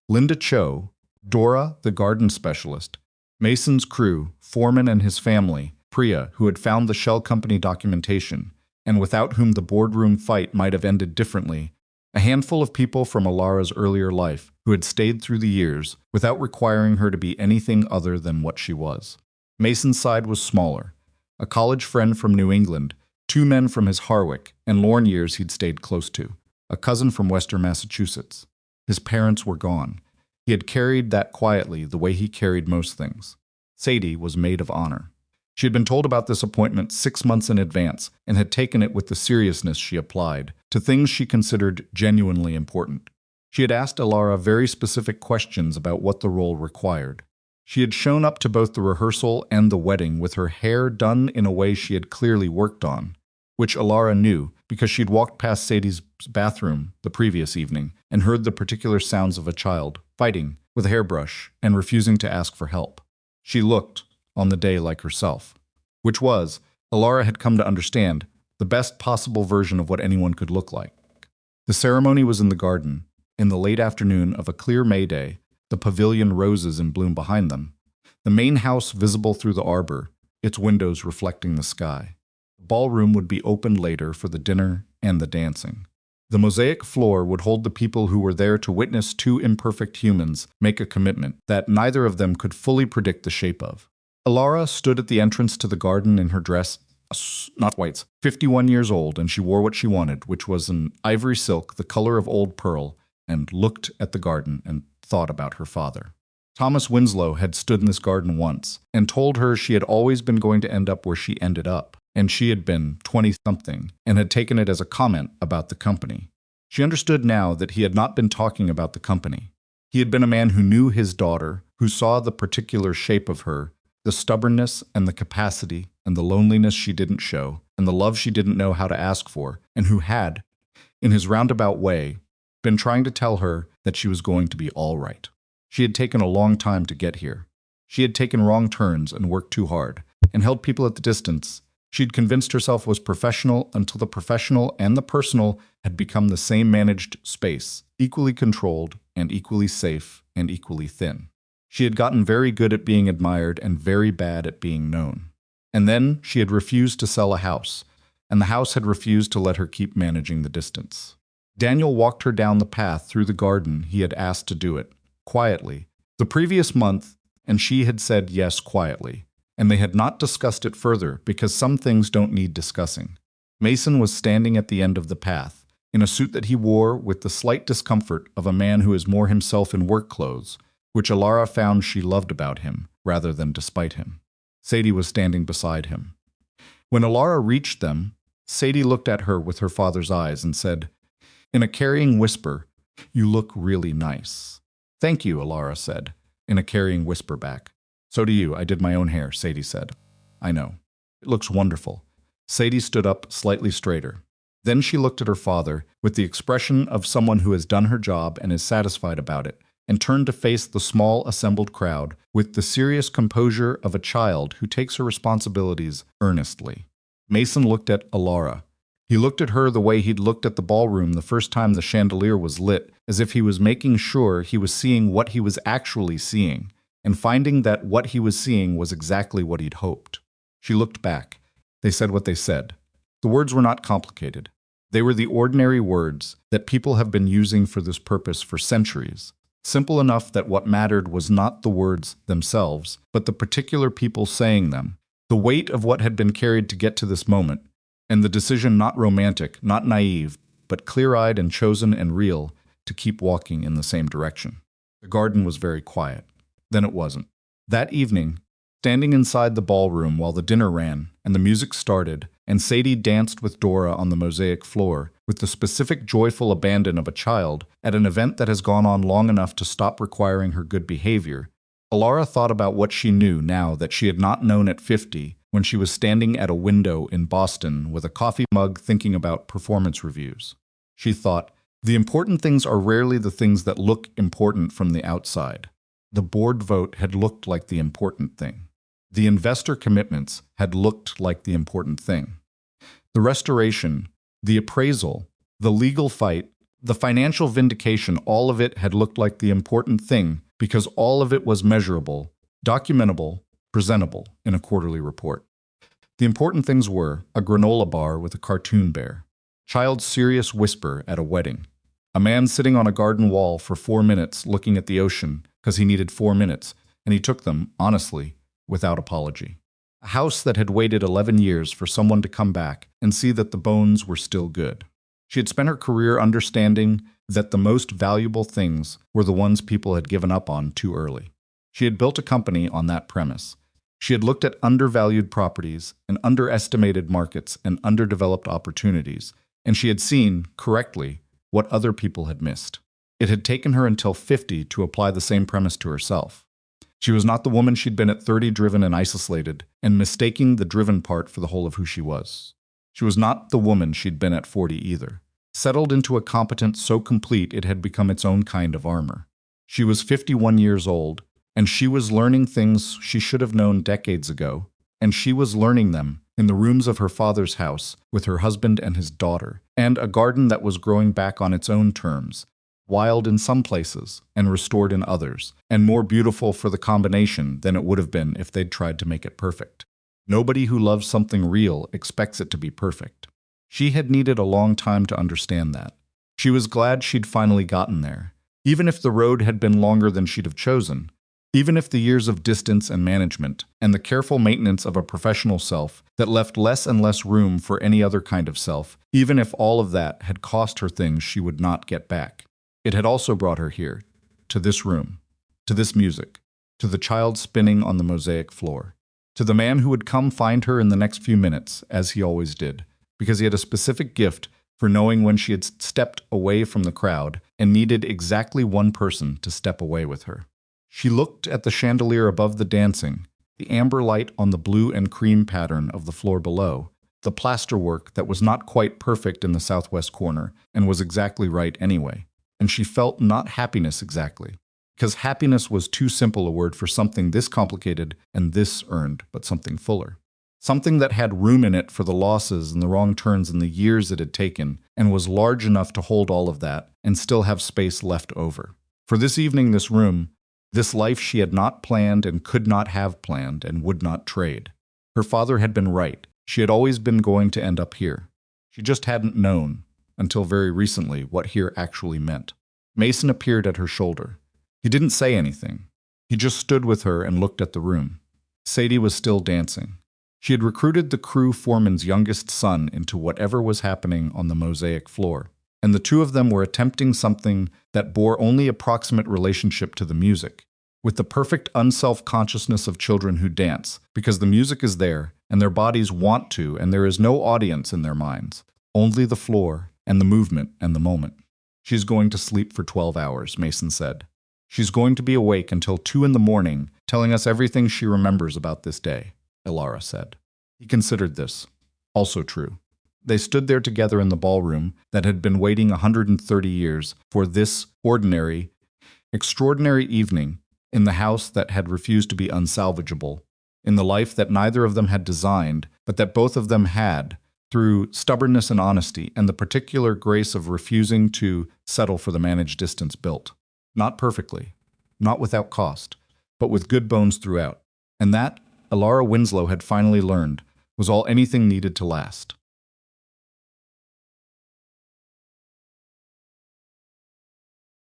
Linda Cho, Dora, the garden specialist, Mason's crew, Foreman and his family, Priya, who had found the shell company documentation, and without whom the boardroom fight might have ended differently, a handful of people from Elara's earlier life who had stayed through the years without requiring her to be anything other than what she was. Mason's side was smaller. A college friend from New England, 2 men from his Harwick and Lorne years he'd stayed close to, a cousin from Western Massachusetts. His parents were gone. He had carried that quietly the way he carried most things. Sadie was maid of honor. She had been told about this appointment 6 months in advance and had taken it with the seriousness she applied to things she considered genuinely important. She had asked Elara very specific questions about what the role required. She had shown up to both the rehearsal and the wedding with her hair done in a way she had clearly worked on, which Elara knew because she'd walked past Sadie's bathroom the previous evening and heard the particular sounds of a child fighting with a hairbrush and refusing to ask for help. She looked, on the day, like herself, which was, Elara had come to understand, the best possible version of what anyone could look like. The ceremony was in the garden, in the late afternoon of a clear May day, the pavilion roses in bloom behind them, the main house visible through the arbor, its windows reflecting the sky. The ballroom would be opened later for the dinner and the dancing. The mosaic floor would hold the people who were there to witness 2 imperfect humans make a commitment that neither of them could fully predict the shape of. Elara stood at the entrance to the garden in her dress, not whites, 51 years old, and she wore what she wanted, which was an ivory silk the color of old pearl, and looked at the garden and thought about her father. Thomas Winslow had stood in this garden once and told her she had always been going to end up where she ended up, and she had been 20-something and had taken it as a comment about the company. She understood now that he had not been talking about the company. He had been a man who knew his daughter, who saw the particular shape of her, the stubbornness and the capacity and the loneliness she didn't show, and the love she didn't know how to ask for, and who had, in his roundabout way, been trying to tell her that she was going to be all right. She had taken a long time to get here. She had taken wrong turns and worked too hard, and held people at the distance She'd convinced herself was professional until the professional and the personal had become the same managed space, equally controlled and equally safe and equally thin. She had gotten very good at being admired and very bad at being known. And then she had refused to sell a house, and the house had refused to let her keep managing the distance. Daniel walked her down the path through the garden he had asked to do it, quietly, the previous month, and she had said yes quietly, and they had not discussed it further because some things don't need discussing. Mason was standing at the end of the path, in a suit that he wore with the slight discomfort of a man who is more himself in work clothes, which Elara found she loved about him, rather than despite him. Sadie was standing beside him. When Elara reached them, Sadie looked at her with her father's eyes and said, in a carrying whisper, "You look really nice." "Thank you," Elara said, in a carrying whisper back. "So do you. I did my own hair," Sadie said. "I know. It looks wonderful." Sadie stood up slightly straighter. Then she looked at her father with the expression of someone who has done her job and is satisfied about it, and turned to face the small assembled crowd with the serious composure of a child who takes her responsibilities earnestly. Mason looked at Elara. He looked at her the way he'd looked at the ballroom the first time the chandelier was lit, as if he was making sure he was seeing what he was actually seeing, and finding that what he was seeing was exactly what he'd hoped. She looked back. They said what they said. The words were not complicated. They were the ordinary words that people have been using for this purpose for centuries. Simple enough that what mattered was not the words themselves, but the particular people saying them, the weight of what had been carried to get to this moment, and the decision not romantic, not naive, but clear-eyed and chosen and real to keep walking in the same direction. The garden was very quiet. Then it wasn't. That evening, standing inside the ballroom while the dinner ran and the music started, and Sadie danced with Dora on the mosaic floor with the specific joyful abandon of a child at an event that has gone on long enough to stop requiring her good behavior, Elara thought about what she knew now that she had not known at 50 when she was standing at a window in Boston with a coffee mug thinking about performance reviews. She thought, the important things are rarely the things that look important from the outside. The board vote had looked like the important thing. The investor commitments had looked like the important thing. The restoration, the appraisal, the legal fight, the financial vindication, all of it had looked like the important thing because all of it was measurable, documentable, presentable in a quarterly report. The important things were a granola bar with a cartoon bear, child's serious whisper at a wedding, a man sitting on a garden wall for 4 minutes looking at the ocean because he needed 4 minutes, and he took them, honestly, without apology. A house that had waited 11 years for someone to come back and see that the bones were still good. She had spent her career understanding that the most valuable things were the ones people had given up on too early. She had built a company on that premise. She had looked at undervalued properties and underestimated markets and underdeveloped opportunities, and she had seen, correctly, what other people had missed. It had taken her until 50 to apply the same premise to herself. She was not the woman she'd been at 30, driven and isolated, and mistaking the driven part for the whole of who she was. She was not the woman she'd been at 40 either, settled into a competence so complete it had become its own kind of armor. She was 51 years old, and she was learning things she should have known decades ago, and she was learning them in the rooms of her father's house with her husband and his daughter, and a garden that was growing back on its own terms, wild in some places and restored in others, and more beautiful for the combination than it would have been if they'd tried to make it perfect. Nobody who loves something real expects it to be perfect. She had needed a long time to understand that. She was glad she'd finally gotten there, even if the road had been longer than she'd have chosen. Even if the years of distance and management, and the careful maintenance of a professional self that left less and less room for any other kind of self, even if all of that had cost her things she would not get back. It had also brought her here, to this room, to this music, to the child spinning on the mosaic floor, to the man who would come find her in the next few minutes, as he always did, because he had a specific gift for knowing when she had stepped away from the crowd and needed exactly one person to step away with her. She looked at the chandelier above the dancing, the amber light on the blue and cream pattern of the floor below, the plasterwork that was not quite perfect in the southwest corner and was exactly right anyway. And she felt not happiness exactly, because happiness was too simple a word for something this complicated and this earned, but something fuller. Something that had room in it for the losses and the wrong turns and the years it had taken, and was large enough to hold all of that and still have space left over. For this evening, this room, this life she had not planned and could not have planned and would not trade. Her father had been right. She had always been going to end up here. She just hadn't known, until very recently, what here actually meant. Mason appeared at her shoulder. He didn't say anything. He just stood with her and looked at the room. Sadie was still dancing. She had recruited the crew foreman's youngest son into whatever was happening on the mosaic floor, and the two of them were attempting something that bore only approximate relationship to the music, with the perfect unself-consciousness of children who dance, because the music is there, and their bodies want to, and there is no audience in their minds, only the floor and the movement and the moment. She's going to sleep for 12 hours, Mason said. She's going to be awake until 2 in the morning, telling us everything she remembers about this day, Elara said. He considered this. Also true. They stood there together in the ballroom that had been waiting 130 years for this ordinary, extraordinary evening in the house that had refused to be unsalvageable, in the life that neither of them had designed, but that both of them had, through stubbornness and honesty and the particular grace of refusing to settle for the managed distance built. Not perfectly, not without cost, but with good bones throughout. And that, Elara Winslow had finally learned, was all anything needed to last.